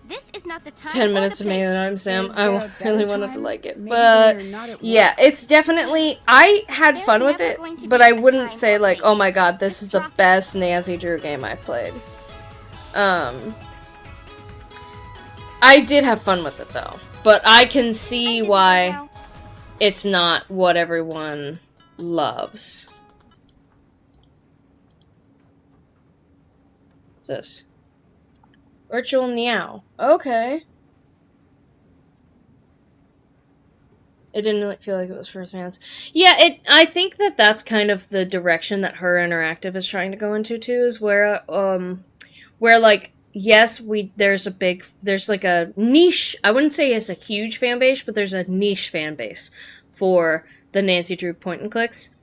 This is not the time 10 or minutes the of me place. that I'm Sam. Is there a I really better wanted to time? like it. Maybe But when you're not at yeah, work? it's definitely I had There's fun with never it, going to but be I a wouldn't time say or like, place. oh my god, this Just is the drop it. best Nancy Drew game I played. I did have fun with it though. But I can see I'm busy right why now. it's not what everyone loves. What's this? Virtual Meow. Okay. It didn't really feel like it was first fans. Yeah, I think that that's kind of the direction that Her Interactive is trying to go into too, is where like yes, there's like a niche. I wouldn't say it's a huge fan base, but there's a niche fan base for the Nancy Drew point and clicks.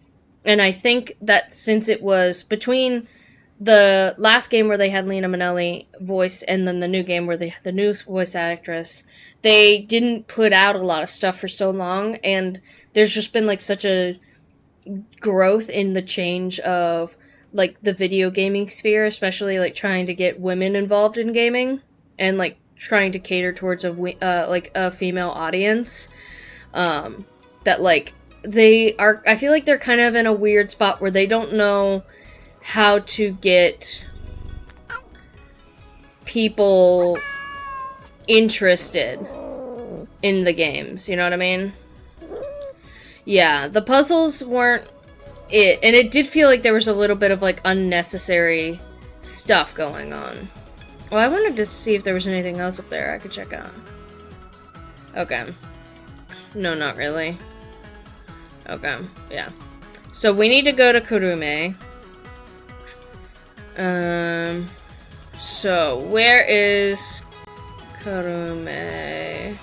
And I think that since it was between the last game where they had Lena Minnelli voice and then the new game where they had the new voice actress, they didn't put out a lot of stuff for so long, and there's just been like such a growth in the change of like the video gaming sphere, especially like trying to get women involved in gaming and like trying to cater towards a female audience, that like I feel like they're kind of in a weird spot where they don't know how to get people interested in the games, you know what I mean? Yeah, the puzzles weren't it, and it did feel like there was a little bit of like unnecessary stuff going on. Well, I wanted to see if there was anything else up there I could check out. Okay. No, not really. Okay, yeah. So we need to go to Kurume. So where is Kurume?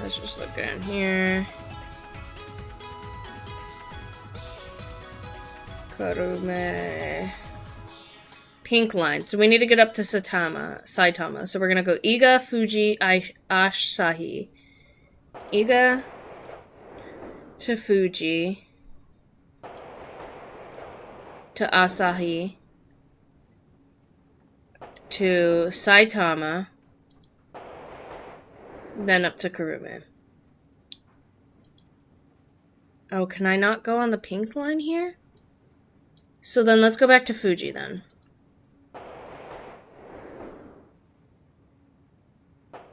Let's just look in here. Kurume. Pink line. So we need to get up to Saitama. So we're gonna go Iga, Fuji, Asahi. Iga to Fuji to Asahi to Saitama, then up to Kurume. Oh, can I not go on the pink line here? So then let's go back to Fuji then.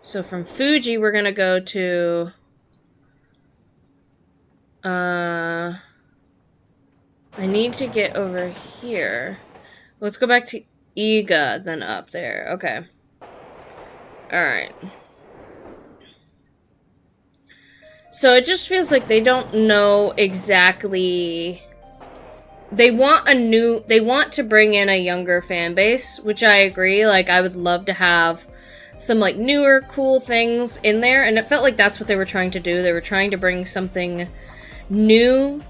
So from Fuji, we're gonna go to I need to get over here. Let's go back to Iga, then up there. Okay. Alright. So it just feels like they don't know exactly... They want to bring in a younger fan base, which I agree. Like, I would love to have some, like, newer, cool things in there. And it felt like that's what they were trying to do. They were trying to bring something new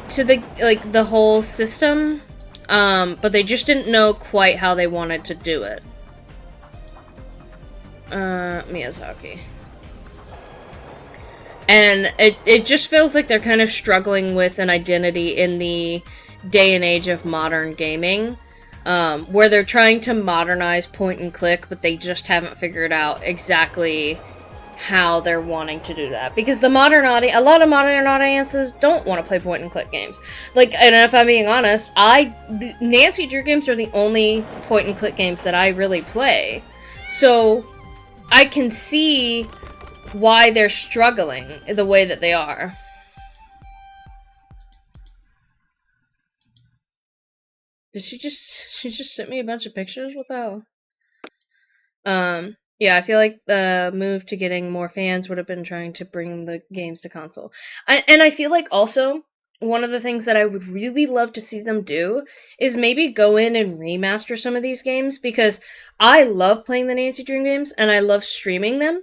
to the whole system, but they just didn't know quite how they wanted to do it. Miyazaki. And it just feels like they're kind of struggling with an identity in the day and age of modern gaming, where they're trying to modernize point and click, but they just haven't figured out exactly how they're wanting to do that, because a lot of modern audiences don't want to play point and click games. Like, and if I'm being honest, Nancy Drew games are the only point and click games that I really play, so I can see why they're struggling the way that they are. Did she just sent me a bunch of pictures? What the hell? Yeah, I feel like the move to getting more fans would have been trying to bring the games to console. And I feel like also, one of the things that I would really love to see them do is maybe go in and remaster some of these games, because I love playing the Nancy Drew games, and I love streaming them.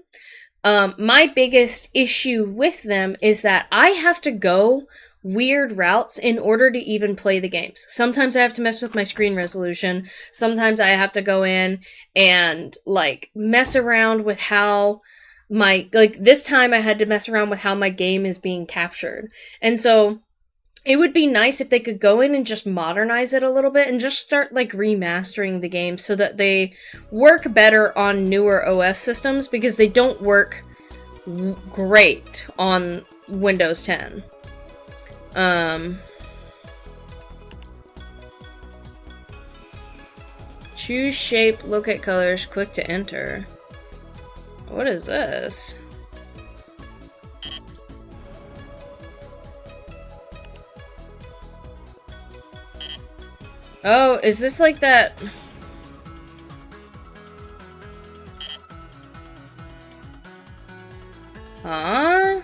My biggest issue with them is that I have to go weird routes in order to even play the games. Sometimes I have to mess with my screen resolution. Sometimes I have to go in and, like, mess around with how this time I had to mess around with how my game is being captured. And so it would be nice if they could go in and just modernize it a little bit and just start, like, remastering the game so that they work better on newer OS systems, because they don't work great on Windows 10. Choose shape, locate colors, click to enter. What is this? Oh, is this like that? Huh?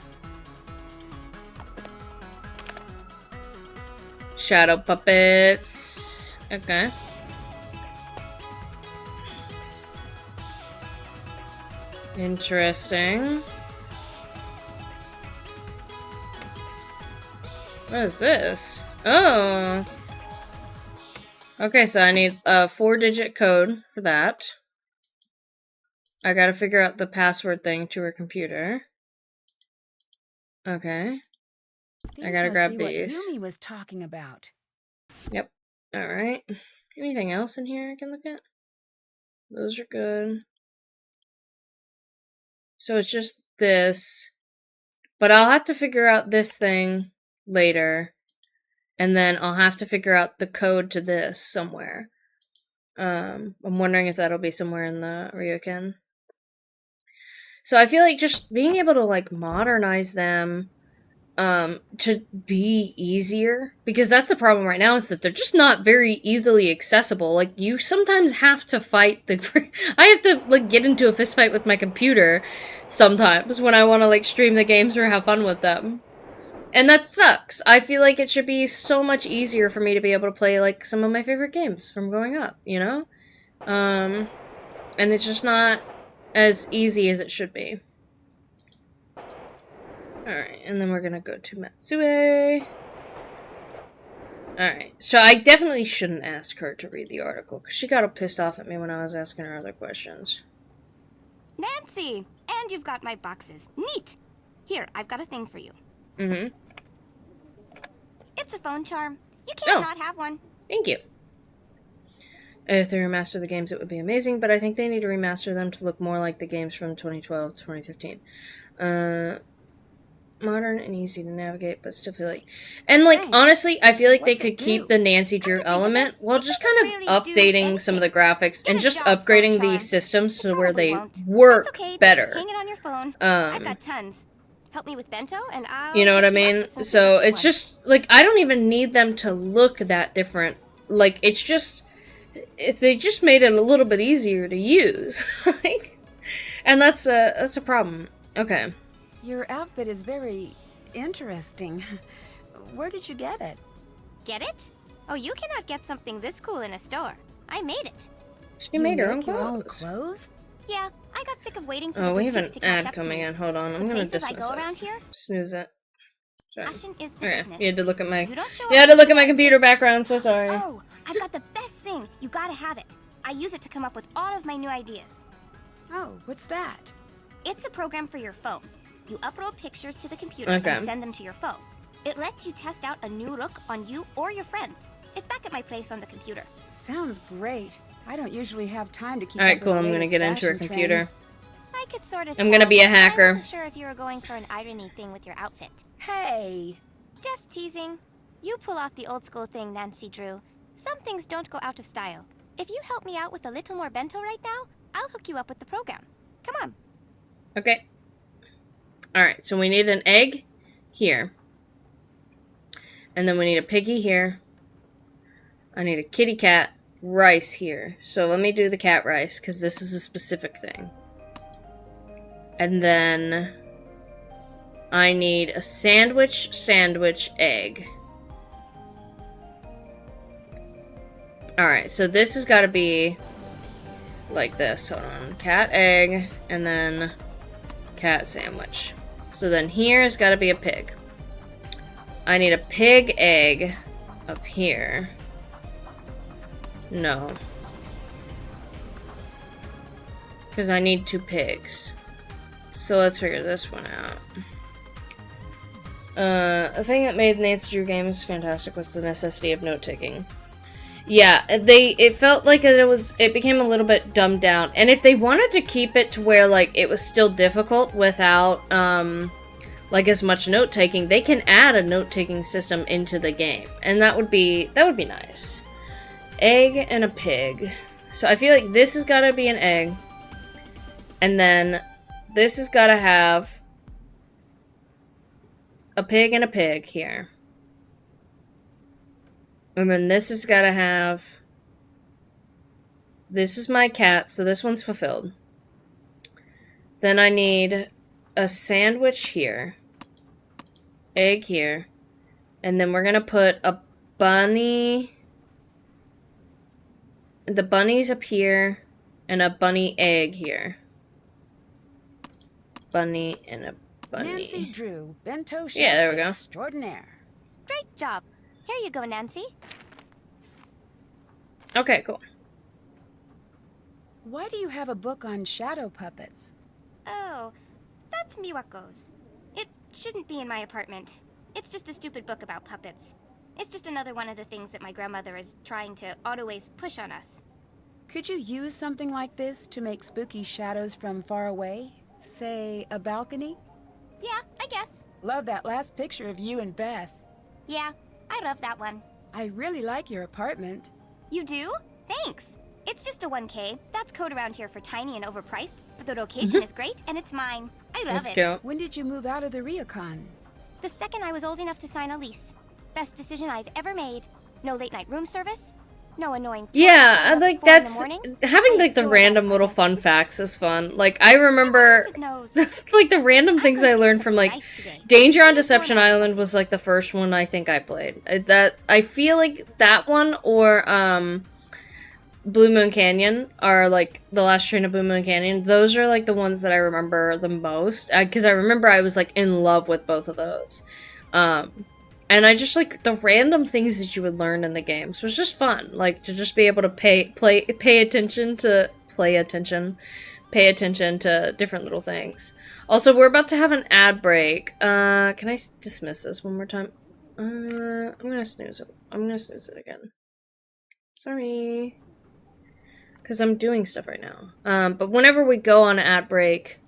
Shadow puppets. Okay. Interesting. What is this? Oh. Okay, so I need a 4-digit code for that. I gotta figure out the password thing to her computer. Okay. I gotta grab these. What Yumi was talking about. Yep. Alright. Anything else in here I can look at? Those are good. So it's just this. But I'll have to figure out this thing later. And then I'll have to figure out the code to this somewhere. I'm wondering if that'll be somewhere in the Ryokan. So I feel like just being able to, like, modernize them to be easier, because that's the problem right now, is that they're just not very easily accessible. Like, you sometimes have to fight I have to, like, get into a fist fight with my computer sometimes when I want to, like, stream the games or have fun with them. And that sucks. I feel like it should be so much easier for me to be able to play, like, some of my favorite games from growing up, you know? And it's just not as easy as it should be. Alright, and then we're gonna go to Matsue. Alright, so I definitely shouldn't ask her to read the article, because she got all pissed off at me when I was asking her other questions. Nancy! And you've got my boxes. Neat! Here, I've got a thing for you. Mm-hmm. It's a phone charm. You can't Oh. not have one. Thank you. If they remaster the games, it would be amazing, but I think they need to remaster them to look more like the games from 2012 to 2015. Modern and easy to navigate, but still feel like... And, like, Thanks. honestly, I feel like they What's could it do? keep the Nancy Drew Come to think of element it, while it just doesn't kind of really do updating some of the graphics Get and a just job, phone upgrading charm. these systems to where Probably they won't. work That's okay, better. Just hang it on your phone. I've Um, got tons. Help me with bento, and I'll... you know what I hook you up mean? with some So super it's ones. just, like, I don't even need them to look that different. Like, it's just... If they just made it a little bit easier to use. Like, and that's a problem. Okay. Your outfit is very interesting. Where did you get it? Get it? Oh, you cannot get something this cool in a store. I made it. She made her own make your own clothes. clothes? Yeah, I got sick of waiting for Oh, the we have boutiques an to catch ad up to coming me. in. Hold on. I'm The gonna places I dismiss go it. around here, Snooze it. Sorry. fashion is the Okay. business. You had to look at my... You don't show You had up to look at my computer background, so sorry. Oh, I've got the best thing. You gotta have it. I use it to come up with all of my new ideas. Oh, what's that? It's a program for your phone. You upload pictures to the computer Okay. and send them to your phone. It lets you test out a new look on you or your friends. It's back at my place on the computer. Sounds great. I don't usually have time to keep Alright, up cool. with I'm the gonna latest get into her fashion computer. trends. I could sort of I'm gonna be a hacker. I wasn't sure if you were going for an irony thing with your outfit. Hey! Just teasing. You pull off the old school thing, Nancy Drew. Some things don't go out of style. If you help me out with a little more bento right now, I'll hook you up with the program. Come on. Okay. Alright, so we need an egg here. And then we need a piggy here. I need a kitty cat rice here. So let me do the cat rice, because this is a specific thing. And then I need a sandwich, egg. Alright, so this has got to be like this. Hold on. Cat, egg, and then cat sandwich. So then here's got to be a pig. I need a pig egg up here. No. Because I need 2 pigs. So let's figure this one out. A thing that made Nancy Drew games fantastic was the necessity of note-taking. Yeah, it felt like it became a little bit dumbed down. And if they wanted to keep it to where, like, it was still difficult without, like, as much note-taking, they can add a note-taking system into the game. And that would be nice. Egg and a pig. So I feel like this has got to be an egg. And then this has got to have a pig and a pig here. And then this has got to have... This is my cat, so this one's fulfilled. Then I need a sandwich here. Egg here. And then we're going to put a bunny... The bunny's up here. And a bunny egg here. Bunny and a bunny. Nancy Drew, bento chef Yeah, there we go. extraordinaire. Great job. Here you go, Nancy. Okay, cool. Why do you have a book on shadow puppets? Oh, that's Miwako's. It shouldn't be in my apartment. It's just a stupid book about puppets. It's just another one of the things that my grandmother is trying to always push on us. Could you use something like this to make spooky shadows from far away? Say, a balcony? Yeah, I guess. Love that last picture of you and Bess. Yeah, I love that one. I really like your apartment. You do? Thanks. It's just a 1K. That's code around here for tiny and overpriced, but the location is great and it's mine. I love Let's it. go. When did you move out of the Ryokan? The second I was old enough to sign a lease. Best decision I've ever made. No late night room service. No annoying. Yeah, tourists like at 4 in the that's morning. having I like the adore random that little apartment. fun facts is fun. Like I remember Knows. like the random things I learned from like Nice today. Danger on Deception Island was like the first one I think I played. That I feel like that one or Blue Moon Canyon are like the last train of Blue Moon Canyon. Those are like the ones that I remember the most because I remember I was like in love with both of those. And I just like the random things that you would learn in the games was just fun. Like to just be able to pay attention to different little things. Also, we're about to have an ad break. Can I dismiss this one more time? I'm gonna snooze it. I'm gonna snooze it again. Sorry. Because I'm doing stuff right now. But whenever we go on an ad break,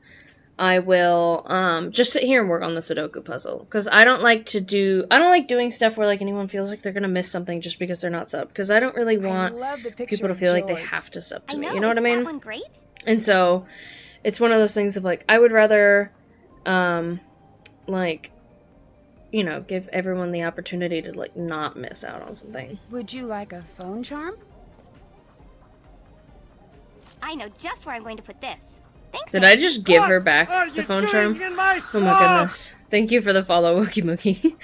I will just sit here and work on the Sudoku puzzle. Because I don't like doing stuff where like anyone feels like they're gonna miss something just because they're not subbed. Because I don't really want people to feel like they have to sub to me. You know what I mean? That one great? And so it's one of those things of like I would rather like, you know, give everyone the opportunity to like not miss out on something. Would you like a phone charm? I know just where I'm going to put this. Thanks. Did man. I just give her back the phone charm? Oh my goodness. Thank you for the follow, Wookie Mookie.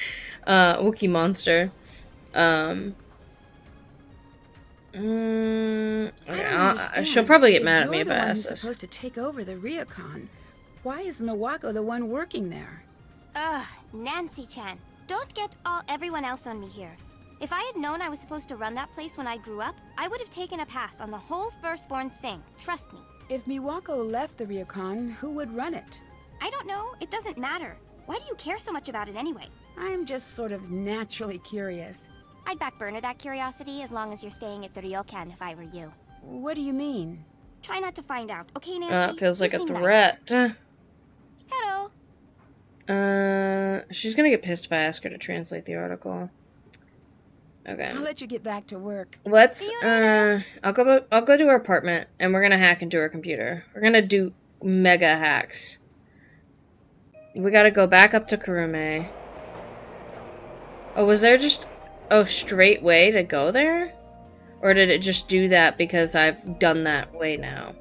Wookie Monster. Okay, she'll probably get mad at me if I ask this. Supposed to take over the Ryukon. Why is Miwako the one working there? Ugh, Nancy-chan. Don't get everyone else on me here. If I had known I was supposed to run that place when I grew up, I would have taken a pass on the whole firstborn thing. Trust me. If Miwako left the Ryukon, who would run it? I don't know. It doesn't matter. Why do you care so much about it anyway? I'm just sort of naturally curious. I'd back burner that curiosity as long as you're staying at the Ryokan if I were you. What do you mean? Try not to find out, okay, Nancy? It feels like You a seem threat. Nice. Hello. She's gonna get pissed if I ask her to translate the article. Okay. I'll let you get back to work. Let's, I'll go to her apartment, and we're gonna hack into her computer. We're gonna do mega hacks. We gotta go back up to Kurume. Oh, was there just a straight way to go there? Or did it just do that because I've done that way now?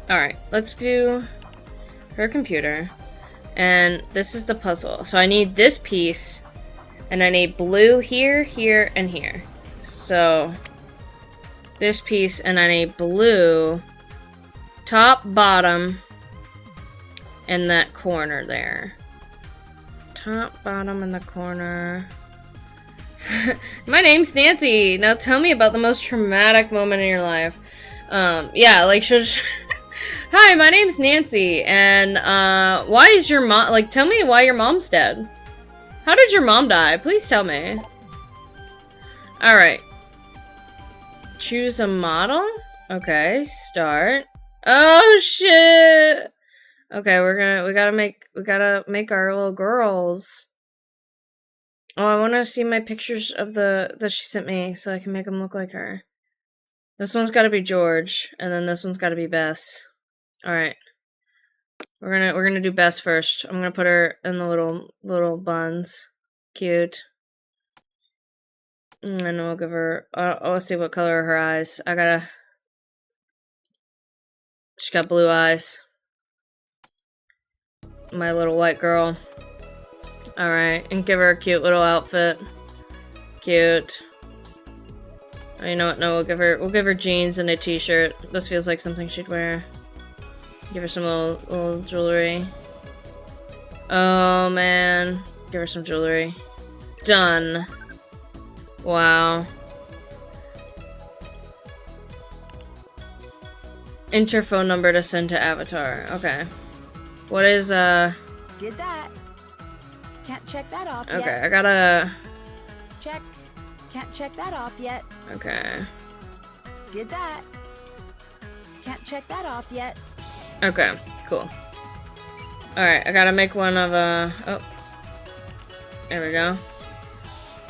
Alright, let's do her computer. And this is the puzzle. So I need this piece, and I need blue here, here, and here. So this piece, and I need blue top, bottom, and that corner there. Top, bottom, and the corner. My name's Nancy. Now tell me about the most traumatic moment in your life. Yeah, like Hi, my name's Nancy, and why is your mom, like, tell me why your mom's dead. How did your mom die? Please tell me. Alright. Choose a model? Okay, start. Oh, shit! Okay, we gotta make our little girls. Oh, I wanna see my pictures of that she sent me, so I can make them look like her. This one's gotta be George, and then this one's gotta be Bess. Alright. We're gonna do Bess first. I'm gonna put her in the little buns. Cute. And then we'll give her let's see what color are her eyes. She's got blue eyes. My little white girl. Alright, and give her a cute little outfit. Cute. Oh, you know what? No, we'll give her jeans and a t-shirt. This feels like something she'd wear. Give her some little jewelry. Oh, man. Give her some jewelry. Done. Wow. Enter phone number to send to Avatar. Okay. What is, Did that. Can't check that off okay, yet. I gotta... Check. Can't check that off yet. Okay. Did that. Can't check that off yet. Okay, cool. Alright, I gotta make one of, oh. There we go.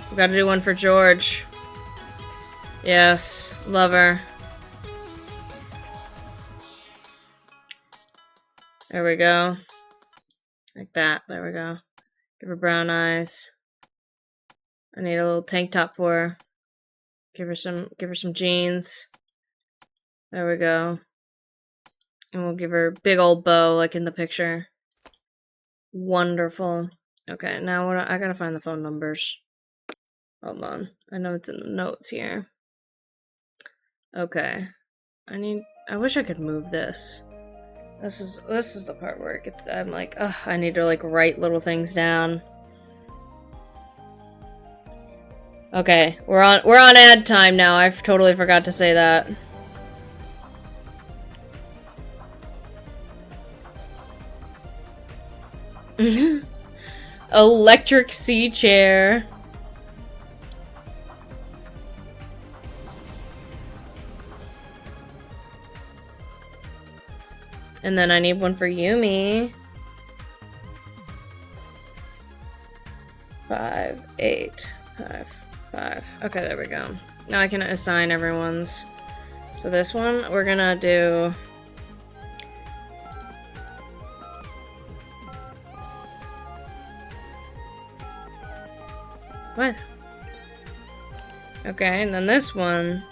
We gotta do one for George. Yes, love her. There we go. Like that, there we go. Give her brown eyes. I need a little tank top for her. Give her some jeans. There we go. And we'll give her a big old bow like in the picture. Wonderful. Okay, now I gotta find the phone numbers. Hold on. I know it's in the notes here. Okay. I wish I could move this. This is the part where I'm like, ugh, I need to like write little things down. Okay, we're on ad time now. I totally forgot to say that. Electric sea chair. And then I need one for Yumi. 5, 8, 5, 5. Okay, there we go. Now I can assign everyone's. So this one, we're gonna do... What? Okay, and then this one...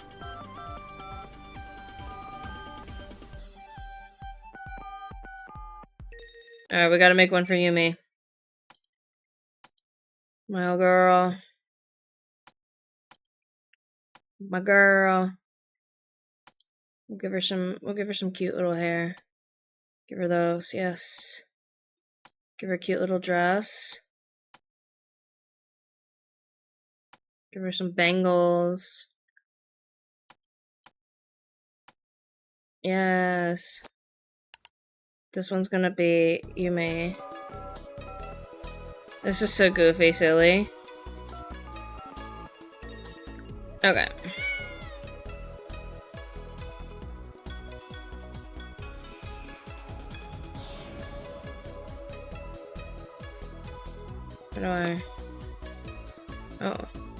Alright, we gotta make one for Yumi. My old girl. My girl. We'll give her some cute little hair. Give her those, yes. Give her a cute little dress. Give her some bangles. Yes. This one's gonna be Yumi. This is so goofy, silly. Okay. How do I... Oh.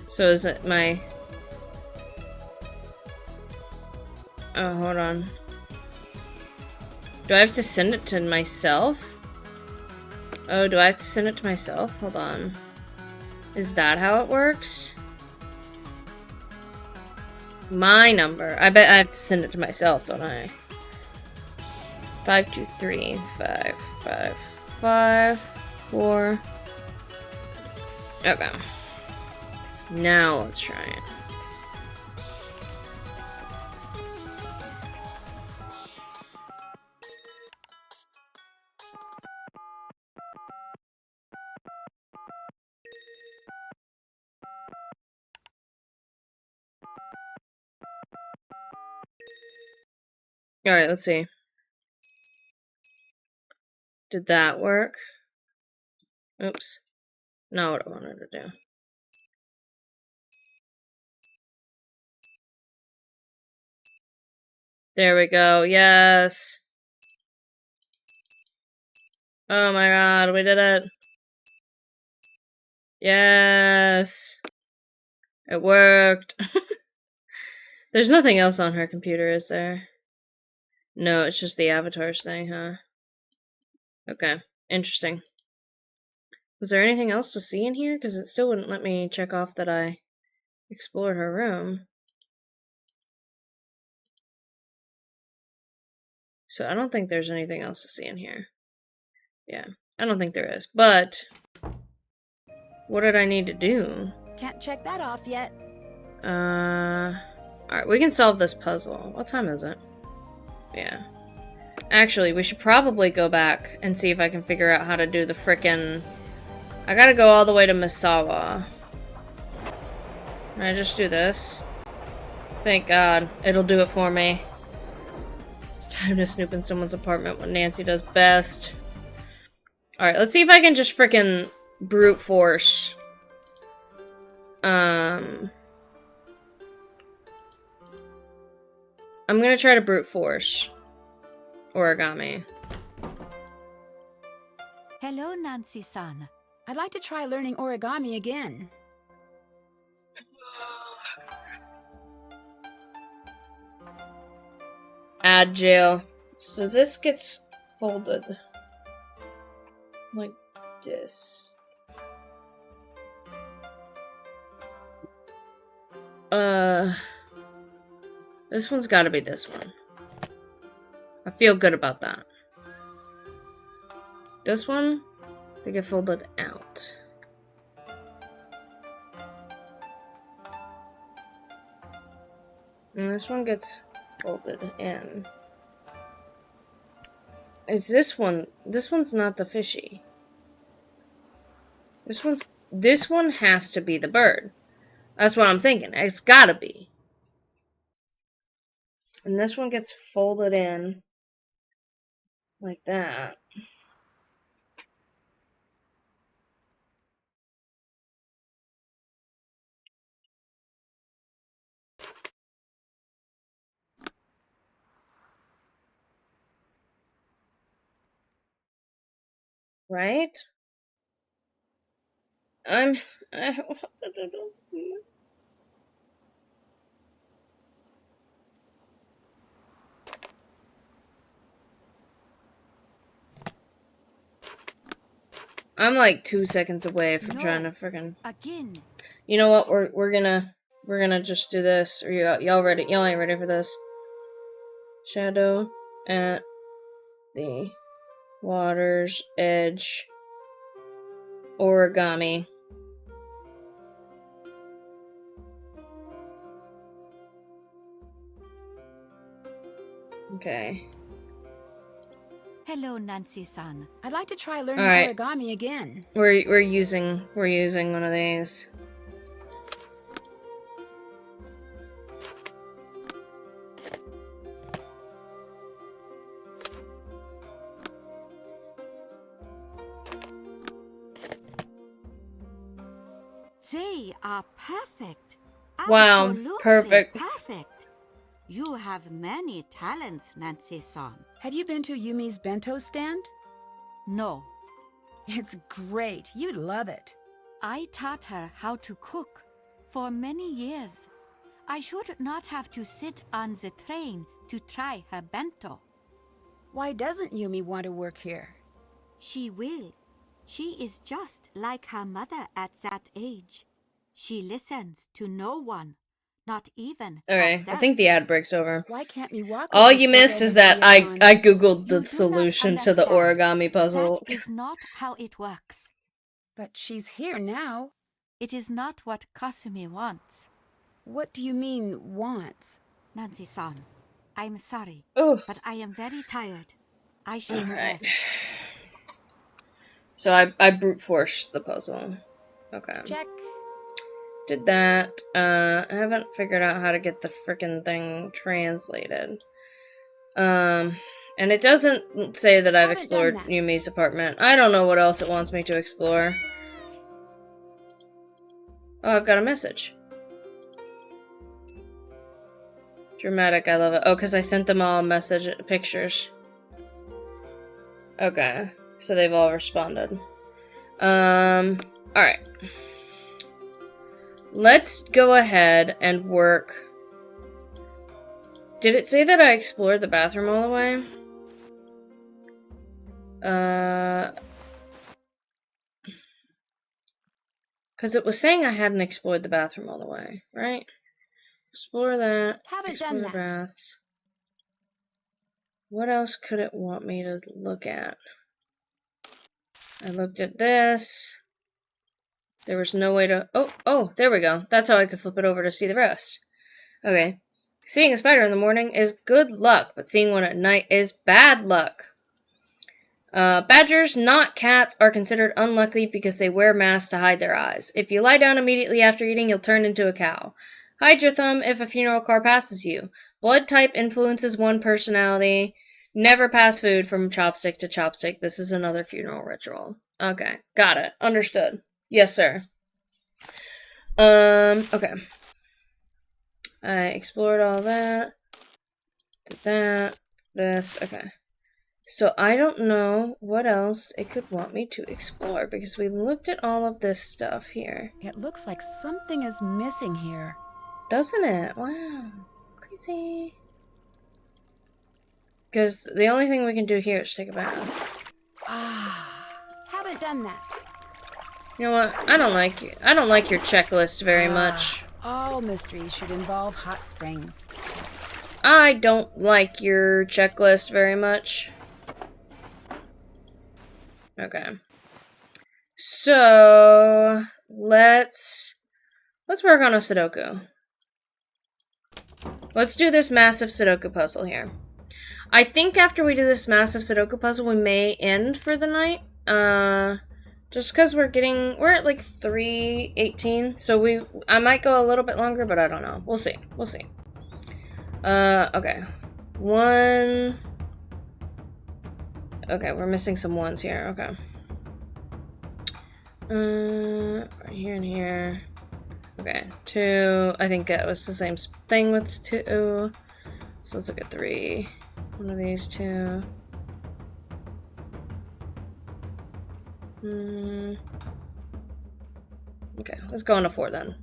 So is it my... Oh, hold on. Do I have to send it to myself? Oh, do I have to send it to myself? Hold on. Is that how it works? My number. I bet I have to send it to myself, don't I? 5, 2, 3, 5, 5, 5, 4. Okay. Now let's try it. Alright, let's see. Did that work? Oops. Not what I wanted to do. There we go. Yes. Oh my god, we did it. Yes. It worked. There's nothing else on her computer, is there? No, it's just the avatars thing, huh? Okay. Interesting. Was there anything else to see in here? Because it still wouldn't let me check off that I explored her room. So I don't think there's anything else to see in here. Yeah, I don't think there is. But what did I need to do? Can't check that off yet. Alright, we can solve this puzzle. What time is it? Yeah. Actually, we should probably go back and see if I can figure out how to do the frickin'... I gotta go all the way to Misawa. Can I just do this? Thank God. It'll do it for me. Time to snoop in someone's apartment, what Nancy does best. Alright, let's see if I can just frickin' brute force. I'm gonna try to brute force origami. Hello, Nancy-san. I'd like to try learning origami again. Add jail. So this gets folded like this. This one's gotta be this one. I feel good about that. This one, they get folded out. And this one gets folded in. Is this one? This one's not the fishy. This one has to be the bird. That's what I'm thinking. It's gotta be. And this one gets folded in like that. Right? I'm like 2 seconds away from trying to freaking. Again. You know what? We're gonna just do this. Are y'all ready? Y'all ain't ready for this. Shadow at the water's edge. Origami. Okay. Hello, Nancy-san. I'd like to try learning Alright. origami again. We're using one of these. They are perfect. Wow, Absolutely perfect. Perfect. You have many talents, Nancy-san. Have you been to Yumi's bento stand? No, It's great. You'd love it. I taught her how to cook for many years. I should not have to sit on the train to try her bento. Why doesn't Yumi want to work here? She will. She is just like her mother at that age. She listens to no one, not even Okay, I herself. think the ad breaks over. Why can't Miwako All just you take miss over is that I Mia-san? googled You the do not solution to the understand. origami puzzle. That is not how it works. But she's here now. It is not what Kasumi wants. What do you mean, wants? Nancy-san, I'm sorry, Oh, but I am very tired. I should alright. rest. So I brute forced the puzzle. Okay. Check. Did that. I haven't figured out how to get the frickin' thing translated. And it doesn't say that I've Haven't explored done that. Yumi's apartment. I don't know what else it wants me to explore. Oh, I've got a message. Dramatic, I love it. Oh, because I sent them all pictures. Okay. So they've all responded. Alright. Let's go ahead and work. Did it say that I explored the bathroom all the way? Because it was saying I hadn't explored the bathroom all the way, right? Explore that. Haven't explore done the that. baths. What else could it want me to look at? I looked at this. There was no way to... Oh, there we go. That's how I could flip it over to see the rest. Okay. Seeing a spider in the morning is good luck, but seeing one at night is bad luck. Badgers, not cats, are considered unlucky because they wear masks to hide their eyes. If you lie down immediately after eating, you'll turn into a cow. Hide your thumb if a funeral car passes you. Blood type influences one personality. Never pass food from chopstick to chopstick. This is another funeral ritual. Okay, got it. Understood. Yes, sir. Okay. I explored all that. Did that. This. Okay. So I don't know what else it could want me to explore because we looked at all of this stuff here. It looks like something is missing here. Doesn't it? Wow. Crazy. Because the only thing we can do here is take a bath. Haven't done that. You know what? I don't like you. I don't like your checklist very much. All mysteries should involve hot springs. I don't like your checklist very much. Okay. So let's work on a Sudoku. Let's do this massive Sudoku puzzle here. I think after we do this massive Sudoku puzzle, we may end for the night. Just because we're at like 3:18, so I might go a little bit longer, but I don't know. We'll see. We'll see. Okay. One. Okay, we're missing some ones here. Okay. Right here and here. Okay, 2. I think it was the same thing with 2. So let's look at 3. One of these 2. Okay, let's go into 4 then.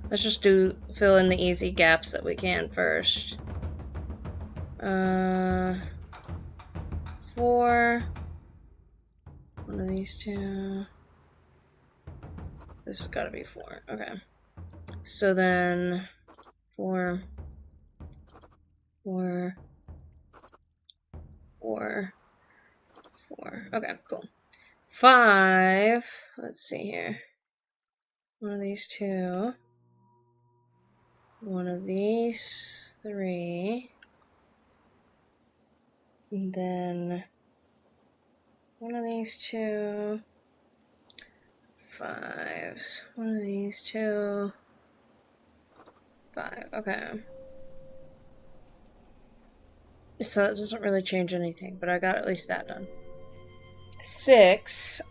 Let's just fill in the easy gaps that we can first. 4. One of these 2. This has got to be 4. Okay. So then 4. 4. 4. 4. Okay, cool. 5. Let's see here. One of these 2. One of these 3. And then one of these 2. 5s. One of these 2. 5. Okay. So that doesn't really change anything, but I got at least that done. 6.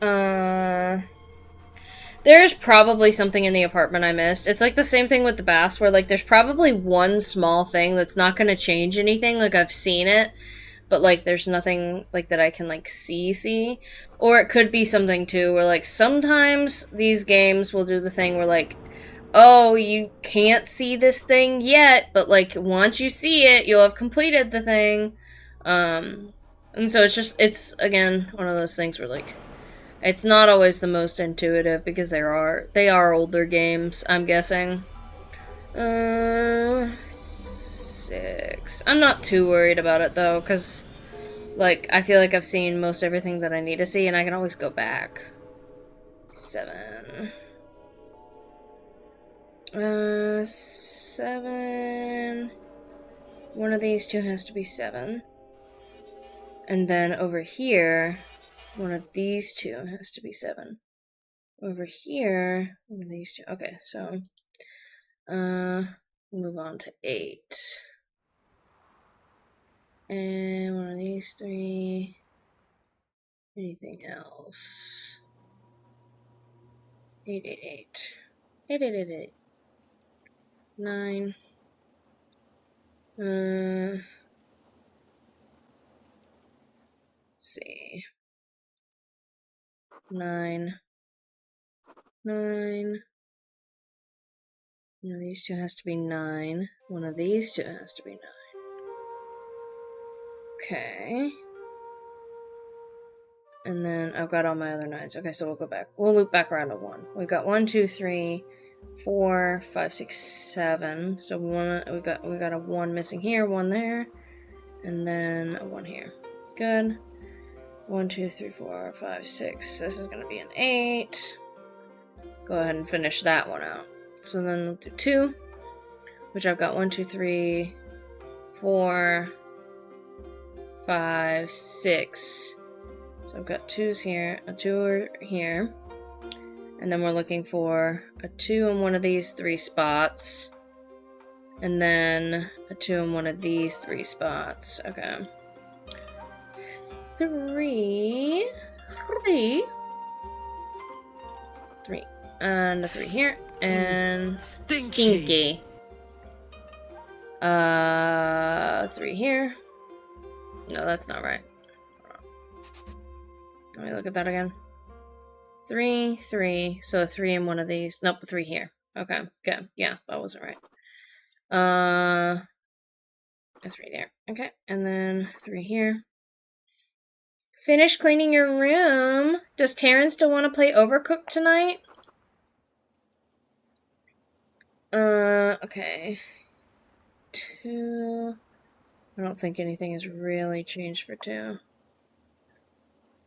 There's probably something in the apartment I missed. It's like the same thing with the baths, where like there's probably one small thing that's not going to change anything. Like I've seen it, but like there's nothing like that I can like see. Or it could be something too where like sometimes these games will do the thing where like, oh, you can't see this thing yet, but like once you see it, you'll have completed the thing. And so it's again one of those things where like it's not always the most intuitive because they are older games, I'm guessing. 6. I'm not too worried about it though, because like I feel like I've seen most everything that I need to see and I can always go back. 7. 7. One of these 2 has to be 7. And then over here, one of these 2 has to be 7. Over here, one of these 2. Okay, so move on to 8. And one of these 3. Anything else? 8, 8, 8. 8, 8, 8, 8. 9. Let's see. 9. 9. One of these 2 has to be 9. One of these 2 has to be 9. Okay. And then I've got all my other 9s. Okay, so we'll go back. We'll loop back around to 1. We've got 1, 2, 3, 4, 5, 6, 7. So we got a 1 missing here, 1 there, and then a 1 here. Good. 1, 2, 3, 4, 5, 6. This is gonna be an 8. Go ahead and finish that one out. So then we'll do 2, which I've got 1, 2, 3, 4, 5, 6. So I've got 2s here, a 2 here. And then we're looking for a 2 in one of these 3 spots. And then a 2 in one of these 3 spots. Okay. 3. And a 3 here. And Stinky. 3 here. No, that's not right. Let me look at that again. 3, 3. So a 3 in one of these. Nope, 3 here. Okay, good. Yeah, that wasn't right. A 3 there. Okay, and then 3 here. Finish cleaning your room. Does Taryn still want to play Overcooked tonight? Okay. 2. I don't think anything has really changed for 2.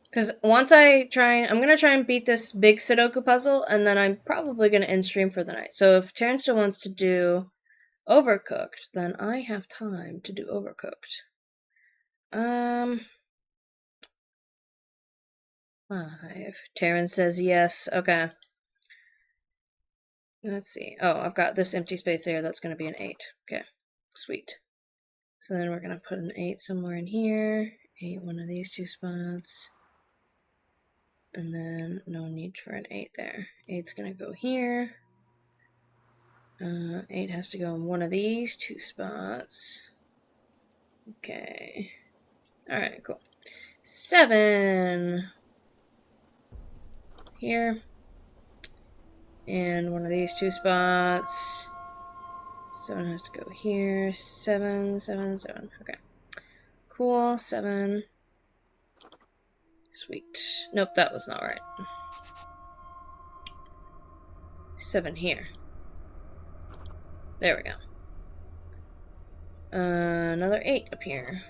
Because once I'm going to try and beat this big Sudoku puzzle, and then I'm probably going to end stream for the night. So if Taryn still wants to do Overcooked. Then I have time to do Overcooked. 5. Taryn says yes. Okay. Let's see. Oh, I've got this empty space there. That's going to be an 8. Okay. Sweet. So then we're going to put an 8 somewhere in here. 8, one of these 2 spots. And then no need for an 8 there. 8's going to go here. 8 has to go in one of these 2 spots. Okay. Alright, cool. 7. Here. And one of these 2 spots. 7 has to go here. 7, 7, 7. Okay. Cool. 7. Sweet. Nope, that was not right. 7 here. There we go. Another 8 up here.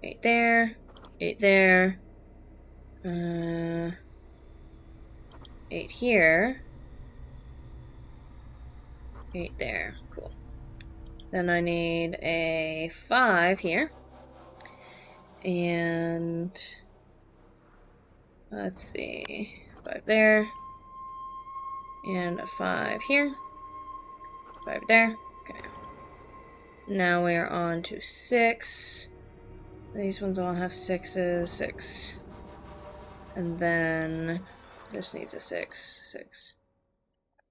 8 there. 8 there. 8 here. 8 there. Cool. Then I need a 5 here. And let's see. 5 there. And a 5 here. 5 there. Okay. Now we are on to 6. These ones all have 6s. 6. And then this needs a 6. 6.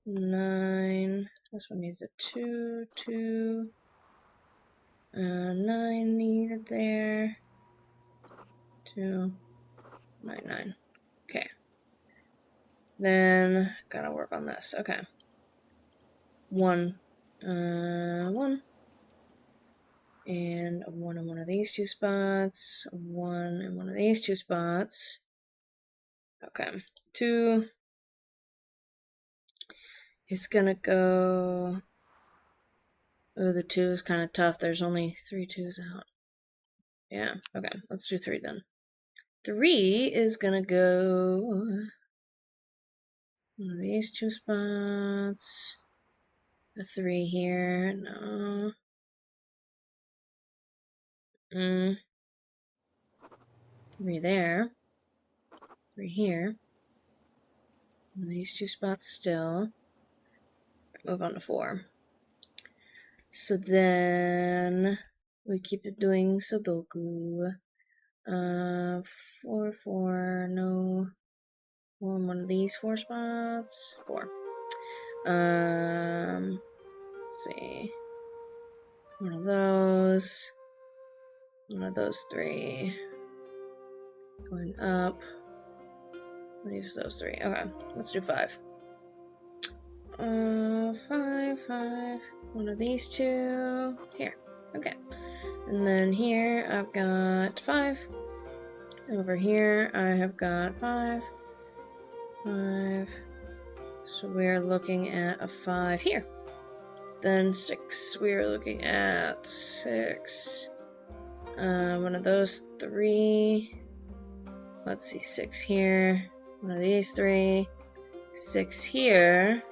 9. This one needs a 2. 2. 9 needed there. 2. 9, 9. Okay. Then gotta work on this. Okay. 1. 1. And a 1 in one of these 2 spots. A 1 in one of these 2 spots. Okay. 2. It's gonna go. Oh, the 2 is kind of tough. There's only 3 2s out. Yeah, okay. Let's do 3 then. 3 is gonna go. One of these 2 spots. A 3 here. No. 3 there. 3 here. One of these 2 spots still. Move on to 4. So then we keep doing Sudoku. 4, 4, no. One of these 4 spots. 4. Let's see. One of those. One of those 3. Going up. Leaves those 3. Okay, let's do 5. 5, 5. One of these 2. Here. Okay. And then here I've got 5. Over here I have got 5. 5. So we're looking at a 5 here. Then 6. We're looking at 6. One of those 3. Let's see, 6 here. One of these 3. 6 here.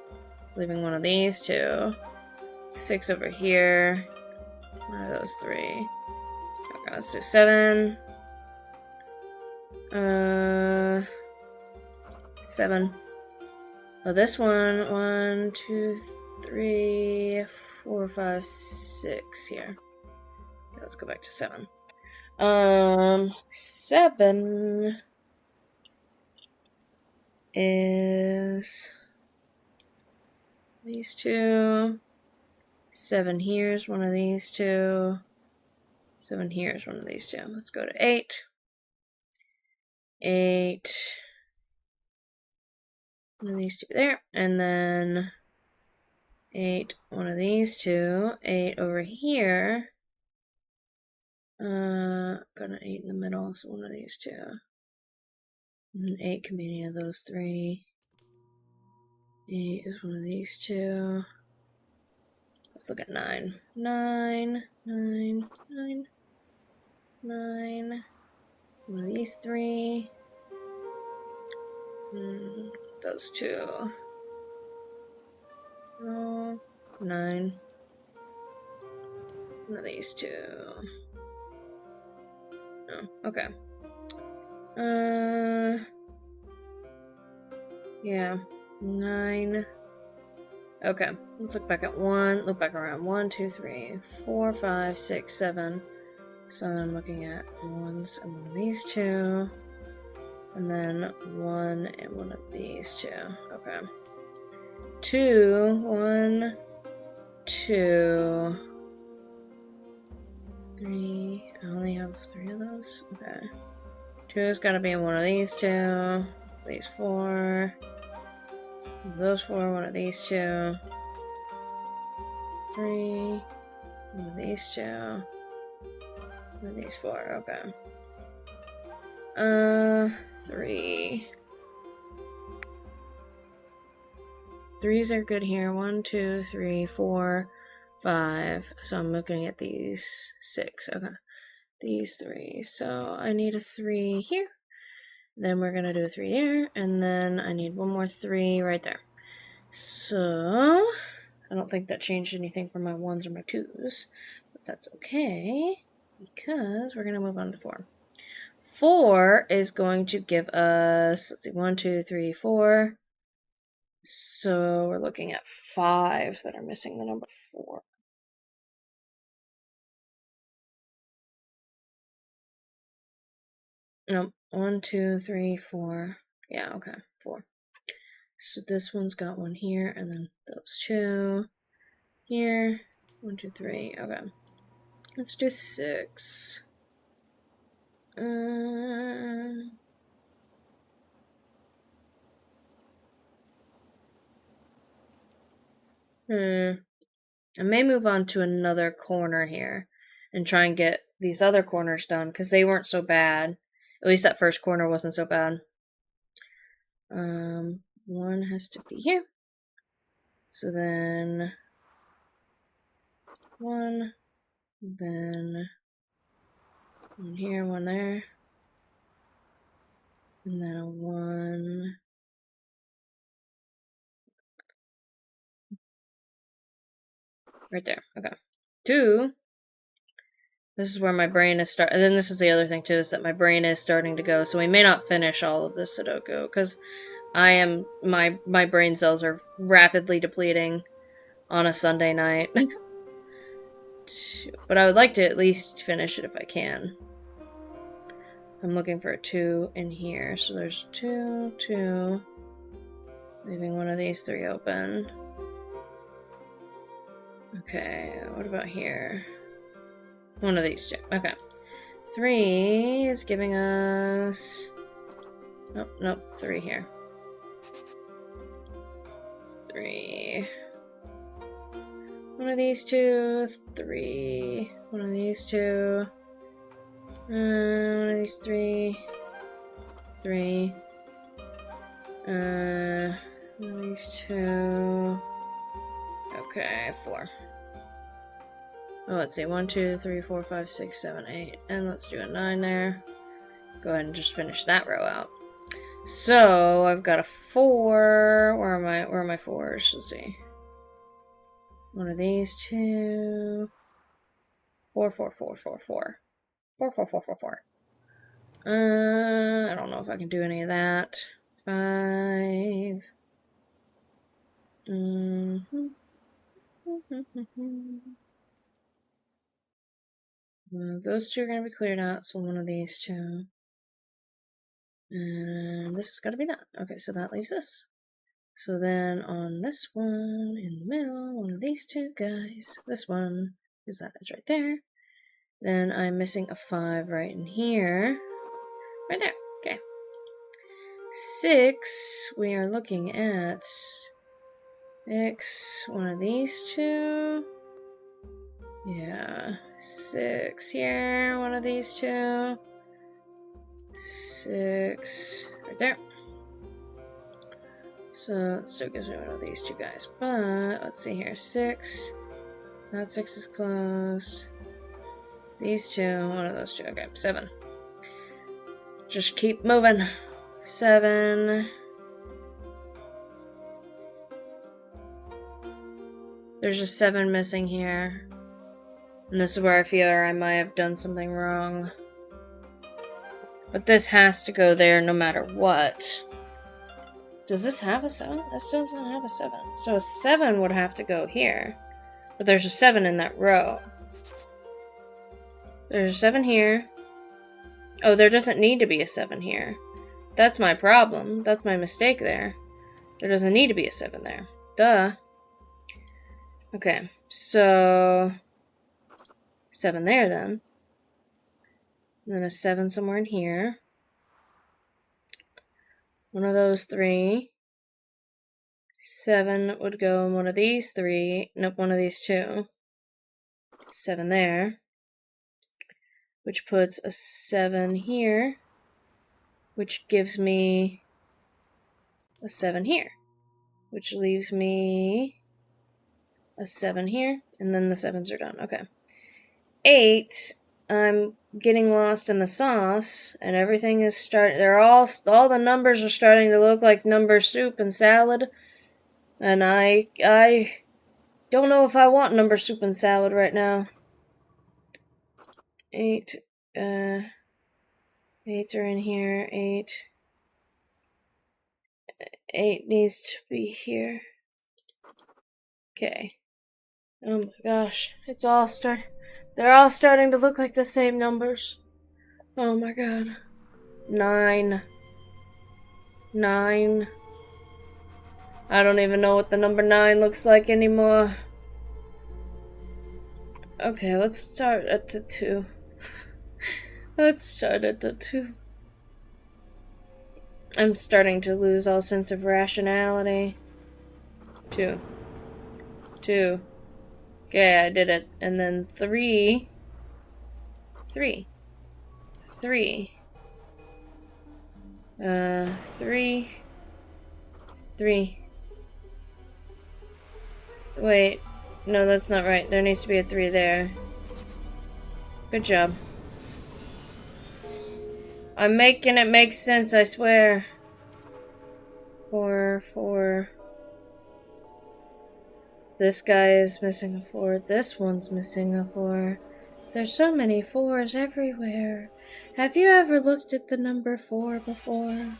It's leaving one of these 2. 6 over here. One of those 3. Okay, let's do 7. 7. Oh, this one. 1, 2, 3, 4, 5, 6 here. Okay, let's go back to 7. 7 is these 2. 7 here's one of these 2. 7 here's one of these 2. Let's go to 8. 8. One of these 2 there. And then 8, one of these 2. 8 over here. Got an 8 in the middle, so one of these 2. And then 8 can be any of those 3. 8 is one of these 2. Let's look at 9. 9, 9, 9, 9. One of these 3. Those 2. No. 9. One of these two. Oh, okay. Yeah. 9. Okay, let's look back at 1. Look back around. 1, 2, 3, 4, 5, 6, 7. So then I'm looking at ones and one of these two. And then 1 and one of these two. Okay. 2, 1, 2, 3. I only have 3 of those. Okay. 2's gotta be in one of these two. These 4. Those 4, one of these 2. 3. One of these 2. One of these 4. Okay. 3. 3s are good here. 1, 2, 3, 4, 5. So I'm looking at these 6. Okay. These 3. So I need a 3 here. Then we're gonna do a 3 there. And then I need one more 3 right there. So I don't think that changed anything for my 1s or my 2s. But that's okay. Because we're gonna move on to 4. 4 is going to give us, let's see, 1, 2, 3, 4. So we're looking at 5 that are missing the number 4. Nope. 1, 2, 3, 4. Yeah, okay, 4. So this one's got 1 here, and then those 2 here. 1, 2, 3. Okay. Let's do 6. I may move on to another corner here and try and get these other corners done because they weren't so bad. At least that first corner wasn't so bad. 1 has to be here. So then 1, then 1 here, 1 there, and then a 1. Right there. Okay. 2. This is where my brain is and then this is the other thing too, is that my brain is starting to go. So we may not finish all of this Sudoku because my brain cells are rapidly depleting on a Sunday night. But I would like to at least finish it if I can. I'm looking for a 2 in here. So there's 2, 2. Leaving one of these 3 open. Okay, what about here? One of these 2. Okay. 3 is giving us... Nope, 3 here. 3. One of these 2, 3. One of these 2. One of these 3. 3. One of these 2. Okay, 4. Oh, let's see. 1, 2, 3, 4, 5, 6, 7, 8. And let's do a 9 there. Go ahead and just finish that row out. So, I've got a 4. Where are my 4s? Let's see. One of these 2. 4, 4, 4, 4, 4. 4, 4, 4, 4, 4. I don't know if I can do any of that. 5. Those 2 are going to be cleared out, so one of these 2. And this has got to be that. Okay, so that leaves this. So then on this one, in the middle, one of these 2 guys, this one, because that is right there. Then I'm missing a 5 right in here. Right there. Okay. 6, we are looking at 6, one of these 2. Yeah. 6 here, one of these 2. 6 right there. So that still gives me one of these 2 guys. But let's see here. 6. That 6 is closed. These 2, one of those 2. Okay, 7. Just keep moving. 7. There's a 7 missing here. And this is where I feel I might have done something wrong. But this has to go there no matter what. Does this have a 7? This doesn't have a 7. So a 7 would have to go here. But there's a 7 in that row. There's a 7 here. Oh, there doesn't need to be a 7 here. That's my problem. That's my mistake there. There doesn't need to be a 7 there. Duh. Okay, so 7 there then. And then a 7 somewhere in here. One of those 3. 7 would go in one of these 3. Nope, one of these 2. 7 there. Which puts a 7 here. Which gives me a 7 here. Which leaves me a 7 here. And then the 7s are done. Okay. 8. I'm getting lost in the sauce. And everything is starting. All the numbers are starting to look like number soup and salad. And I don't know if I want number soup and salad right now. 8, 8s are in here. 8 needs to be here. Okay. Oh my gosh, they're all starting to look like the same numbers. Oh my god. 9. I don't even know what the number 9 looks like anymore. Okay, let's start at the 2. Let's start at the 2. I'm starting to lose all sense of rationality. 2. Okay, I did it. And then 3. 3. 3. 3. Wait. No, that's not right. There needs to be a 3 there. Good job. I'm making it make sense, I swear. 4. This guy is missing a 4. This one's missing a 4. There's so many 4s everywhere. Have you ever looked at the number 4 before?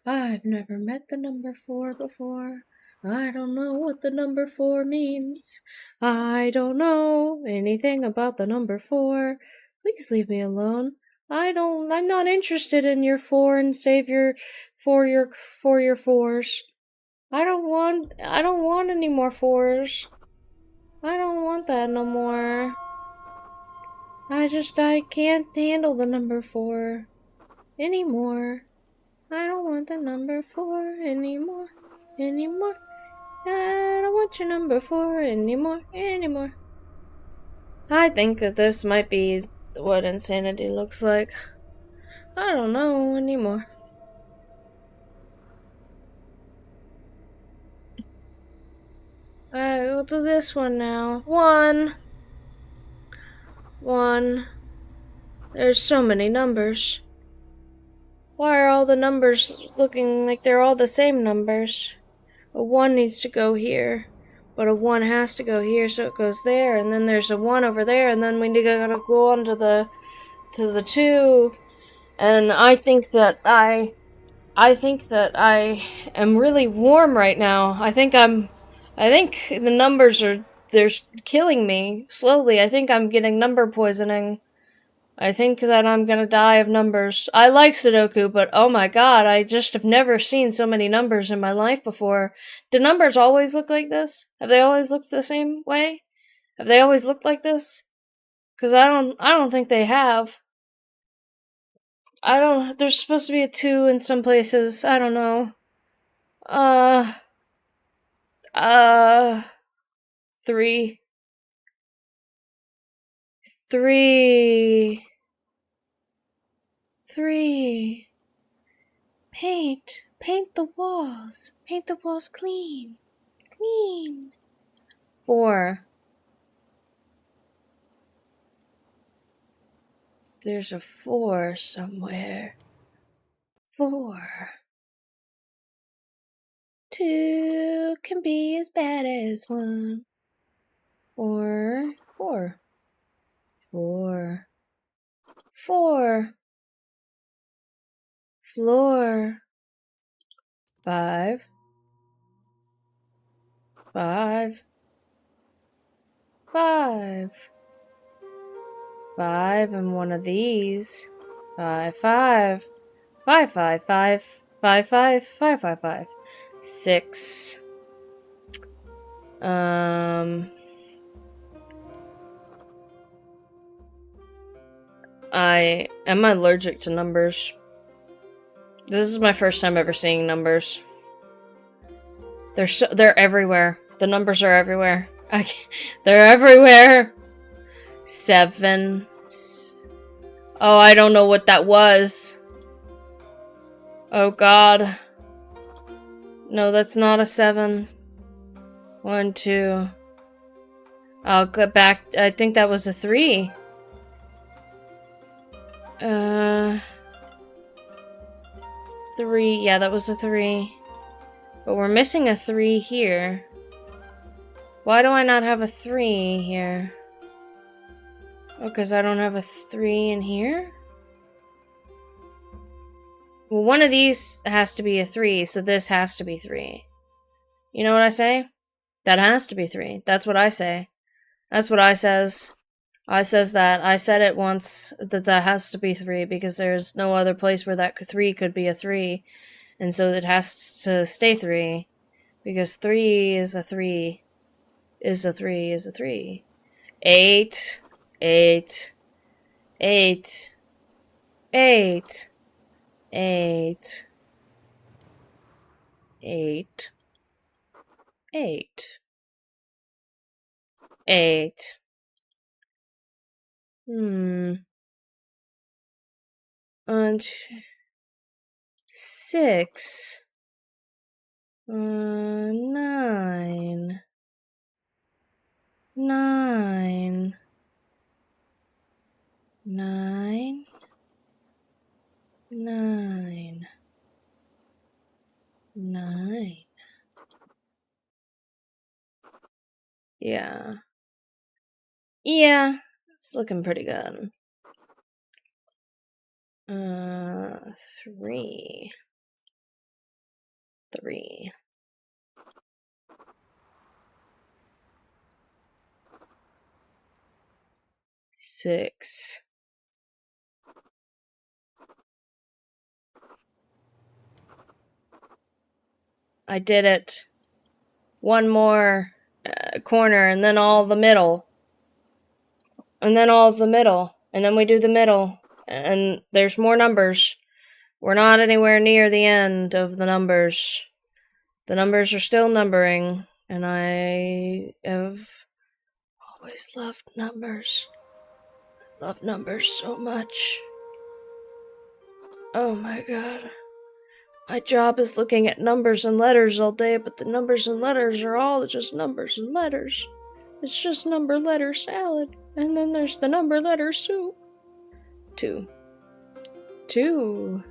I've never met the number 4 before. I don't know what the number 4 means. I don't know anything about the number 4. Please leave me alone. I'm not interested in your 4 and save your 4s. I don't want any more 4s. I don't want that no more. I can't handle the number 4 anymore. I don't want the number 4 anymore. I don't want your number 4 anymore. I think that this might be what insanity looks like. I don't know anymore. Alright, we'll do this one now. 1. There's so many numbers. Why are all the numbers looking like they're all the same numbers? A 1 needs to go here, but a 1 has to go here, so it goes there, and then there's a 1 over there, and then we gotta go on to the 2. And I think that I am really warm right now. I think the numbers they're killing me slowly. I think I'm getting number poisoning. I think that I'm gonna die of numbers. I like Sudoku, but oh my god, I just have never seen so many numbers in my life before. Do numbers always look like this? Have they always looked the same way? Have they always looked like this? Because I don't think they have. There's supposed to be a 2 in some places. I don't know. 3. 3. Paint the walls. Paint the walls clean. 4. There's a 4 somewhere. 4. 2 can be as bad as 1. 4, 4, 4, 4, floor, 5, 5, 5, 5, and one of these. 5, 5, 5, 5, 5, 5, 5, 5, 5, 5, 6. I am allergic to numbers. This is my first time ever seeing numbers. They're everywhere. The numbers are everywhere. They're everywhere. 7. Oh, I don't know what that was. Oh God. No, that's not a 7. 1, 2. I'll go back. I think that was a 3. 3. Yeah, that was a 3. But we're missing a 3 here. Why do I not have a 3 here? Oh, because I don't have a 3 in here? Well, one of these has to be a 3, so this has to be 3. You know what I say? That has to be 3. That's what I say. That's what I says. I says that. I said it once that has to be 3 because there's no other place where that 3 could be a 3. And so it has to stay 3. Because 3 is a 3. Is a 3 is a 3. 8. 8. 8. 8. 8. 8. 8. 8. 6. 9. 9. 9. 9. 9. Yeah. Yeah, it's looking pretty good. 3. 3. 6. I did it. One more corner, and then all the middle. And then all of the middle. And then we do the middle. And there's more numbers. We're not anywhere near the end of the numbers. The numbers are still numbering. And I have always loved numbers. I love numbers so much. Oh my god. My job is looking at numbers and letters all day, but the numbers and letters are all just numbers and letters. It's just number letter salad. And then there's the number letter soup. 2. 2.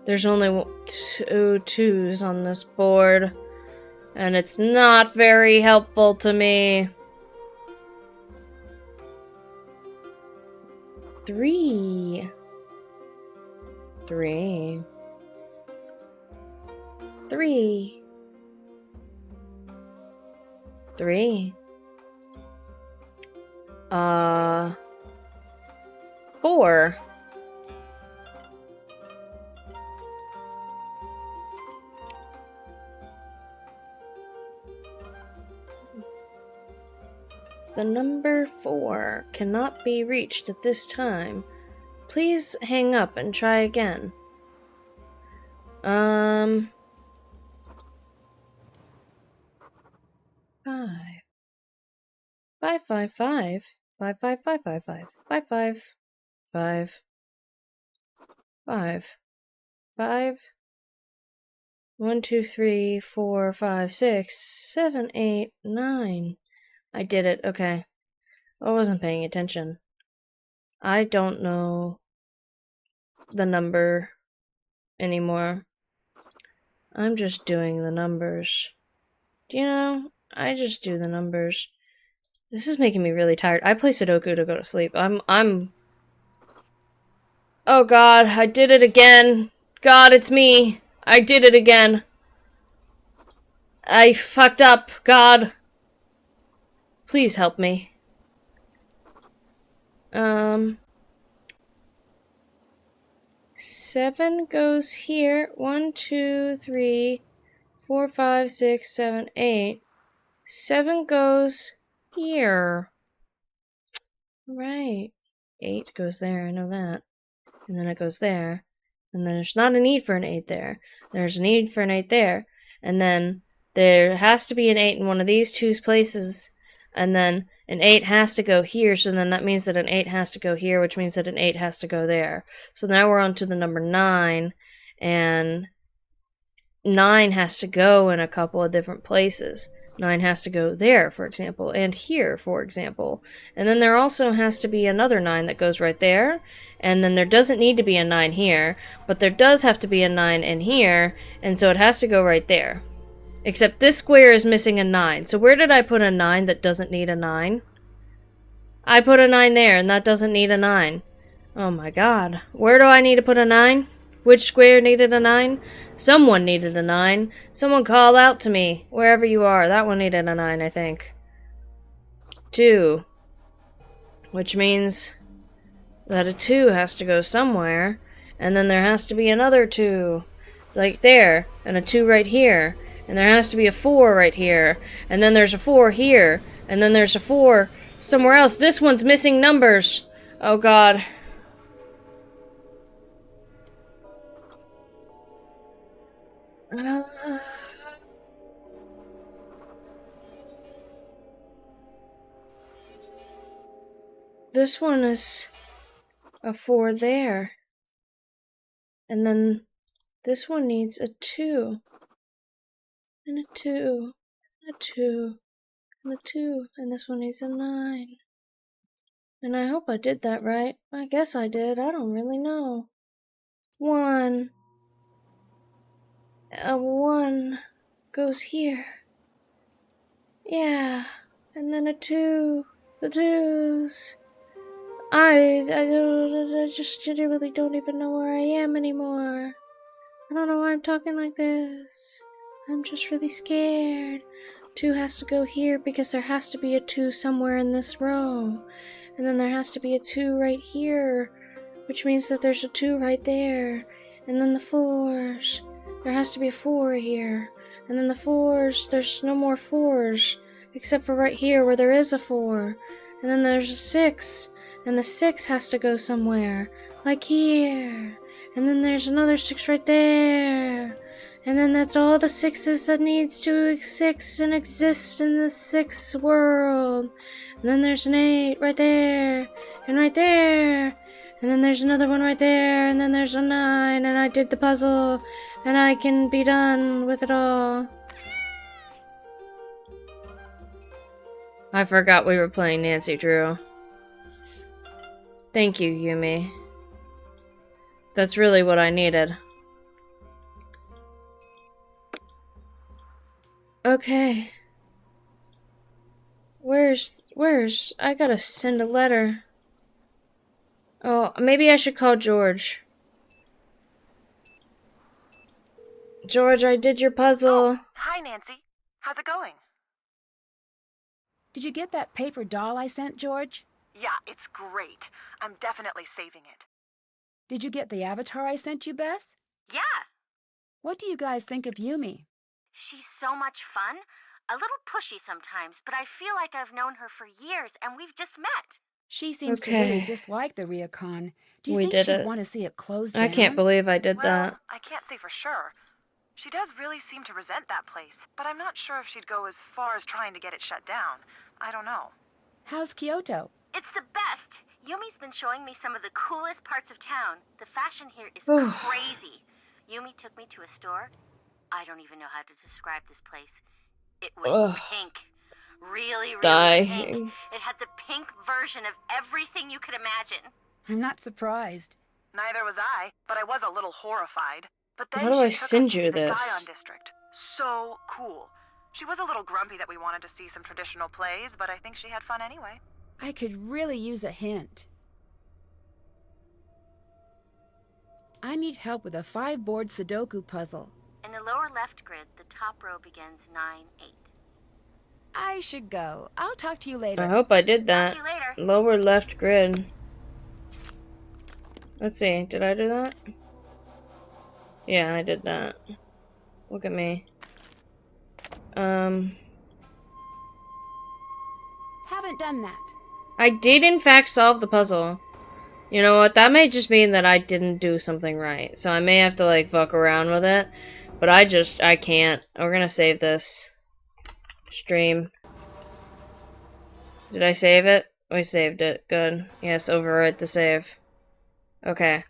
There's only 2 2s on this board. And it's not very helpful to me. 3. 3. 3. 3. 4. The number 4 cannot be reached at this time. Please hang up and try again. 5. 5 5 5 5 5 5 5 5 5 5 5 5 5 1 2 3 4 5 6 7 8 9. I did it. Okay. I wasn't paying attention. I don't know the number anymore. I'm just doing the numbers. Do you know? I just do the numbers. This is making me really tired. I play Sudoku to go to sleep. I'm... Oh god, I did it again. God, it's me. I did it again. I fucked up, God. Please help me. 7 goes here. 1, 2, 3, 4, 5, 6, 7, 8. 7 goes here. Right. 8 goes there, I know that. And then it goes there. And then there's not a need for an 8 there. There's a need for an 8 there. And then there has to be an 8 in one of these two places. And then an 8 has to go here, so then that means that an 8 has to go here, which means that an 8 has to go there. So now we're on to the number 9, and 9 has to go in a couple of different places. 9 has to go there, for example, and here, for example. And then there also has to be another 9 that goes right there, and then there doesn't need to be a 9 here, but there does have to be a 9 in here, and so it has to go right there. Except this square is missing a 9. So where did I put a 9 that doesn't need a 9? I put a 9 there, and that doesn't need a 9. Oh my god. Where do I need to put a 9? Which square needed a 9? Someone needed a 9. Someone call out to me, wherever you are. That one needed a 9, I think. 2. Which means that a 2 has to go somewhere, and then there has to be another 2. Like there, and a 2 right here. And there has to be a 4 right here. And then there's a 4 here. And then there's a 4 somewhere else. This one's missing numbers. Oh god. This one is a 4 there. And then this one needs a 2. And a 2. And a 2. And a 2. And this one needs a 9. And I hope I did that right. I guess I did. I don't really know. 1. A 1 goes here. Yeah. And then a 2. The 2s. I just really don't even know where I am anymore. I don't know why I'm talking like this. I'm just really scared. 2 has to go here because there has to be a 2 somewhere in this row. And then there has to be a 2 right here, which means that there's a 2 right there. And then the 4s. There has to be a 4 here. And then the 4s, there's no more 4s, except for right here where there is a 4. And then there's a 6, and the 6 has to go somewhere, like here. And then there's another 6 right there. And then that's all the 6s that needs to exist in the 6 world. And then there's an 8 right there, and right there. And then there's another one right there, and then there's a 9, and I did the puzzle, and I can be done with it all. I forgot we were playing Nancy Drew. Thank you, Yumi. That's really what I needed. Okay. Where's... I gotta send a letter. Oh, maybe I should call George. George, I did your puzzle. Oh, hi, Nancy. How's it going? Did you get that paper doll I sent, George? Yeah, it's great. I'm definitely saving it. Did you get the avatar I sent you, Bess? Yeah, What do you guys think of Yumi? she's so much fun. A little pushy sometimes, but I feel like I've known her for years and we've just met. She seems to Okay. really dislike the Ryukon. Do you We think did she'd it. want to see it closed down? I can't believe I did that. I can't say for sure. She does really seem to resent that place, but I'm not sure if she'd go as far as trying to get it shut down. I don't know. How's Kyoto? It's the best. Yumi's been showing me some of the coolest parts of town. The fashion here is Ugh. crazy. Yumi took me to a store. I don't even know how to describe this place. It was Ugh. pink. Really, really Dying. pink. It had the pink version of everything you could imagine. I'm not surprised. Neither was I, but I was a little horrified. But then How do she I took send us to you the this? Zion district. So cool. She was a little grumpy that we wanted to see some traditional plays, but I think she had fun anyway. I could really use a hint. I need help with a 5-board Sudoku puzzle. In the lower left grid, the top row begins 9-8. I should go. I'll talk to you later. I hope I did that. See you later. Lower left grid. Let's see, did I do that? Yeah, I did that. Look at me. Haven't done that. I did in fact solve the puzzle. You know what, that may just mean that I didn't do something right. So I may have to like fuck around with it. But I can't. We're gonna save this. Stream. Did I save it? We saved it. Good. Yes, overwrite the save. Okay.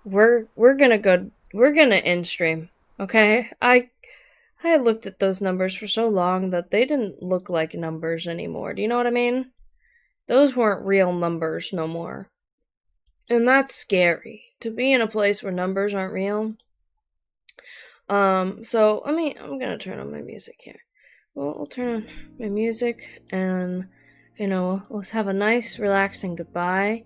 We're gonna end stream. Okay? I looked at those numbers for so long that they didn't look like numbers anymore. Do you know what I mean? Those weren't real numbers no more. And that's scary. To be in a place where numbers aren't real. So I'm gonna turn on my music here. Well, I'll turn on my music and, you know, we'll have a nice, relaxing goodbye.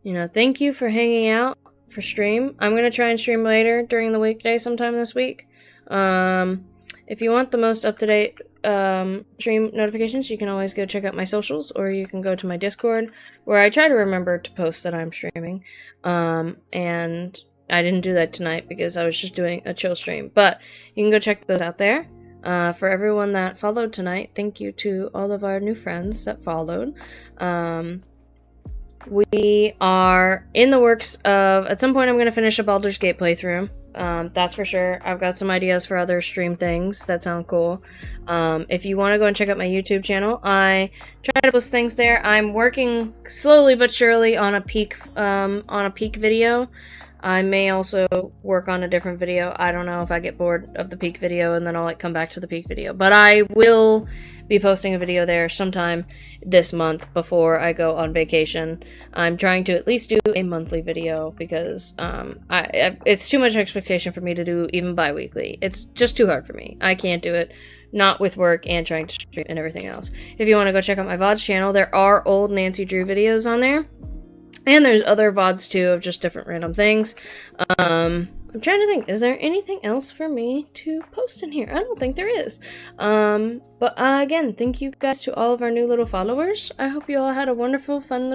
You know, thank you for hanging out for stream. I'm gonna try and stream later during the weekday sometime this week. If you want the most up-to-date stream notifications, you can always go check out my socials, or you can go to my Discord, where I try to remember to post that I'm streaming. And I didn't do that tonight because I was just doing a chill stream. But you can go check those out there. For everyone that followed tonight, thank you to all of our new friends that followed. We are in the works of, at some point I'm going to finish a Baldur's Gate playthrough. That's for sure. I've got some ideas for other stream things that sound cool. If you want to go and check out my YouTube channel, I try to post things there. I'm working slowly but surely on a peak video. I may also work on a different video. I don't know if I get bored of the peak video and then I'll like come back to the peak video. But I will be posting a video there sometime this month before I go on vacation. I'm trying to at least do a monthly video because it's too much expectation for me to do even bi-weekly. It's just too hard for me. I can't do it. Not with work and trying to stream and everything else. If you want to go check out my VODs channel, there are old Nancy Drew videos on there. And there's other VODs too of just different random things. I'm trying to think, is there anything else for me to post in here? I don't think there is. But again, thank you guys to all of our new little followers. I hope you all had a wonderful, fun